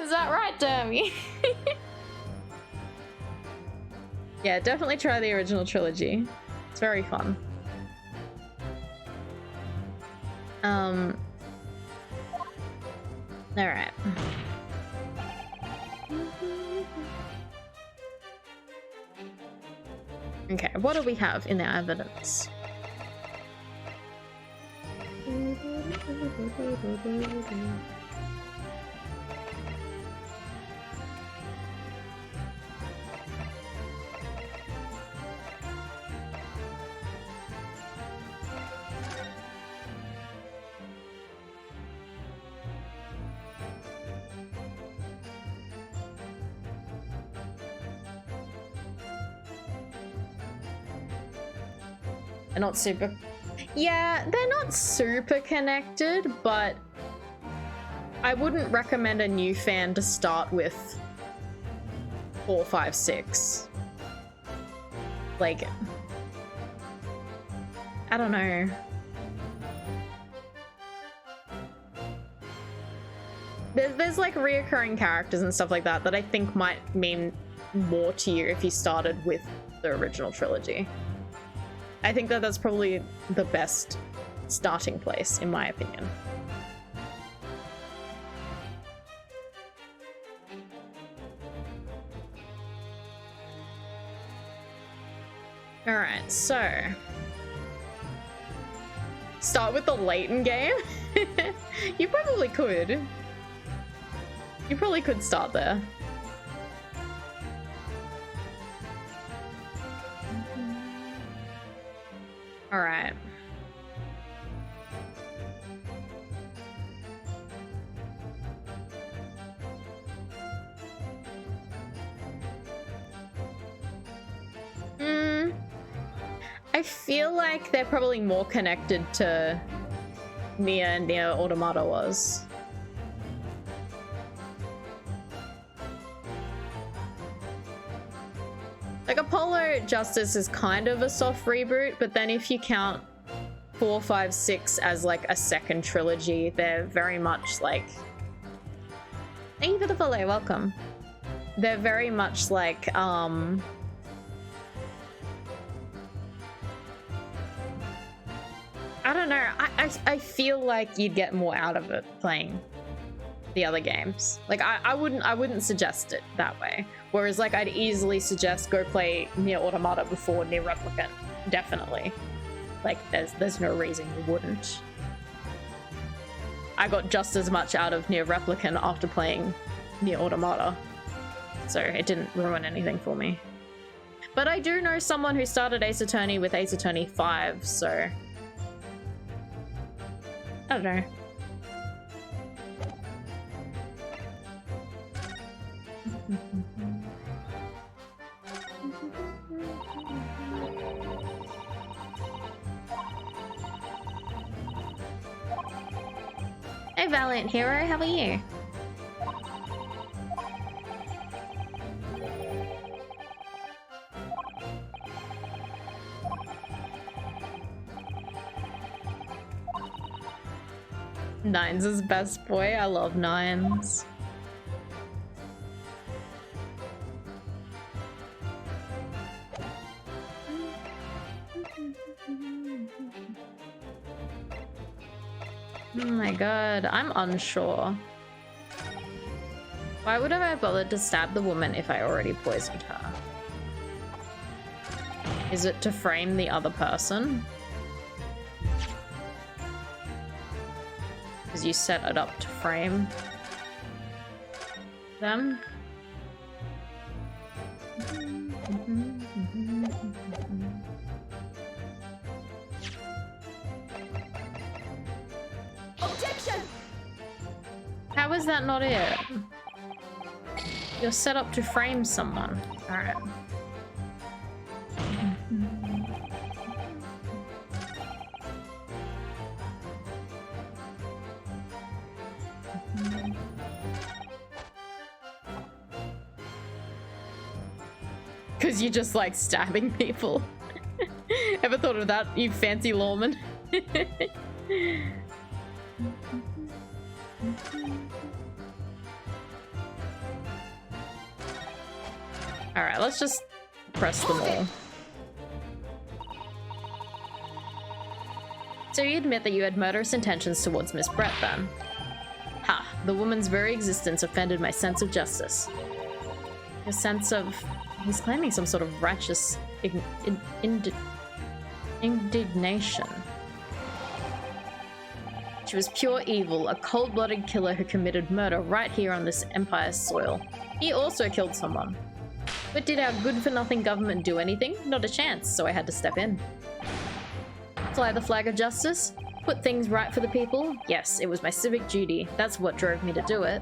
Is that right, Dermy? Yeah, definitely try the original trilogy. It's very fun. Alright. Okay, what do we have in our evidence? They're not super... Yeah, they're not super connected, but I wouldn't recommend a new fan to start with 4, 5, 6. Like, I don't know. There's like reoccurring characters and stuff like that that I think might mean more to you if you started with the original trilogy. I think that that's probably the best starting place, in my opinion. Alright, so start with the Leighton game? You probably could. You probably could start there. Alright. I feel like they're probably more connected to Nier Automata was. Like Apollo Justice is kind of a soft reboot, but then if you count 4, 5, 6 as like a second trilogy, they're very much like... Thank you for the follow, welcome. They're very much like, I don't know. I feel like you'd get more out of it playing the other games. Like I wouldn't suggest it that way. Whereas like I'd easily suggest go play Nier Automata before Nier Replicant. Definitely. Like there's no reason you wouldn't. I got just as much out of Nier Replicant after playing Nier Automata. So it didn't ruin anything for me. But I do know someone who started Ace Attorney with Ace Attorney 5, so I don't know. Hey Valiant Hero, how are you? Nines is best boy. I love Nines. Oh my god, I'm unsure. Why would I have bothered to stab the woman if I already poisoned her? Is it to frame the other person? Because you set it up to frame them. Objection! How is that not it? You're set up to frame someone. Alright. Because you just like stabbing people. Ever thought of that, you fancy lawman? Alright, let's just press them all. So you admit that you had murderous intentions towards Miss Brett then? Ha, the woman's very existence offended my sense of justice. Your sense of... He's claiming some sort of righteous indignation. She was pure evil, a cold-blooded killer who committed murder right here on this Empire's soil. He also killed someone. But did our good-for-nothing government do anything? Not a chance, so I had to step in. Fly the flag of justice? Put things right for the people? Yes, it was my civic duty. That's what drove me to do it.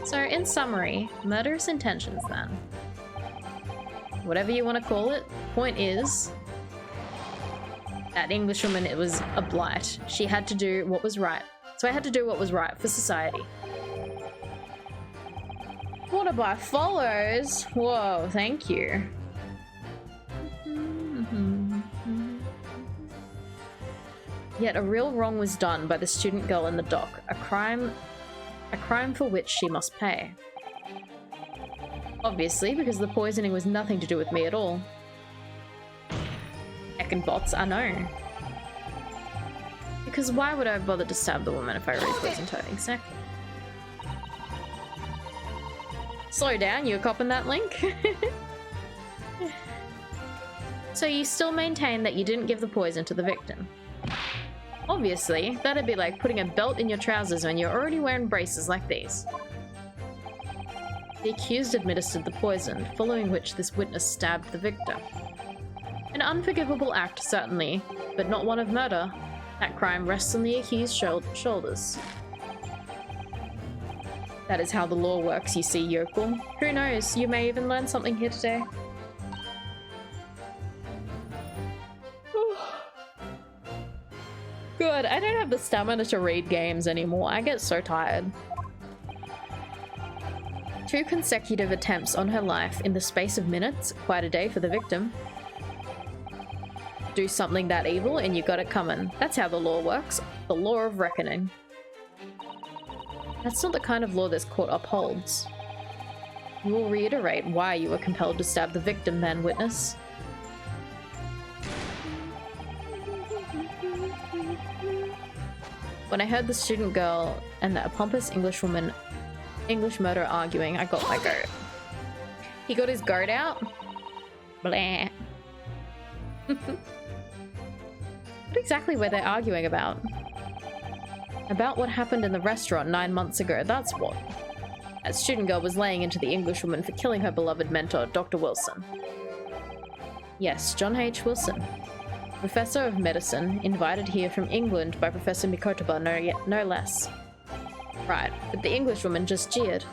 So, in summary, murderous intentions then. Whatever you want to call it, point is... that Englishwoman, it was a blight. She had to do what was right. So I had to do what was right for society. What about follows? Whoa, thank you. Yet a real wrong was done by the student girl in the dock. A crime for which she must pay. Obviously, because the poisoning was nothing to do with me at all. Heckin' bots, I know. Because why would I have bothered to stab the woman if I already poisoned her? Exactly. Slow down, you copping that link? So you still maintain that you didn't give the poison to the victim? Obviously, that'd be like putting a belt in your trousers when you're already wearing braces like these. The accused administered the poison, following which this witness stabbed the victim. An unforgivable act, certainly, but not one of murder. That crime rests on the accused's shoulders. That is how the law works, you see, yokel. Who knows, you may even learn something here today. Good, I don't have the stamina to read games anymore. I get so tired. 2 consecutive attempts on her life in the space of minutes. Quite a day for the victim. Do something that evil and you got it coming. That's how the law works. The law of reckoning. That's not the kind of law this court upholds. You will reiterate why you were compelled to stab the victim then, witness. When I heard the student girl and the pompous English murderer arguing, I got my goat. He got his goat out? Blah. What exactly were they arguing about? About what happened in the restaurant 9 months ago, that's what. That student girl was laying into the Englishwoman for killing her beloved mentor, Dr. Wilson. Yes, John H. Wilson. Professor of Medicine, invited here from England by Professor Mikotoba, no less. Right, but the Englishwoman just jeered.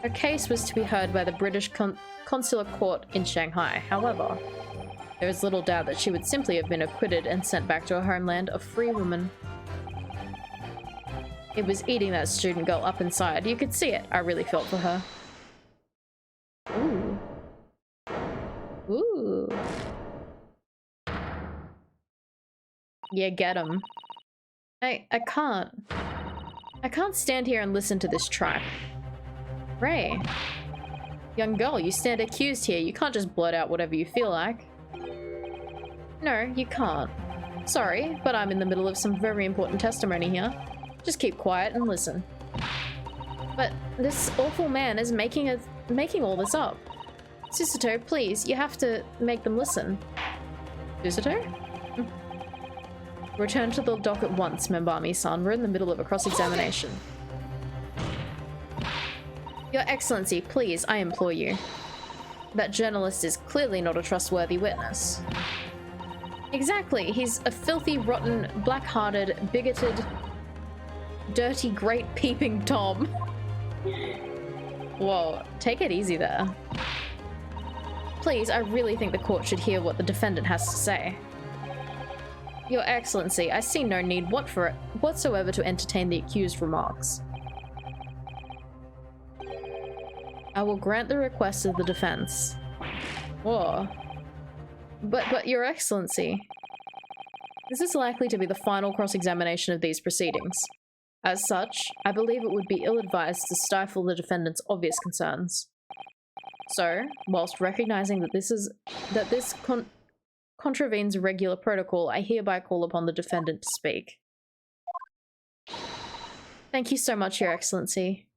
Her case was to be heard by the British Consular Court in Shanghai. However, there is little doubt that she would simply have been acquitted and sent back to her homeland a free woman. It was eating that student girl up inside. You could see it. I really felt for her. Ooh. Ooh. Yeah, get him. I can't stand here and listen to this tripe. Ray. Young girl, you stand accused here. You can't just blurt out whatever you feel like. No, you can't. Sorry, but I'm in the middle of some very important testimony here. Just keep quiet and listen. But this awful man is making all this up. Susato, please, you have to make them listen. Susato? Return to the dock at once, Membami-san. We're in the middle of a cross-examination. Your Excellency, please, I implore you. That journalist is clearly not a trustworthy witness. Exactly, he's a filthy, rotten, black-hearted, bigoted, dirty, great peeping Tom. Whoa, take it easy there. Please, I really think the court should hear what the defendant has to say. Your Excellency, I see no need whatsoever to entertain the accused remarks. I will grant the request of the defense. Whoa. But Your Excellency, this is likely to be the final cross-examination of these proceedings. As such, I believe it would be ill-advised to stifle the defendant's obvious concerns. So, whilst recognizing that this contravenes regular protocol, I hereby call upon the defendant to speak. Thank you so much, Your Excellency.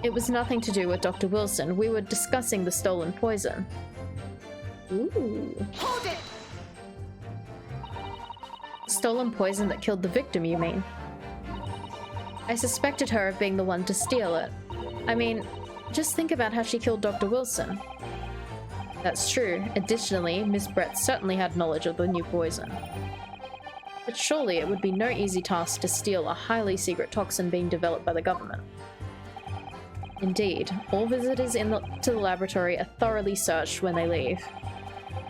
It was nothing to do with Dr. Wilson. We were discussing the stolen poison. Ooh. Hold it! Stolen poison that killed the victim, you mean? I suspected her of being the one to steal it. I mean, just think about how she killed Dr. Wilson. That's true. Additionally, Miss Brett certainly had knowledge of the new poison. But surely it would be no easy task to steal a highly secret toxin being developed by the government. Indeed, all visitors to the laboratory are thoroughly searched when they leave.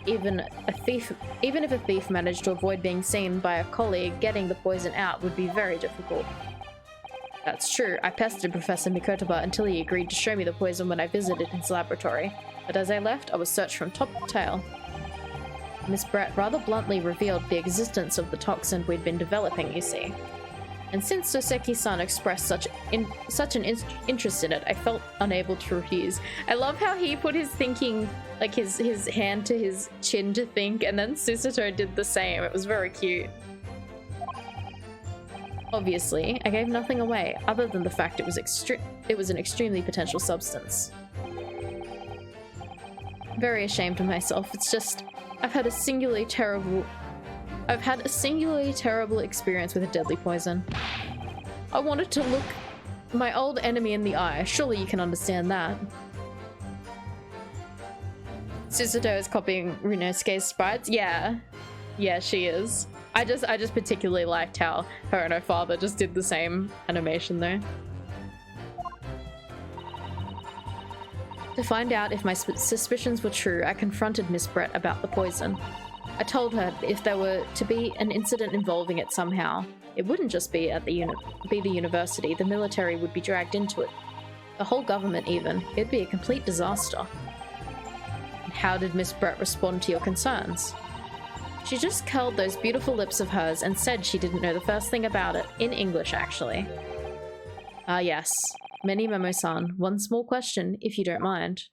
Even if a thief managed to avoid being seen by a colleague, getting the poison out would be very difficult. That's true. I pestered Professor Mikotoba until he agreed to show me the poison when I visited his laboratory, but as I left, I was searched from top to tail. Miss Brett rather bluntly revealed the existence of the toxin we'd been developing, you see. And since Soseki-san expressed such an interest in it, I felt unable to refuse. I love how he put his thinking, like his hand to his chin to think, and then Susato did the same. It was very cute. Obviously, I gave nothing away, other than the fact it was an extremely potential substance. very ashamed of myself. It's just, I've had a singularly terrible experience with a deadly poison. I wanted to look my old enemy in the eye. Surely you can understand that. Susato is copying Runosuke's sprites. Yeah. Yeah, she is. I just particularly liked how her and her father just did the same animation though. To find out if my suspicions were true, I confronted Miss Brett about the poison. I told her if there were to be an incident involving it somehow, it wouldn't just be at the university, the military would be dragged into it. The whole government even. It'd be a complete disaster. And how did Miss Brett respond to your concerns? She just curled those beautiful lips of hers and said she didn't know the first thing about it, in English actually. Ah yes, Many Memo-san, one small question, if you don't mind.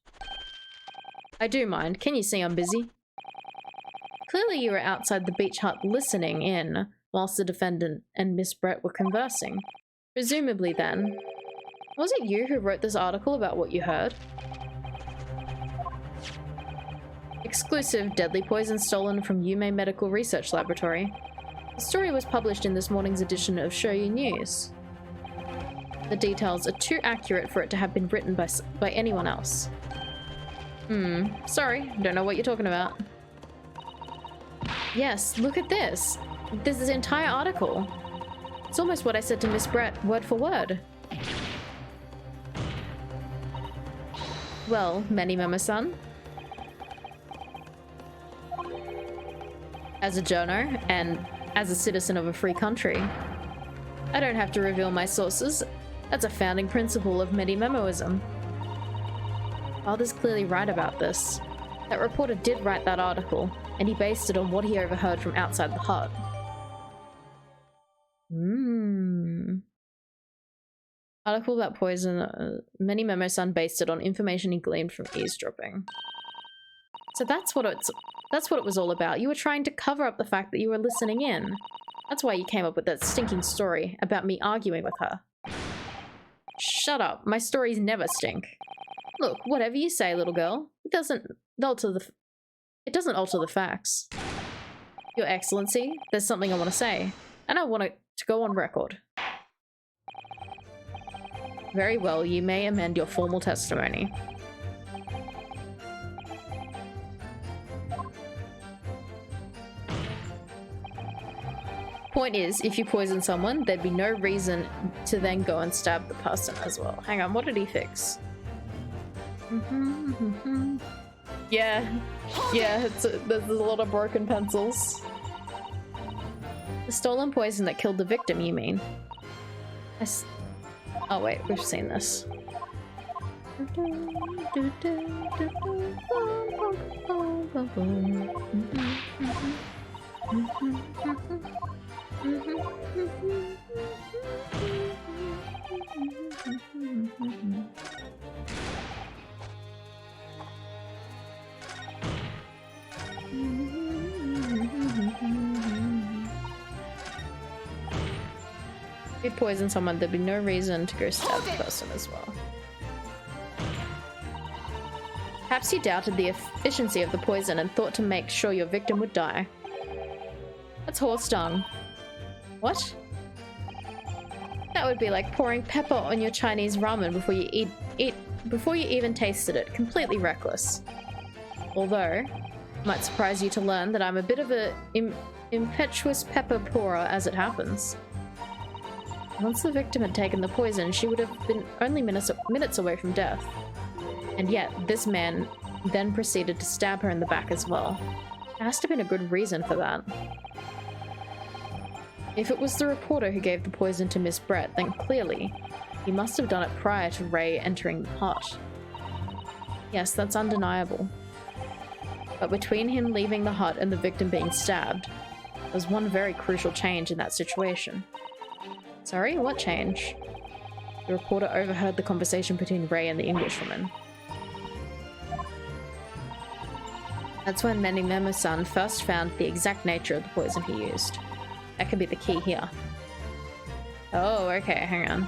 I do mind. Can you see I'm busy? Clearly you were outside the beach hut listening in whilst the defendant and Miss Brett were conversing. Presumably then. Was it you who wrote this article about what you heard? Exclusive deadly poison stolen from Yume Medical Research Laboratory. The story was published in this morning's edition of Shoyu News. The details are too accurate for it to have been written by anyone else. Sorry, don't know what you're talking about. Yes, look at this. This is an entire article. It's almost what I said to Miss Brett, word for word. Well, Many Memo-san. As a journo, and as a citizen of a free country, I don't have to reveal my sources. That's a founding principle of Many Memoism. Father's clearly right about this. That reporter did write that article, and he based it on what he overheard from outside the hut. Article about poison. Many Memo-san based it on information he gleaned from eavesdropping. So that's what it was all about. You were trying to cover up the fact that you were listening in. That's why you came up with that stinking story about me arguing with her. Shut up. My stories never stink. Look, whatever you say, little girl, it doesn't alter the facts. Your Excellency, there's something I want to say, and I want it to go on record. Very well, you may amend your formal testimony. Point is, if you poison someone, there'd be no reason to then go and stab the person as well. Hang on, what did he fix? Yeah, there's a lot of broken pencils. The stolen poison that killed the victim, you mean? Oh wait, we've seen this. If you'd poison someone, there'd be no reason to go stab the person as well. Perhaps you doubted the efficiency of the poison and thought to make sure your victim would die. That's horse dung. What? That would be like pouring pepper on your Chinese ramen before you even tasted it. Completely reckless. Although, it might surprise you to learn that I'm a bit of a impetuous pepper pourer as it happens. Once the victim had taken the poison, she would have been only minutes away from death. And yet, this man then proceeded to stab her in the back as well. There has to have been a good reason for that. If it was the reporter who gave the poison to Miss Brett, then clearly, he must have done it prior to Ray entering the hut. Yes, that's undeniable. But between him leaving the hut and the victim being stabbed, there was one very crucial change in that situation. Sorry, what change? The reporter overheard the conversation between Ray and the Englishwoman. That's when Many Memo-san first found the exact nature of the poison he used. That could be the key here. Oh, okay, hang on.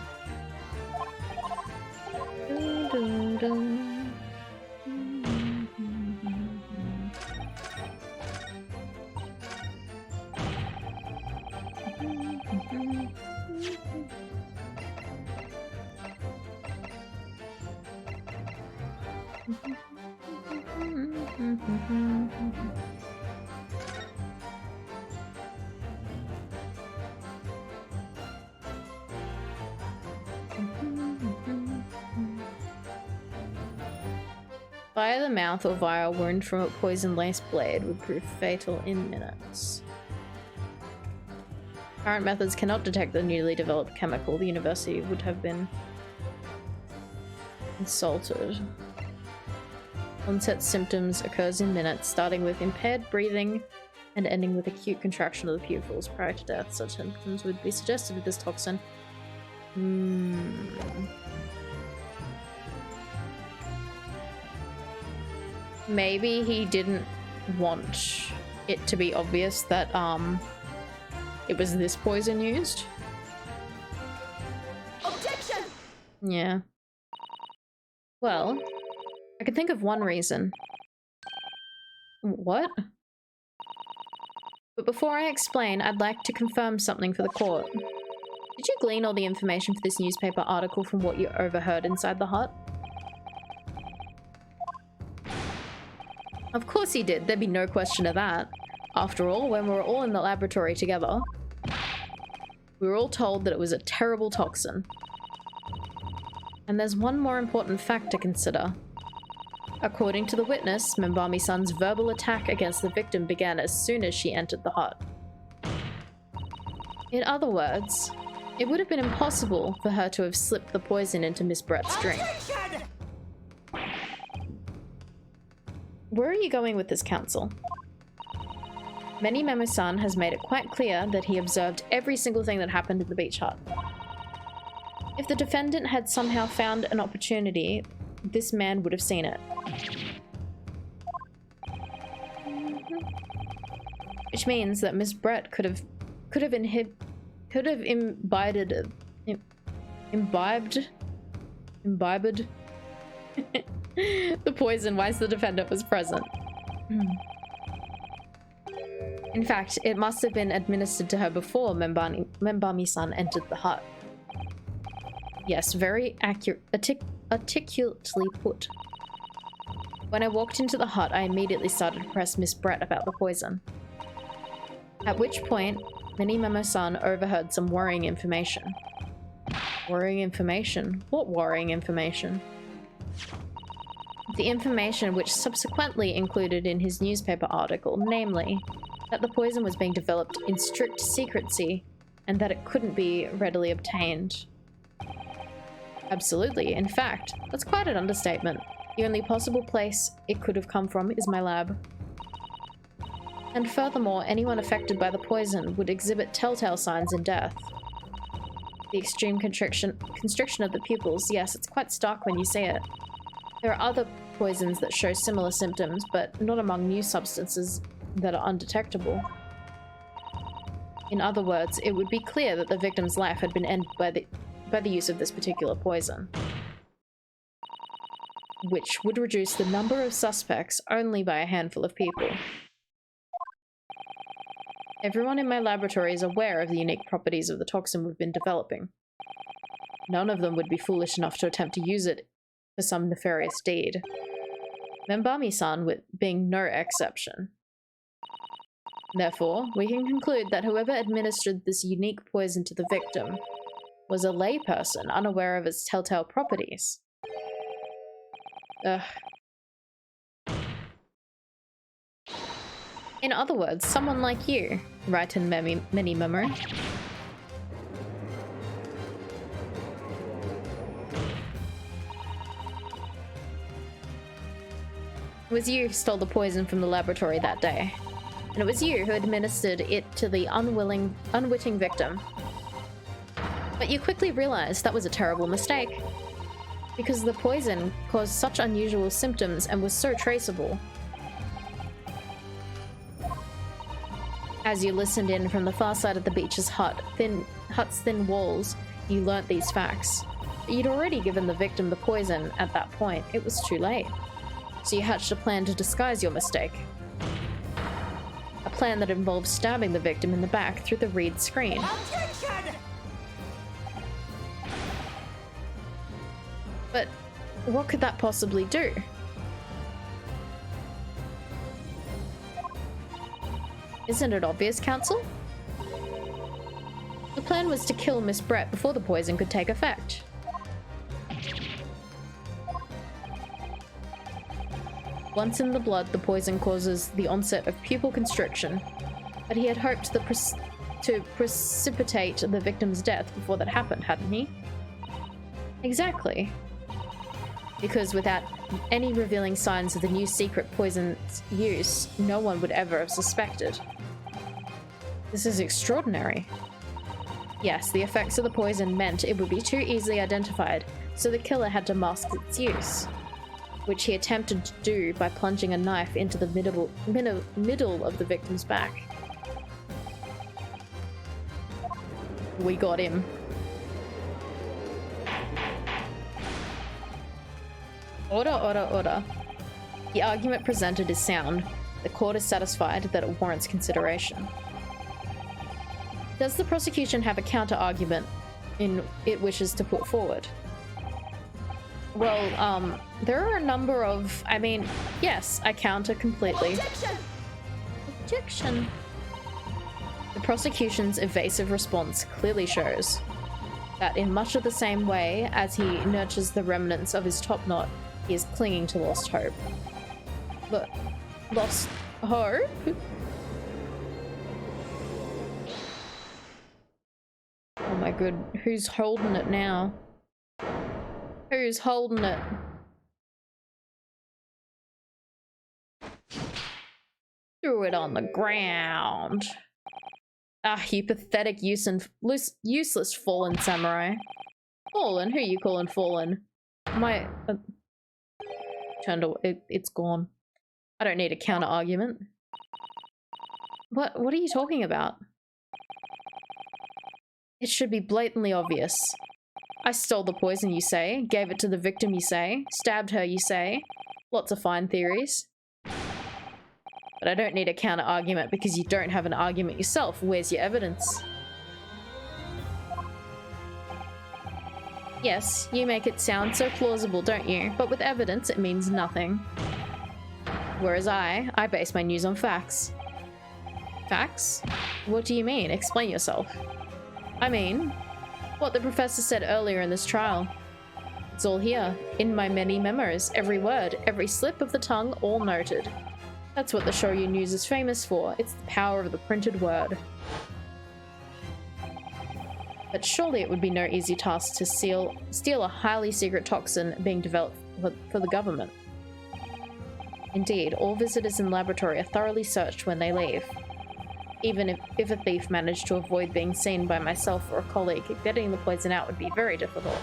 Via the mouth or via a wound from a poison-laced blade would prove fatal in minutes. Current methods cannot detect the newly developed chemical. The university would have been insulted. Onset symptoms occurs in minutes, starting with impaired breathing and ending with acute contraction of the pupils. Prior to death, such symptoms would be suggested with this toxin. Maybe he didn't want it to be obvious that it was this poison used. Objection! Yeah. Well, I could think of one reason. What? But before I explain, I'd like to confirm something for the court. Did you glean all the information for this newspaper article from what you overheard inside the hut? Of course he did. There'd be no question of that. After all, when we were all in the laboratory together, we were all told that it was a terrible toxin. And there's one more important fact to consider. According to the witness, Membami-san's verbal attack against the victim began as soon as she entered the hut. In other words, it would have been impossible for her to have slipped the poison into Miss Brett's drink. Objection! Where are you going with this, counsel? Memo-san has made it quite clear that he observed every single thing that happened in the beach hut. If the defendant had somehow found an opportunity, this man would have seen it. Which means that Miss Brett could have imbibed the poison whilst the defendant was present. In fact, it must have been administered to her before Membami-san entered the hut. Yes, very articulately put. When I walked into the hut, I immediately started to press Miss Brett about the poison. At which point, Memo-san overheard some worrying information. Worrying information? What worrying information? The information which subsequently included in his newspaper article, namely, that the poison was being developed in strict secrecy and that it couldn't be readily obtained. Absolutely. In fact, that's quite an understatement. The only possible place it could have come from is my lab. And furthermore, anyone affected by the poison would exhibit telltale signs in death. The extreme constriction of the pupils, yes, it's quite stark when you see it. There are other poisons that show similar symptoms, but not among new substances that are undetectable. In other words, it would be clear that the victim's life had been ended by the use of this particular poison, which would reduce the number of suspects only by a handful of people. Everyone in my laboratory is aware of the unique properties of the toxin we've been developing. None of them would be foolish enough to attempt to use it for some nefarious deed. Membami-san being no exception. Therefore, we can conclude that whoever administered this unique poison to the victim was a layperson unaware of its telltale properties. Ugh. In other words, someone like you, right in many Memo. It was you who stole the poison from the laboratory that day. And it was you who administered it to the unwitting victim. But you quickly realized that was a terrible mistake. Because the poison caused such unusual symptoms and was so traceable. As you listened in from the far side of the beach's hut's thin walls, you learnt these facts. But you'd already given the victim the poison at that point. It was too late. So you hatched a plan to disguise your mistake. A plan that involved stabbing the victim in the back through the reed screen. Objection! But what could that possibly do? Isn't it obvious, Council? The plan was to kill Miss Brett before the poison could take effect. Once in the blood, the poison causes the onset of pupil constriction, but he had hoped to precipitate the victim's death before that happened, hadn't he? Exactly. Because without any revealing signs of the new secret poison's use, no one would ever have suspected. This is extraordinary. Yes, the effects of the poison meant it would be too easily identified, so the killer had to mask its use, which he attempted to do by plunging a knife into the middle of the victim's back. We got him. Order. The argument presented is sound. The court is satisfied that it warrants consideration. Does the prosecution have a counter-argument it wishes to put forward? Well, there are a number of... I mean, yes, I counter completely. Objection! The prosecution's evasive response clearly shows that in much of the same way as he nurtures the remnants of his top knot, he is clinging to lost hope. But lost hope? Oh my god, who's holding it now? Who's holding it? Threw it on the ground. Ah, you pathetic, useless fallen samurai. Fallen? Who are you calling fallen? My... turned away. It's gone. I don't need a counter argument. What are you talking about? It should be blatantly obvious. I stole the poison, you say. Gave it to the victim, you say. Stabbed her, you say. Lots of fine theories. But I don't need a counter argument because you don't have an argument yourself. Where's your evidence? Yes, you make it sound so plausible, don't you? But with evidence, it means nothing. Whereas I base my news on facts. Facts? What do you mean? Explain yourself. I mean, what the professor said earlier in this trial. It's all here, in my many memos, every word, every slip of the tongue, all noted. That's what the Shoyu News is famous for. It's the power of the printed word. But surely it would be no easy task to steal a highly secret toxin being developed for the government. Indeed, all visitors in the laboratory are thoroughly searched when they leave. Even if a thief managed to avoid being seen by myself or a colleague, getting the poison out would be very difficult.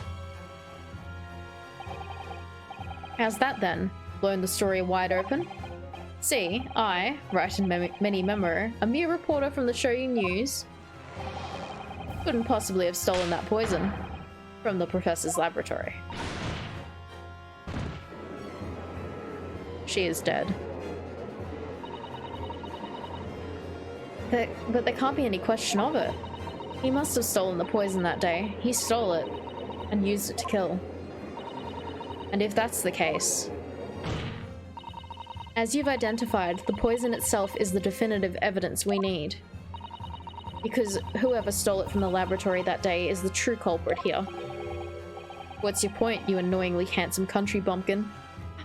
How's that then? Blown the story wide open? See, I, write in many memo, a mere reporter from the Shoyu News, couldn't possibly have stolen that poison from the professor's laboratory. She is dead. But there can't be any question of it. He must have stolen the poison that day. He stole it and used it to kill. And if that's the case, as you've identified, the poison itself is the definitive evidence we need. Because whoever stole it from the laboratory that day is the true culprit here. What's your point, you annoyingly handsome country bumpkin?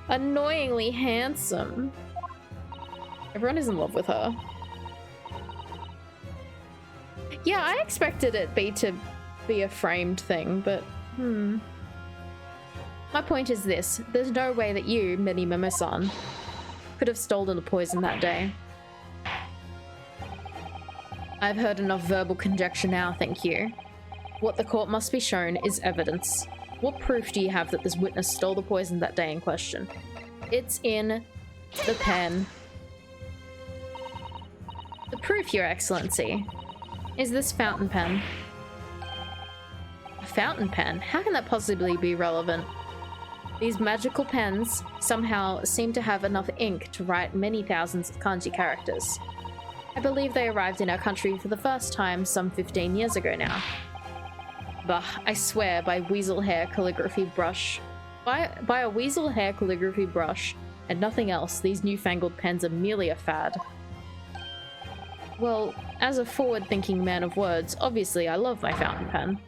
Annoyingly handsome. Everyone is in love with her. Yeah, I expected it to be a framed thing, but My point is this. There's no way that you, Mini Memo-san, could have stolen the poison that day. I've heard enough verbal conjecture now, thank you. What the court must be shown is evidence. What proof do you have that this witness stole the poison that day in question? It's in the pen. The proof, Your Excellency, is this fountain pen. A fountain pen? How can that possibly be relevant? These magical pens somehow seem to have enough ink to write many thousands of kanji characters. I believe they arrived in our country for the first time some 15 years ago now. Bah, I swear by weasel hair calligraphy brush. By a weasel hair calligraphy brush and nothing else, these newfangled pens are merely a fad. Well, as a forward-thinking man of words, obviously I love my fountain pen.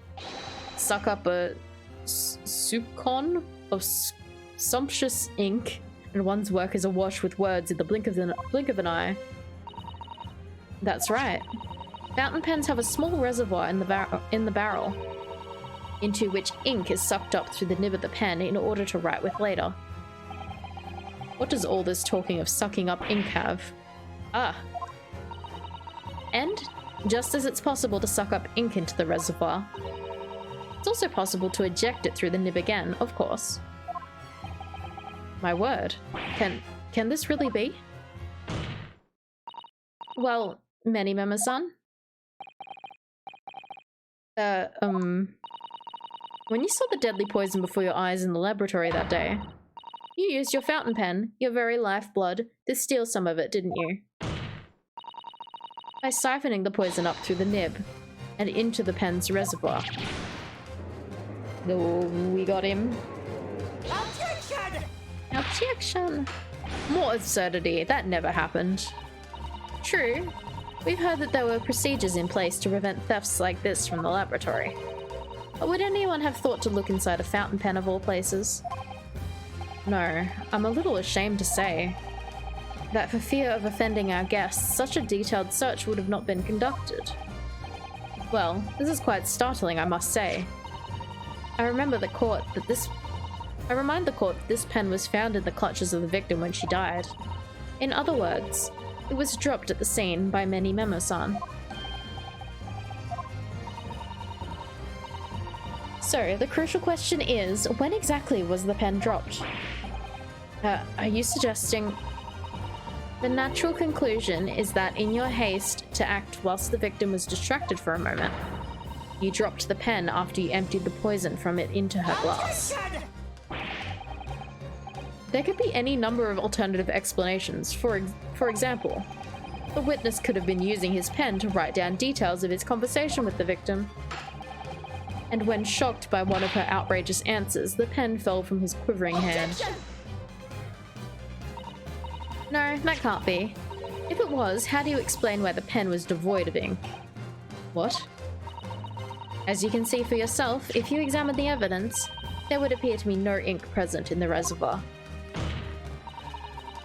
Suck up a soupcon of sumptuous ink, and one's work is awash with words in the blink of an eye. That's right. Fountain pens have a small reservoir in the barrel, into which ink is sucked up through the nib of the pen in order to write with later. What does all this talking of sucking up ink have? Ah. And, just as it's possible to suck up ink into the reservoir, it's also possible to eject it through the nib again, of course. My word. Can this really be? Well, many Mema-san. When you saw the deadly poison before your eyes in the laboratory that day, you used your fountain pen, your very lifeblood, to steal some of it, didn't you? By siphoning the poison up through the nib and into the pen's reservoir. Oh, we got him. Objection! Objection! More absurdity. That never happened. True. We've heard that there were procedures in place to prevent thefts like this from the laboratory. But would anyone have thought to look inside a fountain pen of all places? No, I'm a little ashamed to say that for fear of offending our guests, such a detailed search would have not been conducted. Well, this is quite startling, I must say. I remind the court that this pen was found in the clutches of the victim when she died. In other words, it was dropped at the scene by Many Memo-san. So, the crucial question is, when exactly was the pen dropped? Are you suggesting... The natural conclusion is that in your haste to act whilst the victim was distracted for a moment, you dropped the pen after you emptied the poison from it into her glass. Objection! There could be any number of alternative explanations. For example, the witness could have been using his pen to write down details of his conversation with the victim. And when shocked by one of her outrageous answers, the pen fell from his quivering hand. Objection! No, that can't be. If it was, how do you explain why the pen was devoid of ink? What? As you can see for yourself, if you examine the evidence, there would appear to be no ink present in the reservoir.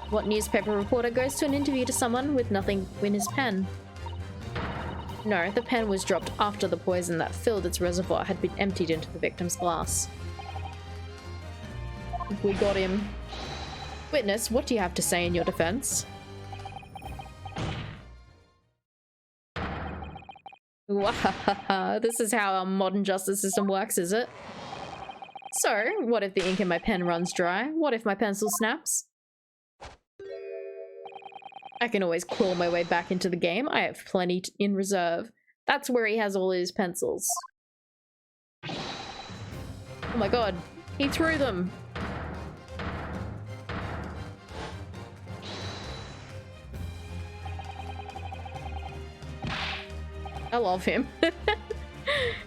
What newspaper reporter goes to an interview to someone with nothing in his pen? No, the pen was dropped after the poison that filled its reservoir had been emptied into the victim's glass. We got him. Witness, what do you have to say in your defense? Wahahaha, this is how our modern justice system works, is it? So, what if the ink in my pen runs dry? What if my pencil snaps? I can always claw my way back into the game. I have plenty in reserve. That's where he has all his pencils. Oh my god, he threw them! I love him.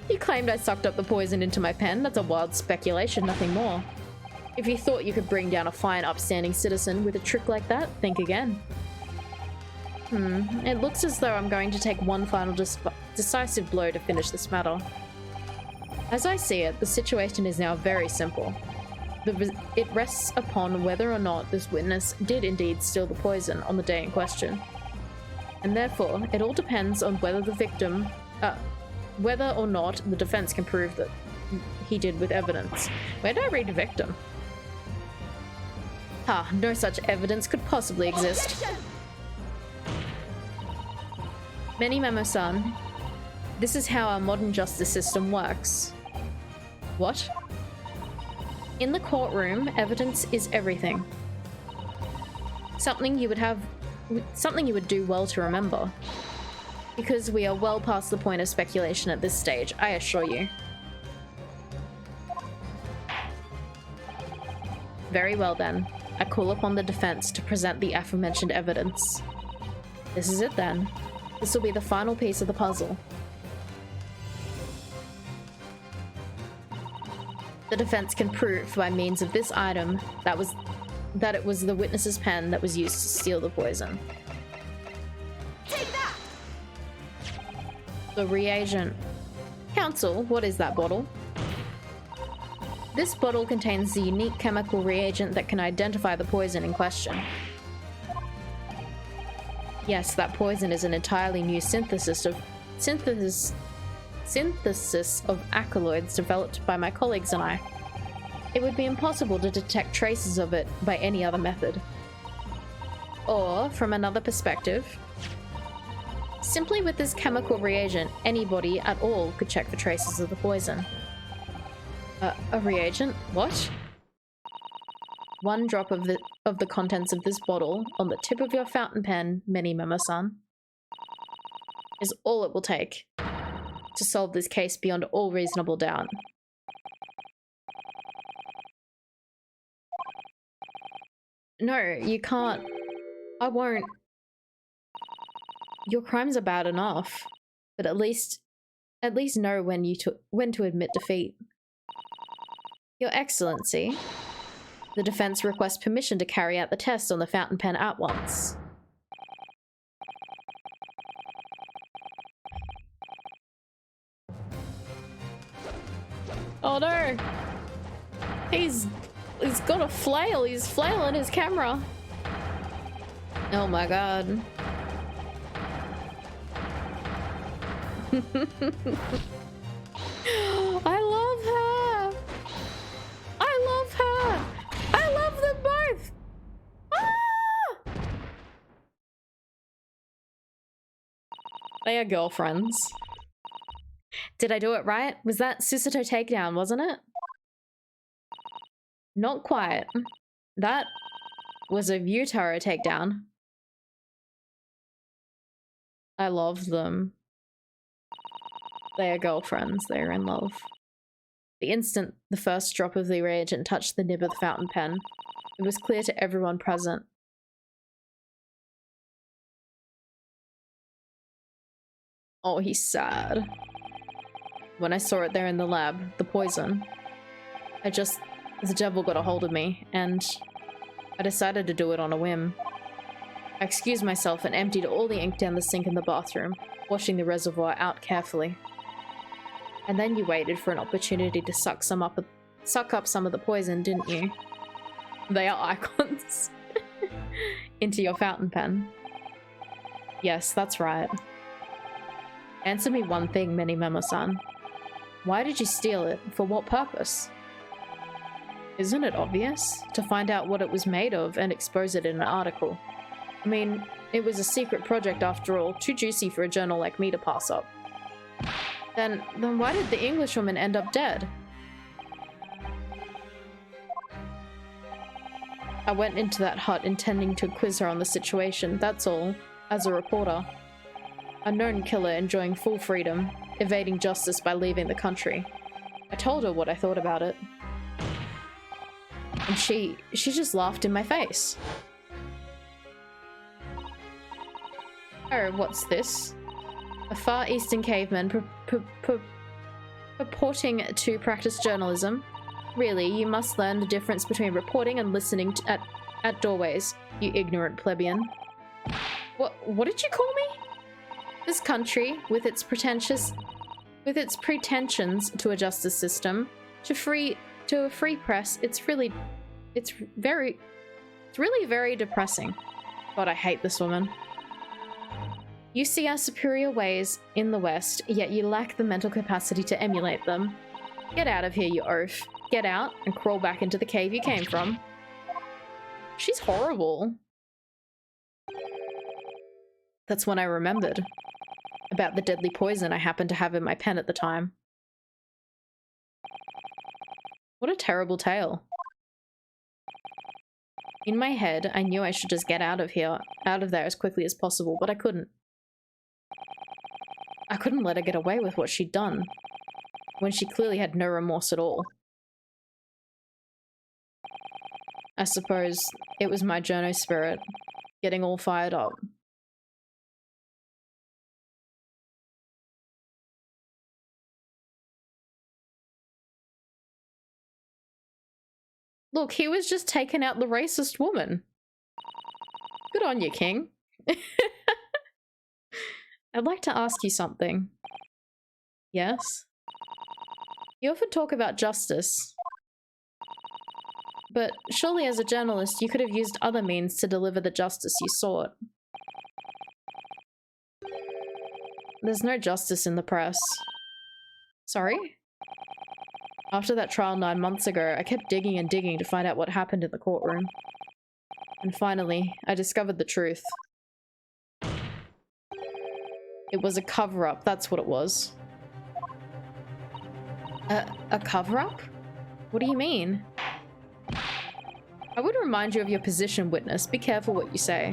He claimed I sucked up the poison into my pen. That's a wild speculation, nothing more. If you thought you could bring down a fine, upstanding citizen with a trick like that, think again. It looks as though I'm going to take one final decisive blow to finish this matter. As I see it, the situation is now very simple. It rests upon whether or not this witness did indeed steal the poison on the day in question. And therefore, it all depends on whether the victim, whether or not the defense can prove that he did with evidence. Where did I read victim? No such evidence could possibly exist. Objection! Many Memo-san, this is how our modern justice system works. What? In the courtroom, evidence is everything. Something you would do well to remember. Because we are well past the point of speculation at this stage, I assure you. Very well then. I call upon the defense to present the aforementioned evidence. This is it then. This will be the final piece of the puzzle. The defense can prove by means of this item that it was the witness's pen that was used to steal the poison. Take that! The reagent. Council, what is that bottle? This bottle contains the unique chemical reagent that can identify the poison in question. Yes, that poison is an entirely new synthesis of alkaloids developed by my colleagues and I. It would be impossible to detect traces of it by any other method. Or, from another perspective, simply with this chemical reagent, anybody at all could check for traces of the poison. A reagent? What? One drop of the contents of this bottle on the tip of your fountain pen, Mini-Memo-san, is all it will take to solve this case beyond all reasonable doubt. No, you can't. I won't. Your crimes are bad enough, but at least know when to admit defeat. Your Excellency, the defense requests permission to carry out the test on the fountain pen at once. Oh no! He's got a flail. He's flailing his camera. Oh my god. I love her. I love her. I love them both. Ah! They are girlfriends. Did I do it right? Was that Susato takedown, wasn't it? Not quite. That was a Vyutaro takedown. I love them. They are girlfriends. They are in love. The instant the first drop of the reagent touched the nib of the fountain pen, it was clear to everyone present. Oh, he's sad. When I saw it there in the lab, the poison, the devil got a hold of me, and I decided to do it on a whim. I excused myself and emptied all the ink down the sink in the bathroom, washing the reservoir out carefully. And then you waited for an opportunity to suck up some of the poison, didn't you? They are icons. Into your fountain pen. Yes, that's right. Answer me one thing, Mini-Memo-san. Why did you steal it? For what purpose? Isn't it obvious? To find out what it was made of and expose it in an article. I mean, it was a secret project after all, too juicy for a journal like me to pass up. Then why did the Englishwoman end up dead? I went into that hut intending to quiz her on the situation, that's all, as a reporter. A known killer enjoying full freedom, evading justice by leaving the country. I told her what I thought about it. And she just laughed in my face. Oh, what's this? A Far Eastern caveman purporting to practice journalism. Really, you must learn the difference between reporting and listening at doorways, you ignorant plebeian. What did you call me? This country, with its pretensions to a justice system, to a free press, it's really very depressing. God, I hate this woman. You see our superior ways in the West, yet you lack the mental capacity to emulate them. Get out of here, you oaf. Get out and crawl back into the cave you came from. She's horrible. That's when I remembered about the deadly poison I happened to have in my pen at the time. What a terrible tale. In my head, I knew I should just get out of there as quickly as possible, but I couldn't. I couldn't let her get away with what she'd done, when she clearly had no remorse at all. I suppose it was my journo spirit, getting all fired up. Look, he was just taking out the racist woman. Good on you, King. I'd like to ask you something. Yes? You often talk about justice. But surely as a journalist, you could have used other means to deliver the justice you sought. There's no justice in the press. Sorry? After that trial 9 months ago, I kept digging and digging to find out what happened in the courtroom. And finally, I discovered the truth. It was a cover-up, that's what it was. A cover-up? What do you mean? I would remind you of your position, witness. Be careful what you say.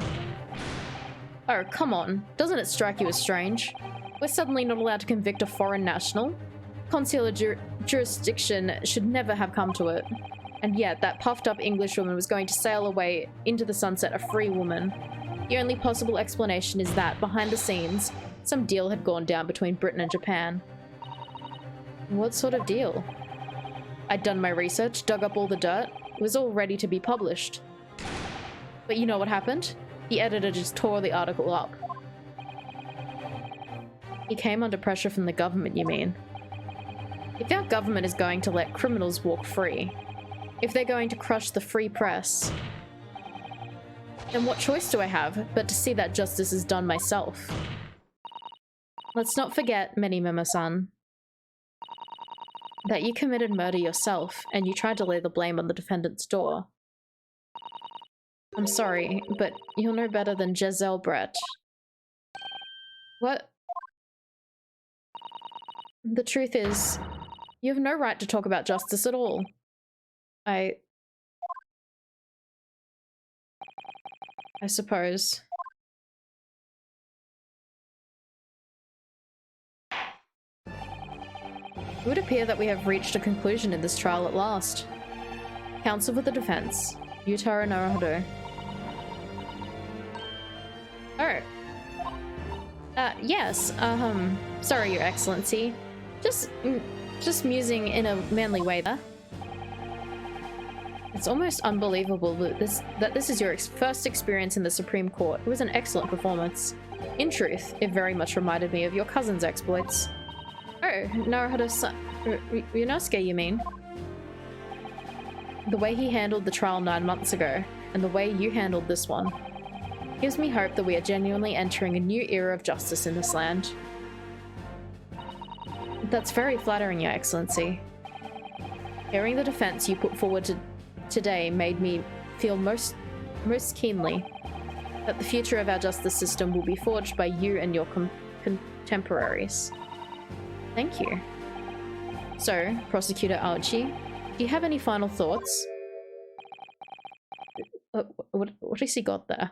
Oh, come on. Doesn't it strike you as strange? We're suddenly not allowed to convict a foreign national? Consular jurisdiction should never have come to it. And yet, that puffed-up Englishwoman was going to sail away into the sunset a free woman. The only possible explanation is that, behind the scenes, some deal had gone down between Britain and Japan. What sort of deal? I'd done my research, dug up all the dirt. It was all ready to be published. But you know what happened? The editor just tore the article up. He came under pressure from the government, you mean? If our government is going to let criminals walk free, if they're going to crush the free press, then what choice do I have but to see that justice is done myself? Let's not forget, Menimemo-san, that you committed murder yourself and you tried to lay the blame on the defendant's door. I'm sorry, but you'll know better than Giselle Brett. What? The truth is, you have no right to talk about justice at all. I suppose. It would appear that we have reached a conclusion in this trial at last. Counsel for the defense, Yutaro Naruhodo. Oh. Yes, sorry, Your Excellency. Just musing in a manly way there. It's almost unbelievable that this is your first experience in the Supreme Court. It was an excellent performance. In truth, it very much reminded me of your cousin's exploits. Oh, Naruhodo-san. Ryunosuke, you mean? The way he handled the trial 9 months ago, and the way you handled this one, gives me hope that we are genuinely entering a new era of justice in this land. That's very flattering, Your Excellency. Hearing the defense you put forward today made me feel most keenly that the future of our justice system will be forged by you and your contemporaries. Thank you. So, Prosecutor Aochi, do you have any final thoughts? What has he got there?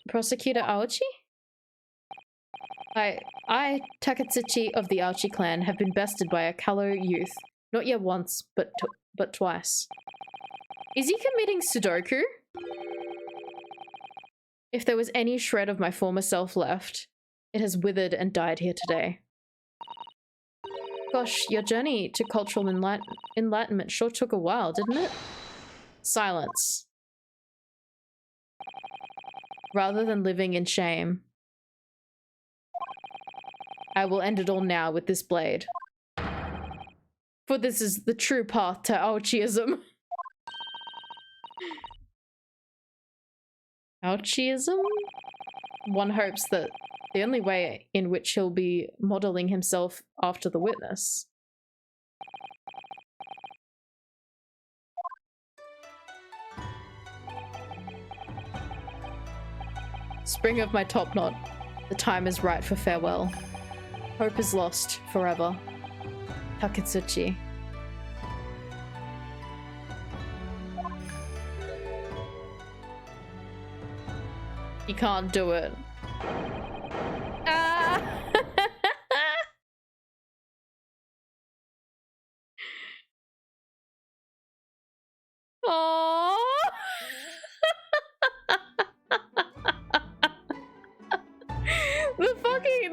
Prosecutor Aochi? I, Takatsuchi of the Aochi clan, have been bested by a callow youth. Not yet once, but twice. Is he committing Sudoku? If there was any shred of my former self left, it has withered and died here today. Gosh, your journey to cultural enlightenment sure took a while, didn't it? Silence. Rather than living in shame, I will end it all now with this blade. For this is the true path to Aochiism. Aochiism? One hopes that the only way in which he'll be modeling himself after the witness. Spring of my top knot. The time is right for farewell. Hope is lost forever. Takatsuchi. You can't do it. Ah! Aww.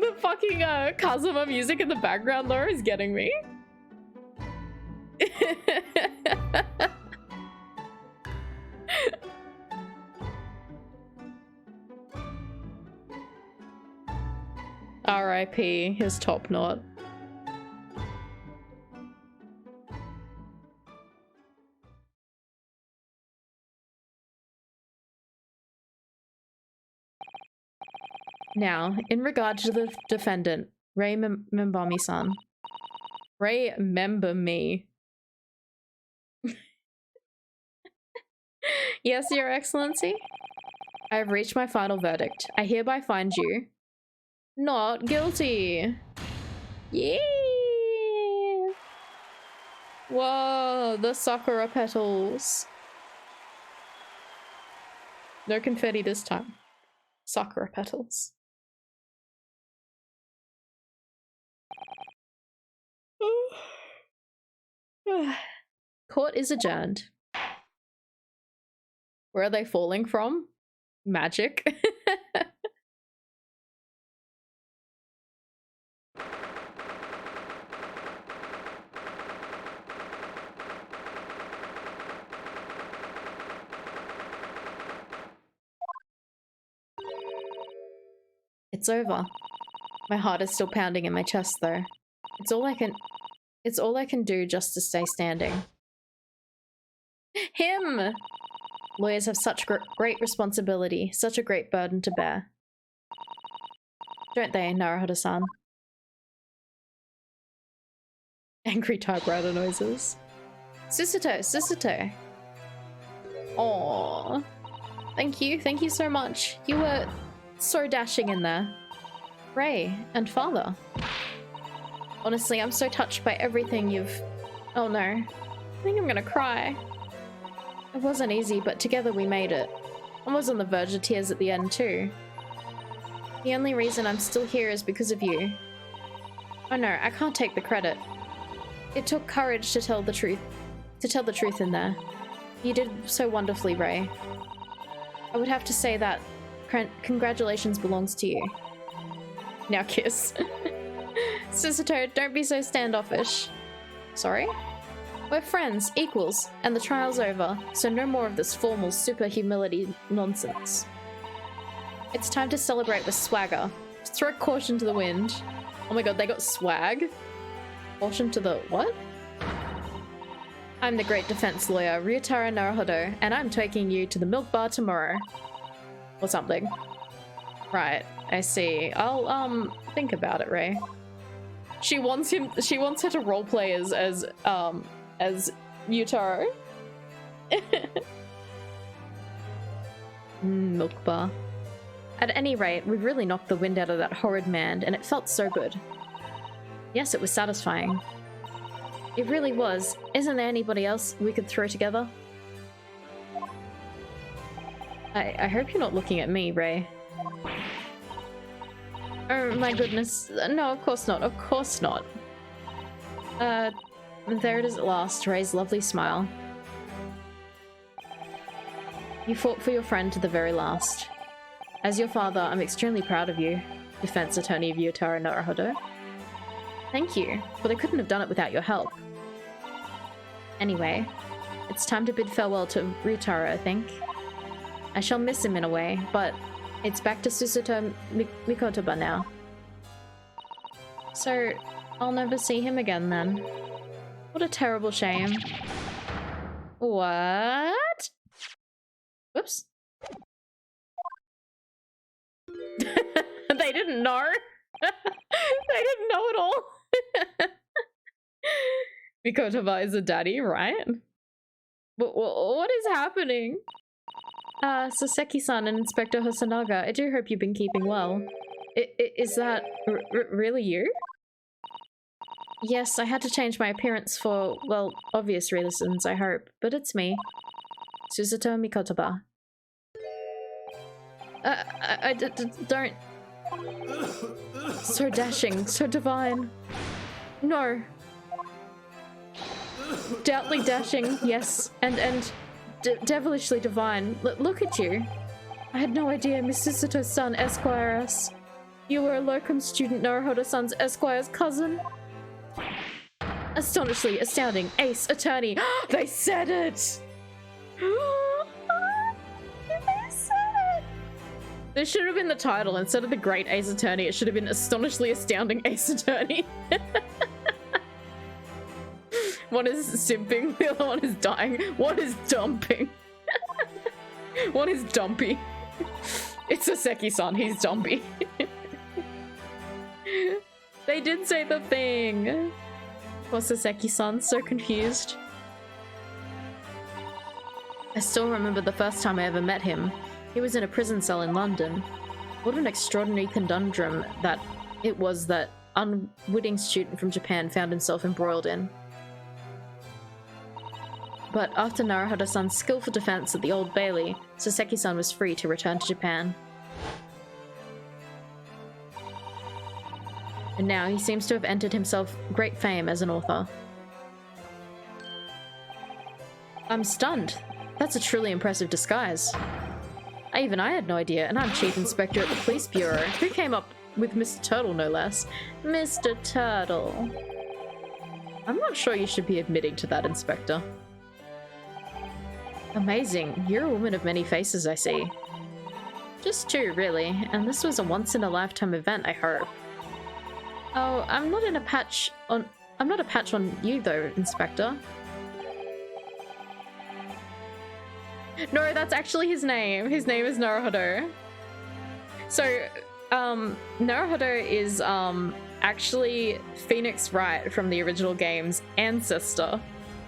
the fucking Kazuma music in the background though is getting me. R.I.P. his top knot. Now, in regard to the defendant, Ray Membami-san. Ray member me. Yes, Your Excellency? I have reached my final verdict. I hereby find you not guilty. Yeah! Whoa, the sakura petals. No confetti this time. Sakura petals. Court is adjourned. Where are they falling from? Magic. It's over. My heart is still pounding in my chest though. It's all I can do just to stay standing. Him! Lawyers have such great responsibility, such a great burden to bear. Don't they, Naruhodo-san? Angry typewriter noises. Susato, Susato! Aww. Thank you so much. You were so dashing in there. Ray and father. Honestly, I'm so touched by everything you've... Oh no. I think I'm gonna cry. It wasn't easy, but together we made it. I was on the verge of tears at the end too. The only reason I'm still here is because of you. Oh no, I can't take the credit. It took courage to tell the truth. In there. You did so wonderfully, Ray. I would have to say that congratulations belongs to you. Now kiss. Susato, don't be so standoffish. Sorry? We're friends, equals, and the trial's over, so no more of this formal super humility nonsense. It's time to celebrate with swagger. Throw caution to the wind. Oh my god, they got swag? Caution to the what? I'm the great defense lawyer, Ryutaro Naruhodo, and I'm taking you to the milk bar tomorrow. Or something. Right, I see. I'll, think about it, Ray. She wants her to roleplay as Yutaro. Milk bar. At any rate, we really knocked the wind out of that horrid man, and it felt so good. Yes, it was satisfying. It really was. Isn't there anybody else we could throw together? I hope you're not looking at me, Ray. Oh my goodness. No, of course not. Of course not. There it is at last, Ray's lovely smile. You fought for your friend to the very last. As your father, I'm extremely proud of you, defense attorney Ryutaro Naruhodo. Thank you, but I couldn't have done it without your help. Anyway, it's time to bid farewell to Ryutaro, I think. I shall miss him in a way, but it's back to Susato Mikotoba now. So, I'll never see him again then. What a terrible shame. What? Whoops. They didn't know. They didn't know at all. Mikotoba is a daddy, right? What is happening? Saseki-san and Inspector Hosonaga, I do hope you've been keeping well. Is that really you? Yes, I had to change my appearance for, well, obvious reasons, I hope. But it's me. Susato Mikotoba. I don't... So dashing, so divine. No. Doubtly dashing, yes, and devilishly divine. Look at you. I had no idea Miss Susato's son, Esquires. You were a locum student, Naruhodo-san's Esquire's cousin. Astonishingly astounding, ace attorney. They said it! They said it! This should have been the title. Instead of The Great Ace Attorney, it should have been Astonishingly Astounding Ace Attorney. One is simping, the other one is dying. One is dumping. One is dumpy. It's a Seki-san, he's dumpy. They did say the thing. What's Seki-san? So confused. I still remember the first time I ever met him. He was in a prison cell in London. What an extraordinary conundrum that it was that unwitting student from Japan found himself embroiled in. But after Naruhodo-san's skillful defense at the Old Bailey, Soseki-san was free to return to Japan. And now he seems to have entered himself great fame as an author. I'm stunned. That's a truly impressive disguise. Even I had no idea, and I'm Chief Inspector at the Police Bureau. Who came up with Mr. Turtle, no less? Mr. Turtle. I'm not sure you should be admitting to that, Inspector. Amazing. You're a woman of many faces, I see. Just two, really, and this was a once-in-a-lifetime event, I hope. Oh, I'm not a patch on you, though, Inspector. No, that's actually his name. His name is Naruhodo. So, Naruhodo is, actually Phoenix Wright from the original game's ancestor.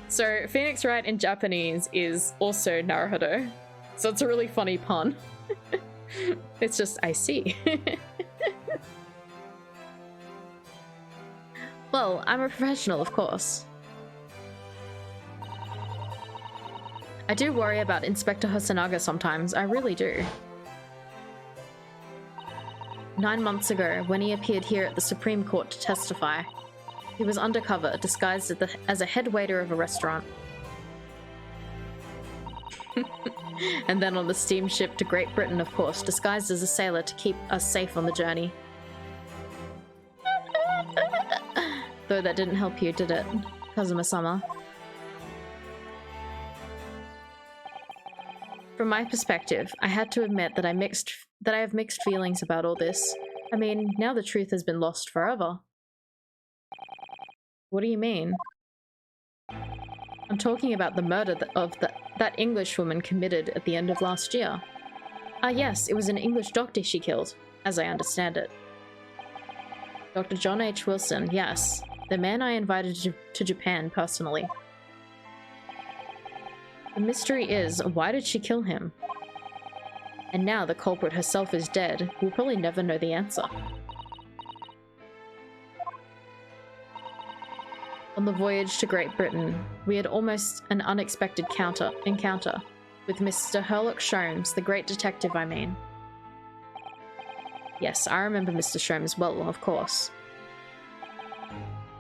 So, Phoenix Wright in Japanese is also Naruhodo. So it's a really funny pun. It's just, I see. Well, I'm a professional, of course. I do worry about Inspector Hosonaga sometimes, I really do. 9 months ago, when he appeared here at the Supreme Court to testify, he was undercover, disguised as a head waiter of a restaurant. And then on the steamship to Great Britain, of course, disguised as a sailor to keep us safe on the journey. Though that didn't help you, did it, Kazuma-sama? From my perspective, I had to admit that I have mixed feelings about all this. I mean, now the truth has been lost forever. What do you mean? I'm talking about the murder that English woman committed at the end of last year. Ah yes, it was an English doctor she killed, as I understand it. Dr. John H. Wilson, yes. The man I invited to Japan personally. The mystery is, why did she kill him? And now the culprit herself is dead, we'll probably never know the answer. On the voyage to Great Britain, we had almost an unexpected encounter with Mr. Herlock Sholmes, the great detective, I mean. Yes, I remember Mr. Sholmes well, of course.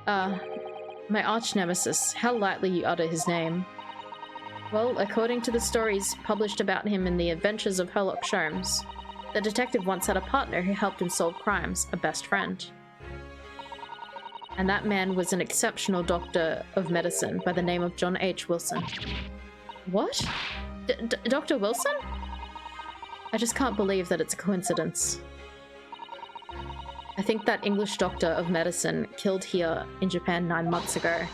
My arch-nemesis, how lightly you utter his name. Well, according to the stories published about him in the Adventures of Herlock Sholmes, the detective once had a partner who helped him solve crimes, a best friend. And that man was an exceptional doctor of medicine by the name of John H. Wilson. What? Dr. Wilson? I just can't believe that it's a coincidence. I think that English doctor of medicine killed here in Japan 9 months ago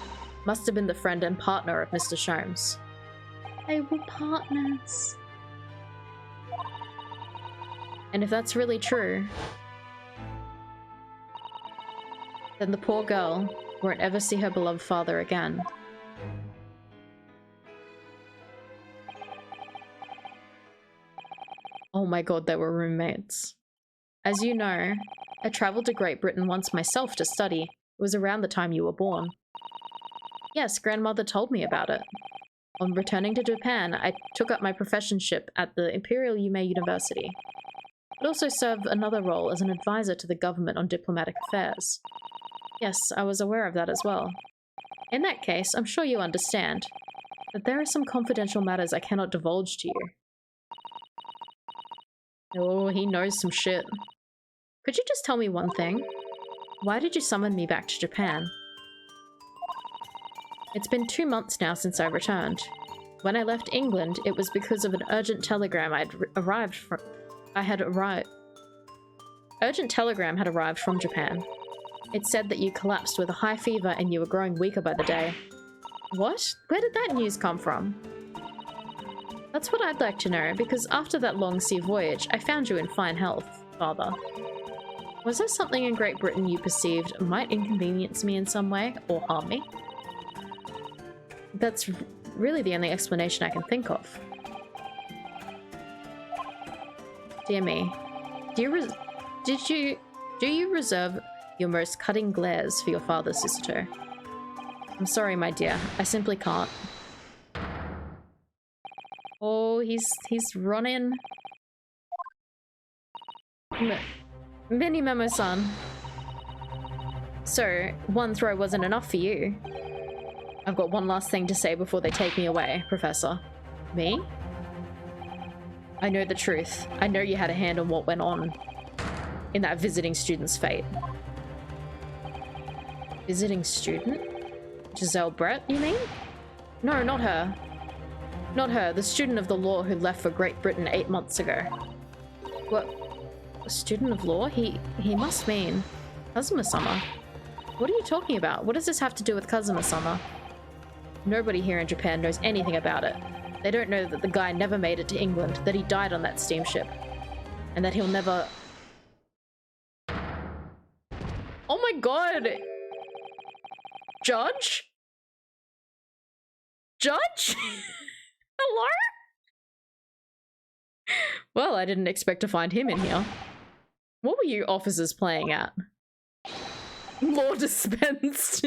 must have been the friend and partner of Mr. Sholmes. They were partners. And if that's really true, then the poor girl won't ever see her beloved father again. Oh my god, they were roommates. As you know, I traveled to Great Britain once myself to study. It was around the time you were born. Yes, grandmother told me about it. On returning to Japan, I took up my professorship at the Imperial Yume University. I'd also serve another role as an advisor to the government on diplomatic affairs. Yes, I was aware of that as well. In that case, I'm sure you understand that there are some confidential matters I cannot divulge to you. Oh, he knows some shit. Could you just tell me one thing? Why did you summon me back to Japan? It's been 2 months now since I returned. When I left England, it was because of an urgent telegram I I had arrived. Urgent telegram had arrived from Japan. It said that you collapsed with a high fever and you were growing weaker by the day. What? Where did that news come from? That's what I'd like to know, because after that long sea voyage, I found you in fine health, Father. Was there something in Great Britain you perceived might inconvenience me in some way, or harm me? That's really the only explanation I can think of. Dear me. Do you reserve your most cutting glares for your father, Sister? I'm sorry, my dear. I simply can't. Oh, he's running. Mini Memo-san. So, one throw wasn't enough for you. I've got one last thing to say before they take me away, Professor. Me? I know the truth. I know you had a hand on what went on in that visiting student's fate. Visiting student? Giselle Brett, you mean? No, not her. Not her, the student of the law who left for Great Britain 8 months ago. What? A student of law? He must mean Kazuma-sama. What are you talking about? What does this have to do with Kazuma-sama? Nobody here in Japan knows anything about it. They don't know that the guy never made it to England, that he died on that steamship, and that he'll never... Oh my god! Judge? Judge? Hello? Well, I didn't expect to find him in here. What were you officers playing at? Law dispensed.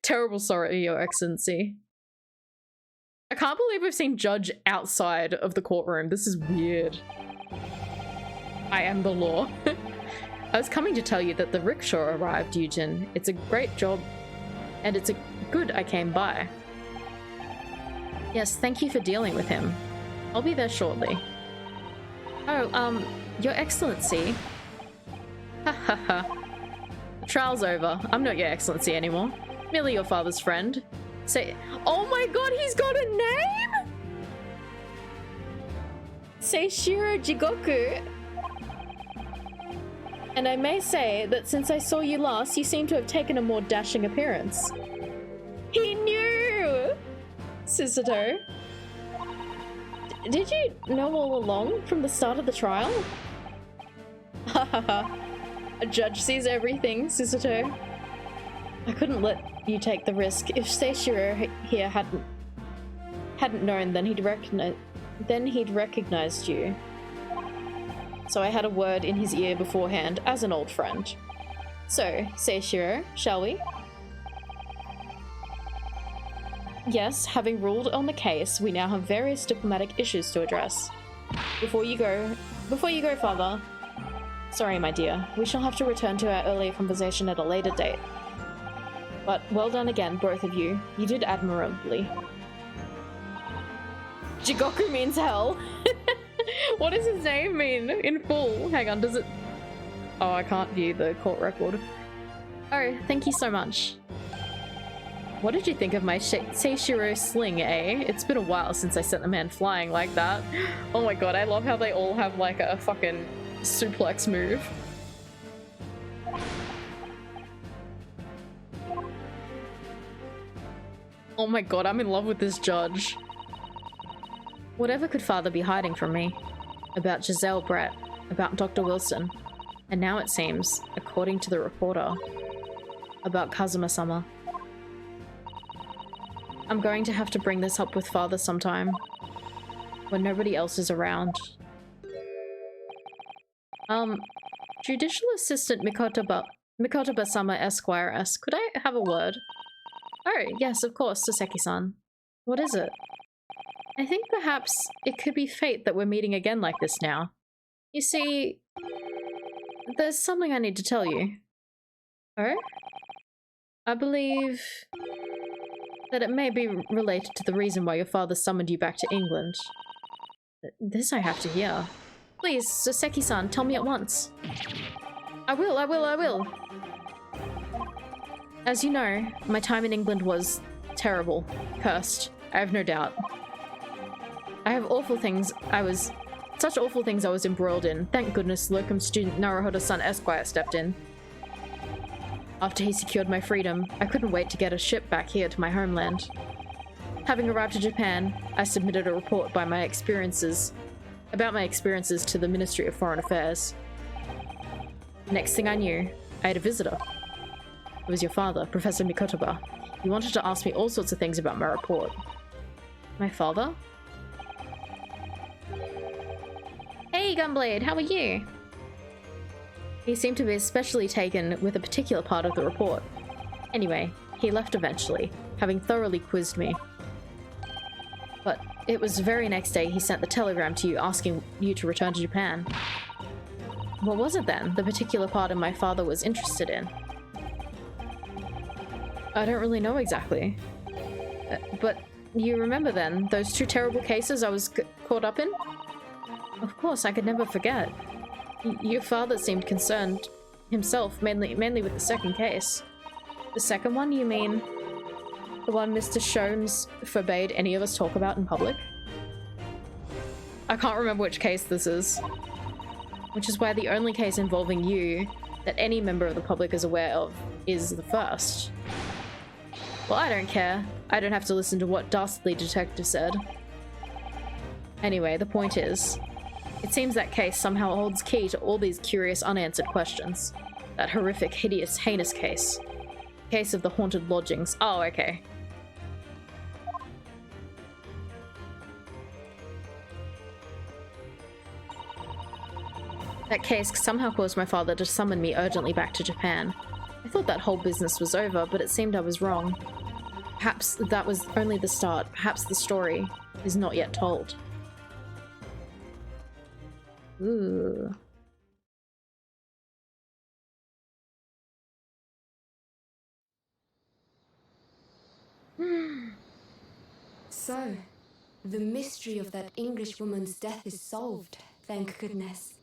Terrible sorry, Your Excellency. I can't believe we've seen Judge outside of the courtroom. This is weird. I am the law. I was coming to tell you that the rickshaw arrived, Eugen. It's a great job, and it's a good I came by. Yes, thank you for dealing with him. I'll be there shortly. Oh, Your Excellency. Ha ha ha. The trial's over. I'm not Your Excellency anymore. Merely your father's friend. Say, oh my god, he's got a name? Seishiro Jigoku. And I may say that since I saw you last, you seem to have taken a more dashing appearance. He knew! Susato. Did you know all along from the start of the trial? Hahaha. A judge sees everything, Susato. I couldn't let you take the risk. If Seishiro here hadn't known, then he'd recognized you. So I had a word in his ear beforehand as an old friend. So, Seishiro, shall we? Yes, having ruled on the case, we now have various diplomatic issues to address. Before you go, Father. Sorry, my dear. We shall have to return to our earlier conversation at a later date. But well done again, both of you. You did admirably. Jigoku means hell. What does his name mean in full? Hang on, does it... Oh, I can't view the court record. Oh, thank you so much. What did you think of my Seishiro sling, eh? It's been a while since I sent the man flying like that. Oh my god, I love how they all have like a fucking suplex move. Oh my god, I'm in love with this judge. Whatever could father be hiding from me? About Giselle Brett, about Dr. Wilson, and now it seems, according to the reporter, about Kazuma-sama. I'm going to have to bring this up with father sometime, when nobody else is around. Judicial Assistant Mikotoba-sama Esquire asks, could I have a word? Oh, yes, of course, Saseki-san. What is it? I think perhaps it could be fate that we're meeting again like this now. You see, there's something I need to tell you. Oh? I believe that it may be related to the reason why your father summoned you back to England. This I have to hear. Please, Saseki-san, tell me at once. I will. As you know, my time in England was terrible. Cursed. I have no doubt. I have awful things I was Such awful things I was embroiled in. Thank goodness locum student Naruhodo-san Esquire stepped in. After he secured my freedom, I couldn't wait to get a ship back here to my homeland. Having arrived in Japan, I submitted a report about my experiences to the Ministry of Foreign Affairs. Next thing I knew, I had a visitor. It was your father, Professor Mikotoba. He wanted to ask me all sorts of things about my report. My father? Hey, Gunblade, how are you? He seemed to be especially taken with a particular part of the report. Anyway, he left eventually, having thoroughly quizzed me. But it was the very next day he sent the telegram to you asking you to return to Japan. What was it then, the particular part my father was interested in? I don't really know exactly. But you remember then, those two terrible cases I was caught up in? Of course, I could never forget. Your father seemed concerned himself, mainly with the second case. The second one, you mean? The one Mr. Shones forbade any of us talk about in public? I can't remember which case this is. Which is why the only case involving you that any member of the public is aware of is the first. Well, I don't care. I don't have to listen to what dastardly detective said. Anyway, the point is, it seems that case somehow holds key to all these curious unanswered questions. That horrific, hideous, heinous case. Case of the haunted lodgings. Oh, okay. That case somehow caused my father to summon me urgently back to Japan. I thought that whole business was over, but it seemed I was wrong. Perhaps that was only the start. Perhaps the story is not yet told. Ooh. So, the mystery of that English woman's death is solved, thank goodness.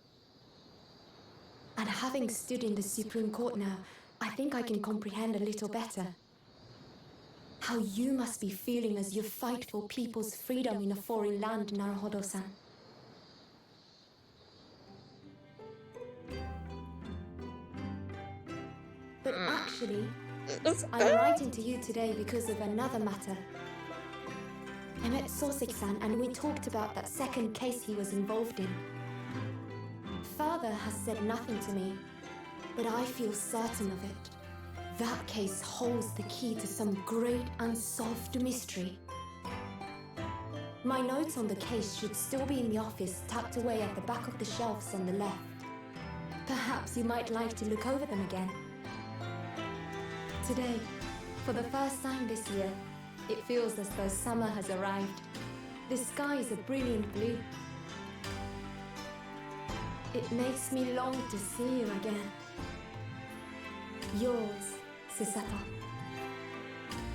And having stood in the Supreme Court now, I think I can comprehend a little better how you must be feeling as you fight for people's freedom in a foreign land, Naruhodo-san. But actually, I'm writing to you today because of another matter. I met Soseki-san and we talked about that second case he was involved in. Father has said nothing to me, but I feel certain of it. That case holds the key to some great unsolved mystery. My notes on the case should still be in the office, tucked away at the back of the shelves on the left. Perhaps you might like to look over them again. Today, for the first time this year, it feels as though summer has arrived. The sky is a brilliant blue. It makes me long to see you again. Yours, Susata.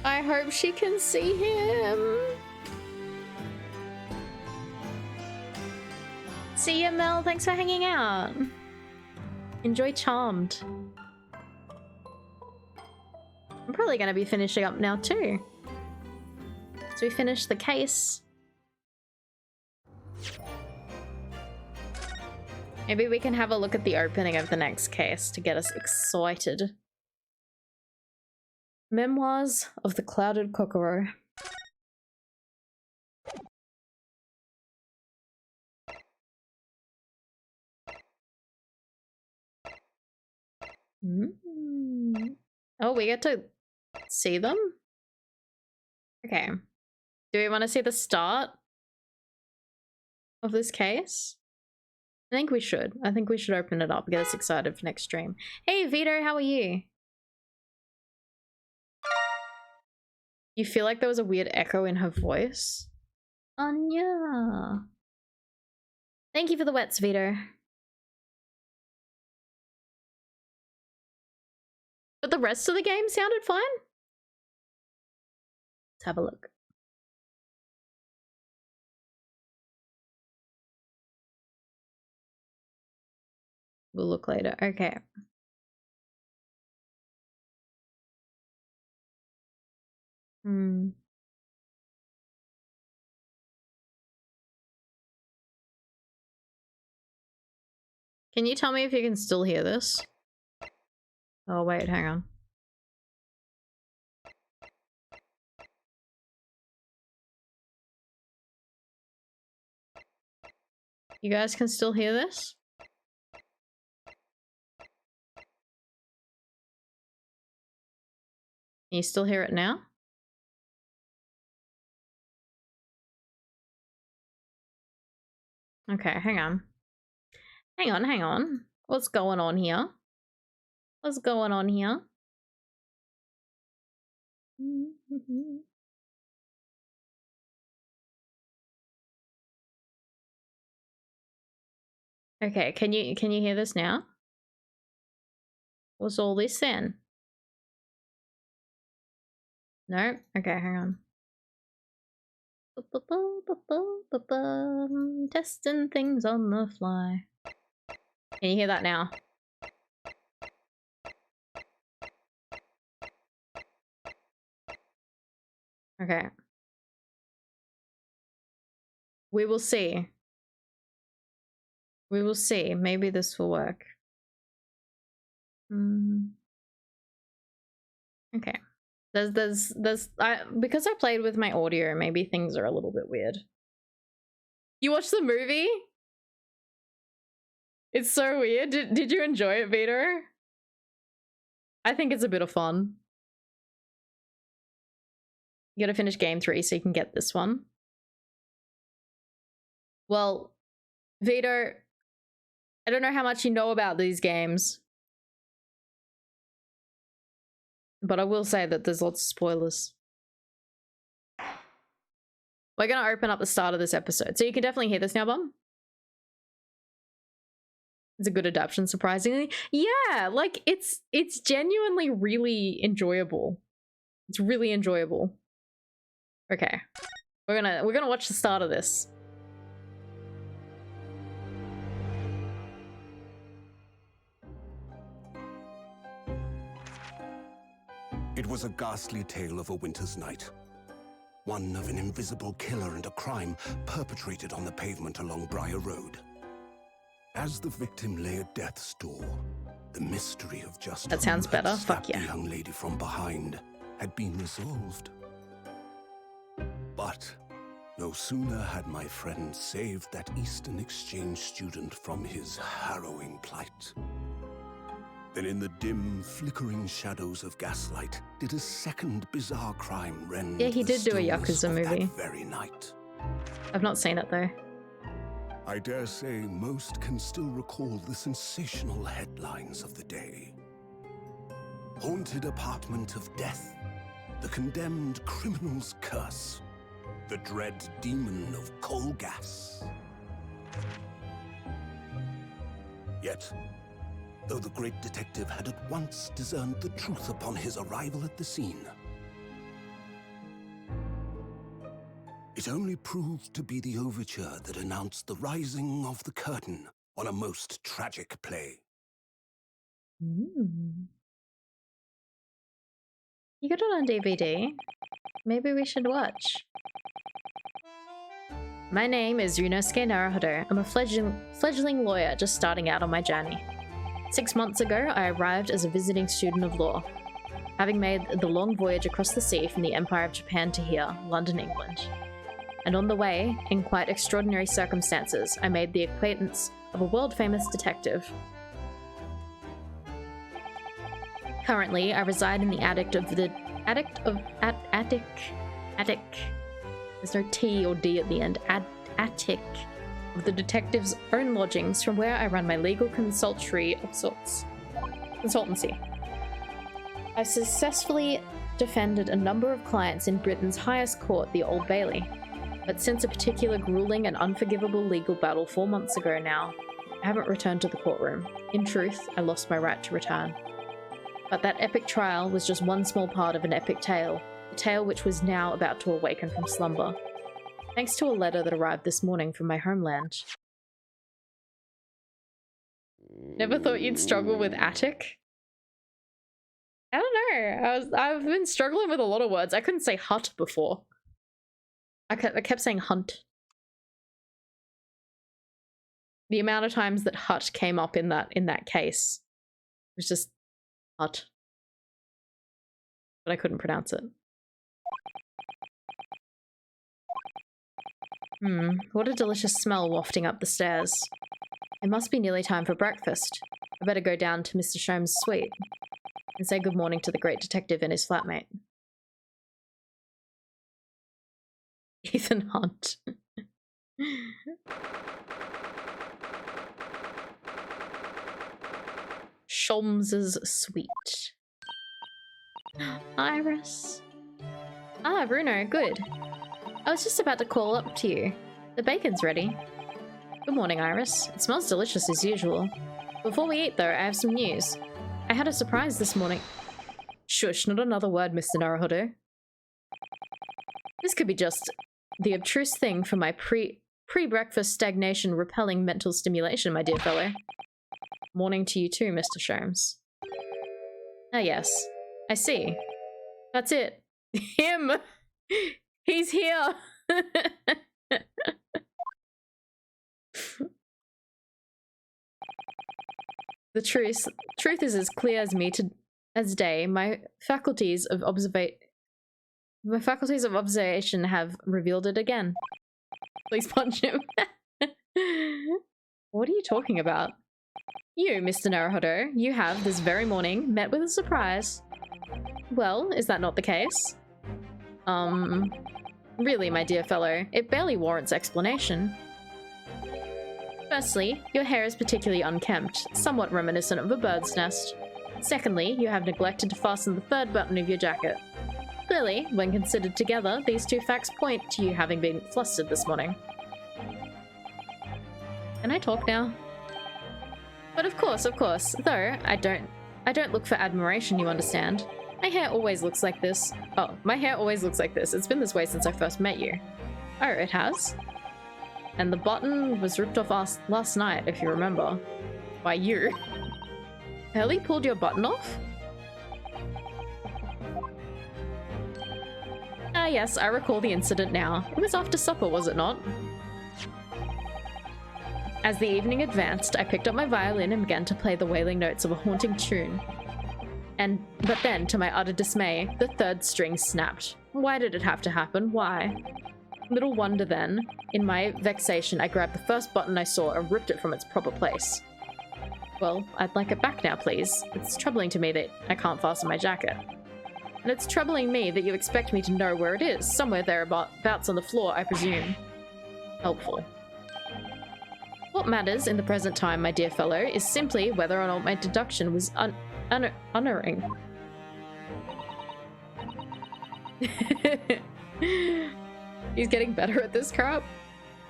I hope she can see him. See ya, Mel. Thanks for hanging out. Enjoy Charmed. I'm probably going to be finishing up now too. So we finished the case. Maybe we can have a look at the opening of the next case to get us excited. Memoirs of the Clouded Kokoro. Oh, we get to see them? Okay. Do we want to see the start of this case? I think we should. I think we should open it up, get us excited for next stream. Hey Vito, how are you? You feel like there was a weird echo in her voice? Anya. Thank you for the wets, Vito. But the rest of the game sounded fine? Let's have a look. We'll look later. Okay. Can you tell me if you can still hear this? Oh wait, hang on. You guys can still hear this? Can you still hear it now? Okay, hang on. Hang on, hang on. What's going on here? What's going on here? Okay, can you hear this now? What's all this then? No? Okay, hang on. Testing things on the fly. Can you hear that now? Okay. We will see. We will see. Maybe this will work. Okay. Because I played with my audio, maybe things are a little bit weird. You watched the movie? It's so weird. Did you enjoy it, Vito? I think it's a bit of fun. You gotta finish game 3 so you can get this one. Well, Vito, I don't know how much you know about these games, but I will say that there's lots of spoilers. We're gonna open up the start of this episode, so you can definitely hear this now, Bum. It's a good adaptation, surprisingly. Yeah, like it's genuinely really enjoyable. It's really enjoyable. Okay, we're gonna watch the start of this. It was a ghastly tale of a winter's night. One of an invisible killer and a crime perpetrated on the pavement along Briar Road. As the victim lay at death's door, the mystery of just that sounds better. Fuck yeah. The young lady from behind had been resolved. But no sooner had my friend saved that Eastern exchange student from his harrowing plight, then in the dim, flickering shadows of gaslight did a second bizarre crime rend. Yeah, he did do a stillness Yakuza of movie. That very night. I've not seen it though. I dare say most can still recall the sensational headlines of the day. Haunted apartment of death, the condemned criminal's curse, the dread demon of coal gas. Yet, though the great detective had at once discerned the truth upon his arrival at the scene, it only proved to be the overture that announced the rising of the curtain on a most tragic play. You got it on DVD. Maybe we should watch. My name is Ryunosuke Naruhodo. I'm a fledgling lawyer just starting out on my journey. 6 months ago, I arrived as a visiting student of law, having made the long voyage across the sea from the Empire of Japan to here, London, England. And on the way, in quite extraordinary circumstances, I made the acquaintance of a world-famous detective. Currently, I reside in the attic. There's no T or D at the end. Attic of the detective's own lodgings, from where I run my legal consultancy of sorts. Consultancy. I've successfully defended a number of clients in Britain's highest court, the Old Bailey. But since a particular grueling and unforgivable legal battle 4 months ago now, I haven't returned to the courtroom. In truth, I lost my right to return. But that epic trial was just one small part of an epic tale, a tale which was now about to awaken from slumber. Thanks to a letter that arrived this morning from my homeland. Never thought you'd struggle with attic? I don't know. I've been struggling with a lot of words. I couldn't say hut before. I kept saying hunt. The amount of times that hut came up in that case was just hut. But I couldn't pronounce it. What a delicious smell wafting up the stairs. It must be nearly time for breakfast. I better go down to Mr. Sholmes' suite and say good morning to the great detective and his flatmate. Ethan Hunt. Sholmes' suite. Iris. Ah, Bruno, good. I was just about to call up to you. The bacon's ready. Good morning, Iris. It smells delicious as usual. Before we eat, though, I have some news. I had a surprise this morning. Shush, not another word, Mr. Naruhodo. This could be just the abstruse thing for my pre-breakfast stagnation repelling mental stimulation, my dear fellow. Morning to you too, Mr. Sholmes. Ah, yes. I see. That's it. Him! He's here! The truth is as clear as day. My faculties of observation have revealed it again. Please punch him. What are you talking about? You, Mr. Naruhodo, you have, this very morning, met with a surprise. Well, is that not the case? Really, my dear fellow, it barely warrants explanation. Firstly, your hair is particularly unkempt, somewhat reminiscent of a bird's nest. Secondly, you have neglected to fasten the third button of your jacket. Clearly, when considered together, these two facts point to you having been flustered this morning. Can I talk now? But of course, though I don't look for admiration, you understand. My hair always looks like this. Oh, my hair always looks like this. It's been this way since I first met you. Oh, it has? And the button was ripped off last night, if you remember. By you. Hurley pulled your button off? Ah, yes, I recall the incident now. It was after supper, was it not? As the evening advanced, I picked up my violin and began to play the wailing notes of a haunting tune. But then, to my utter dismay, the third string snapped. Why did it have to happen? Why? Little wonder then, in my vexation, I grabbed the first button I saw and ripped it from its proper place. Well, I'd like it back now, please. It's troubling to me that I can't fasten my jacket. And it's troubling me that you expect me to know where it is, somewhere thereabouts on the floor, I presume. Helpful. What matters in the present time, my dear fellow, is simply whether or not my deduction was unerring. He's getting better at this crap.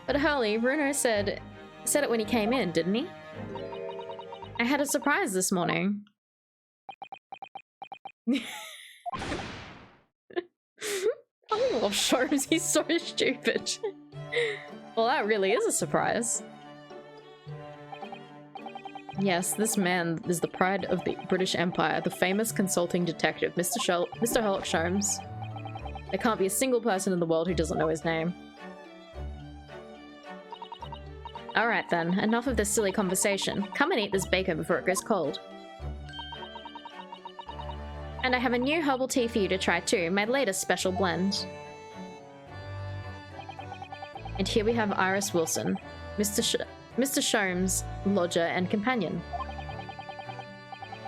But Hurley, Bruno said it when he came in, didn't he? I had a surprise this morning. Oh, Sholmes, he's so stupid. Well, that really is a surprise. Yes, this man is the pride of the British Empire, the famous consulting detective, Mr. Sherlock Sholmes. There can't be a single person in the world who doesn't know his name. Alright then, enough of this silly conversation. Come and eat this bacon before it goes cold. And I have a new herbal tea for you to try too, my latest special blend. And here we have Iris Wilson, Mr. Sholmes' lodger and companion.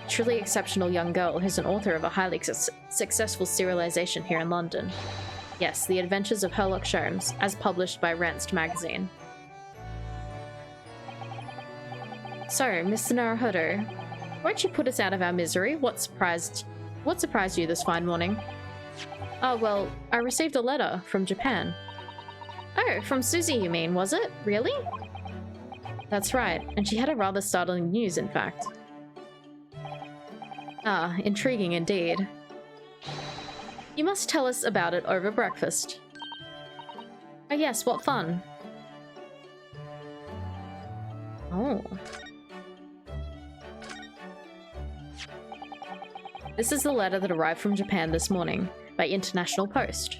Truly exceptional young girl who's an author of a highly successful serialization here in London. Yes, The Adventures of Sherlock Sholmes, as published by Ranced magazine. So, Mr. Naruhodo, won't you put us out of our misery? What surprised you this fine morning? Oh, well, I received a letter from Japan. Oh, from Susie you mean, was it? Really? That's right, and she had a rather startling news, in fact. Ah, intriguing indeed. You must tell us about it over breakfast. Oh yes, what fun. Oh. This is the letter that arrived from Japan this morning, by international post.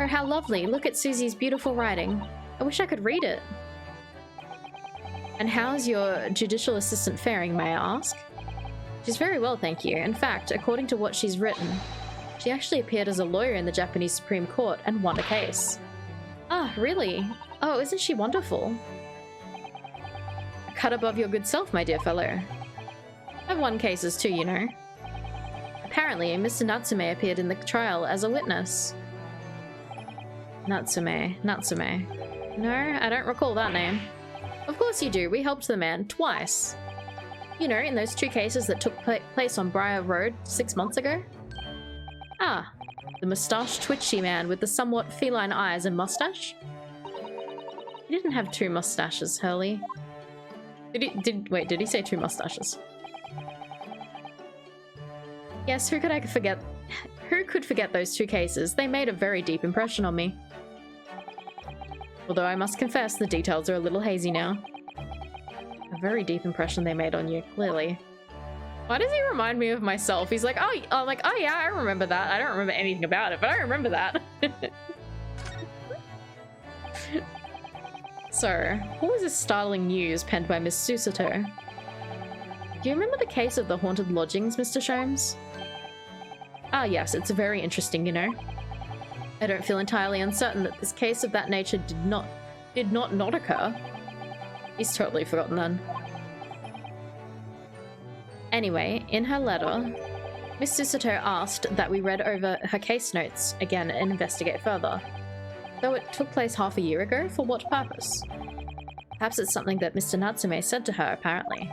Oh, how lovely. Look at Susie's beautiful writing. I wish I could read it. And how's your judicial assistant faring, may I ask? She's very well, thank you. In fact, according to what she's written, she actually appeared as a lawyer in the Japanese Supreme Court and won a case. Ah, really? Oh, isn't she wonderful? A cut above your good self, my dear fellow. I've won cases too, you know. Apparently, Mr. Natsume appeared in the trial as a witness. Natsume. No, I don't recall that name. Of course you do, we helped the man twice. You know, in those 2 cases that took place on Briar Road 6 months ago? Ah, the moustache twitchy man with the somewhat feline eyes and mustache? He didn't have 2 mustaches, Hurley. Did he say 2 mustaches? Yes, who could forget those 2 cases? They made a very deep impression on me. Although I must confess, the details are a little hazy now. A very deep impression they made on you, clearly. Why does he remind me of myself? He's like, oh, I'm like, oh yeah, I remember that. I don't remember anything about it, but I remember that. So, what was this startling news penned by Miss Susato? Do you remember the case of the haunted lodgings, Mr. Sholmes? Ah yes, it's very interesting, you know. I don't feel entirely uncertain that this case of that nature did not occur. He's totally forgotten then. Anyway, in her letter, Miss Susato asked that we read over her case notes again and investigate further. Though it took place half a year ago, for what purpose? Perhaps it's something that Mr. Natsume said to her, apparently.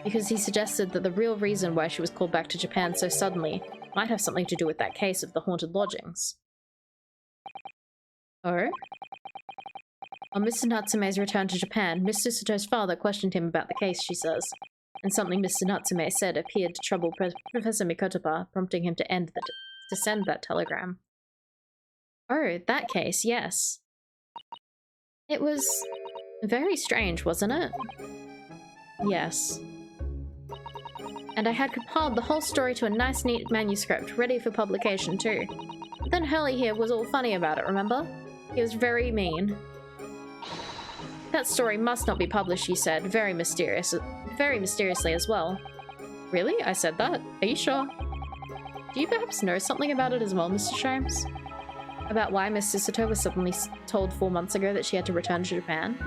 Because he suggested that the real reason why she was called back to Japan so suddenly might have something to do with that case of the haunted lodgings. Oh? On Mr. Natsume's return to Japan, Miss Susato's father questioned him about the case, she says, and something Mr. Natsume said appeared to trouble Professor Mikotopa, prompting him to send that telegram. Oh, that case, yes. It was very strange, wasn't it? Yes. And I had compiled the whole story to a nice neat manuscript, ready for publication too. But then Hurley here was all funny about it, remember? He was very mean. That story must not be published, he said, very mysteriously as well. Really? I said that? Are you sure? Do you perhaps know something about it as well, Mr. Sholmes? About why Miss Susato was suddenly told 4 months ago that she had to return to Japan?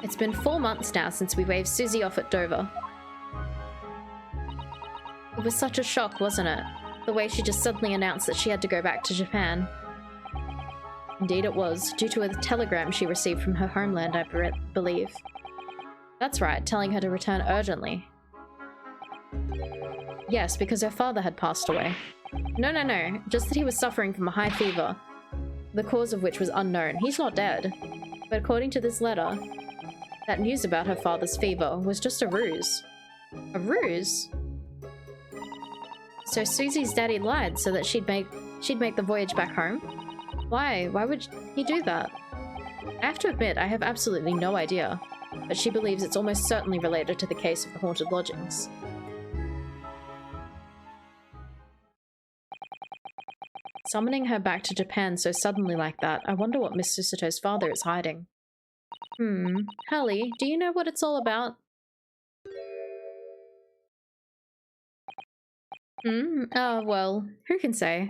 It's been 4 months now since we waved Susie off at Dover. It was such a shock, wasn't it? The way she just suddenly announced that she had to go back to Japan. Indeed it was, due to a telegram she received from her homeland, I believe. That's right, telling her to return urgently. Yes, because her father had passed away. No, just that he was suffering from a high fever, the cause of which was unknown. He's not dead. But according to this letter, that news about her father's fever was just a ruse. A ruse? So Susie's daddy lied so that she'd make the voyage back home? Why? Why would he do that? I have to admit, I have absolutely no idea, but she believes it's almost certainly related to the case of the haunted lodgings. Summoning her back to Japan so suddenly like that, I wonder what Miss Susato's father is hiding. Hurley, do you know what it's all about? Oh, well, who can say?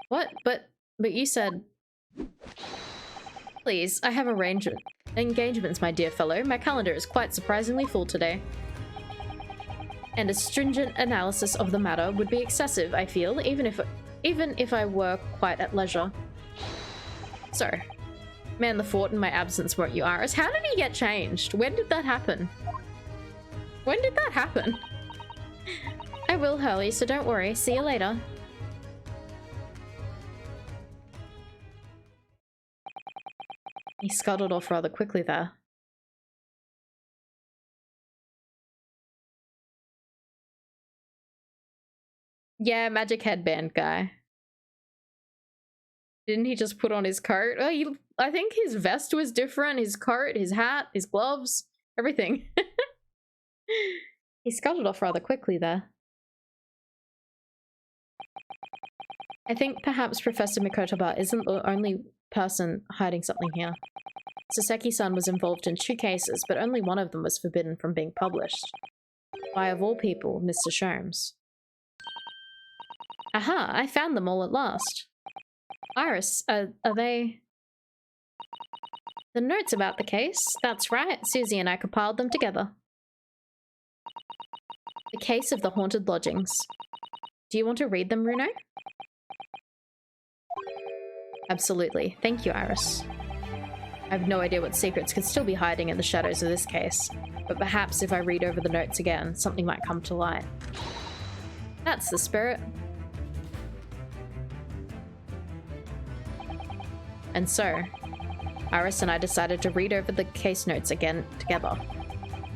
What? But you said... Please, I have engagements, my dear fellow. My calendar is quite surprisingly full today. And a stringent analysis of the matter would be excessive, I feel, even if I were quite at leisure. So, man the fort in my absence, won't you, Iris? How did he get changed? When did that happen? When did that happen? I will, Hurley, so don't worry. See you later. He scuttled off rather quickly there. Yeah, magic headband guy. Didn't he just put on his coat? Oh, I think his vest was different. His coat, his hat, his gloves, everything. He scuttled off rather quickly there. I think perhaps Professor Mikotoba isn't the only person hiding something here. Soseki-san was involved in 2 cases, but only one of them was forbidden from being published. By, of all people, Mr. Sholmes. Aha! I found them all at last. Iris, are they... The notes about the case? That's right, Susie and I compiled them together. The case of the haunted lodgings. Do you want to read them, Runo? Absolutely. Thank you, Iris. I have no idea what secrets could still be hiding in the shadows of this case, but perhaps if I read over the notes again, something might come to light. That's the spirit. And so, Iris and I decided to read over the case notes again together.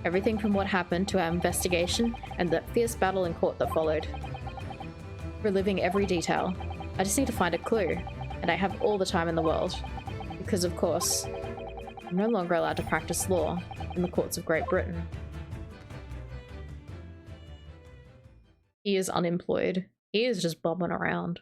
Everything from what happened to our investigation and the fierce battle in court that followed. Reliving every detail. I just need to find a clue, and I have all the time in the world. Because, of course, I'm no longer allowed to practice law in the courts of Great Britain. He is unemployed. He is just bobbing around.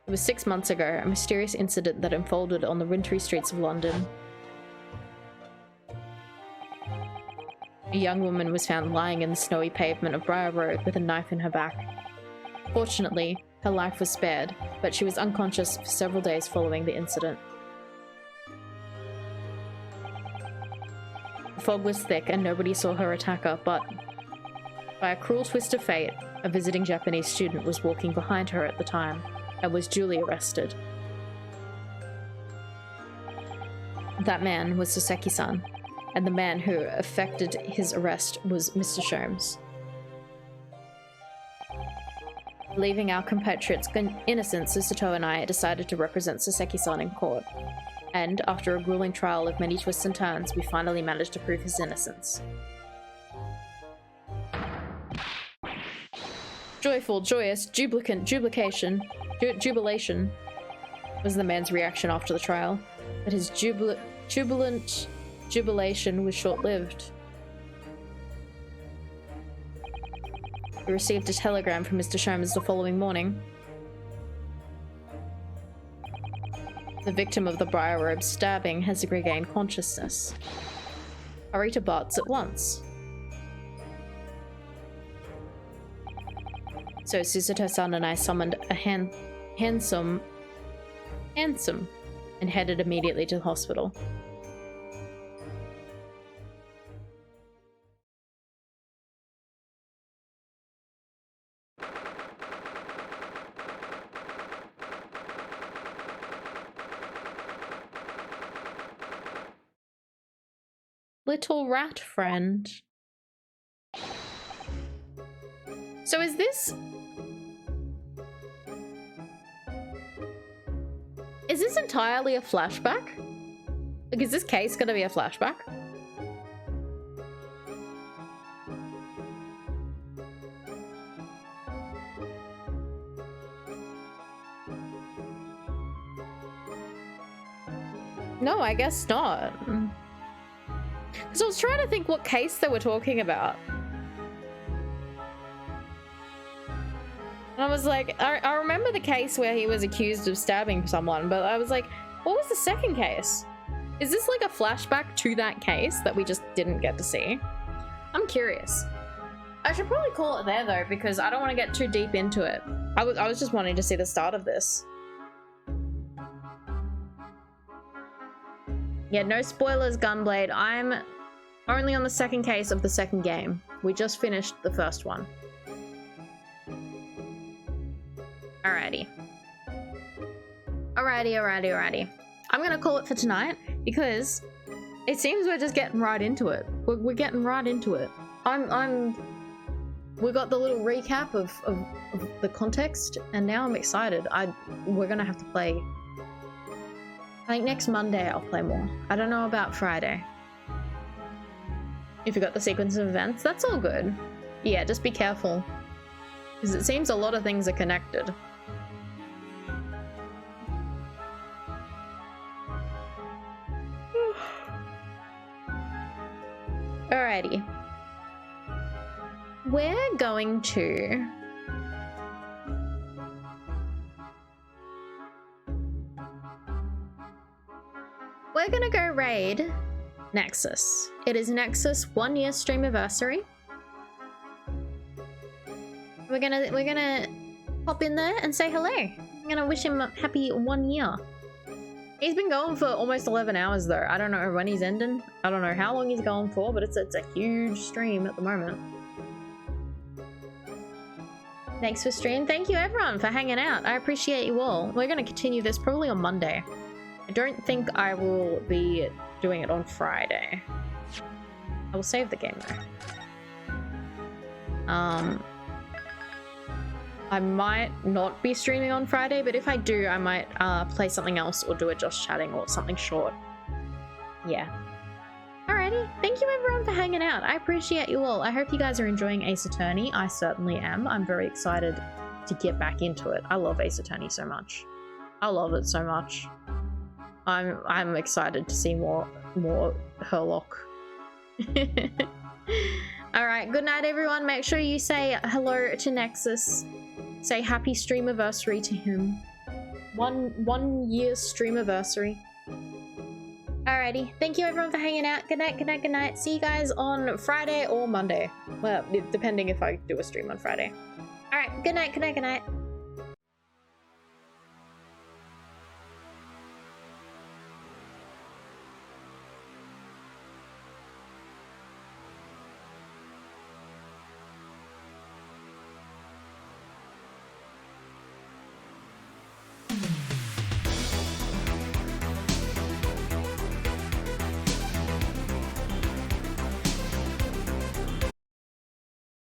It was 6 months ago, a mysterious incident that unfolded on the wintry streets of London. A young woman was found lying in the snowy pavement of Briar Road with a knife in her back. Fortunately, her life was spared, but she was unconscious for several days following the incident. The fog was thick and nobody saw her attacker, but by a cruel twist of fate, a visiting Japanese student was walking behind her at the time and was duly arrested. That man was Soseki-san, and the man who effected his arrest was Mr. Sholmes. Believing our compatriot's innocence, Susato and I decided to represent Soseki-san in court, and after a grueling trial of many twists and turns, we finally managed to prove his innocence. Joyful, joyous, jubilation was the man's reaction after the trial, but his jubilant jubilation was short-lived. We received a telegram from Mr. Sholmes the following morning. The victim of the Briar Road stabbing has regained consciousness. Hurry to Bart's at once. So Susato-san and I summoned a handsome, and headed immediately to the hospital. Little rat friend. So is this entirely a flashback? Like, is this case gonna be a flashback? No, I guess not. Because I was trying to think what case they were talking about. And I was like, I remember the case where he was accused of stabbing someone, but I was like, what was the second case? Is this like a flashback to that case that we just didn't get to see? I'm curious. I should probably call it there though, because I don't want to get too deep into it. I was just wanting to see the start of this. Yeah, no spoilers, Gunblade. I'm only on the second case of the second game. We just finished the first one. Alrighty. Alrighty. I'm gonna call it for tonight because it seems we're just getting right into it. We're getting right into it. We got the little recap of the context, and now I'm excited. We're gonna have to play. I think next Monday I'll play more. I don't know about Friday. If you got the sequence of events, that's all good. Yeah, just be careful. Because it seems a lot of things are connected. Alrighty. we're going to go raid Nexus. It is Nexus 1 year streamiversary. We're gonna pop in there and say hello. I'm gonna wish him a happy 1 year. He's been going for almost 11 hours though. I don't know when he's ending. I don't know how long he's going for, but it's a huge stream at the moment. Thanks for stream. Thank you everyone for hanging out. I appreciate you all. We're gonna continue this probably on Monday. I don't think I will be doing it on Friday. I will save the game though. I might not be streaming on Friday, but if I do, I might play something else or do a Just Chatting or something short. Yeah. Alrighty, thank you everyone for hanging out. I appreciate you all. I hope you guys are enjoying Ace Attorney. I certainly am. I'm very excited to get back into it. I love Ace Attorney so much. I love it so much. I'm excited to see more Herlock. Alright, good night everyone. Make sure you say hello to Nexus. Say happy streamiversary to him. One year streamiversary. Alrighty, thank you everyone for hanging out. Good night, good night, good night. See you guys on Friday or Monday. Well, depending if I do a stream on Friday. Alright, good night, good night, good night.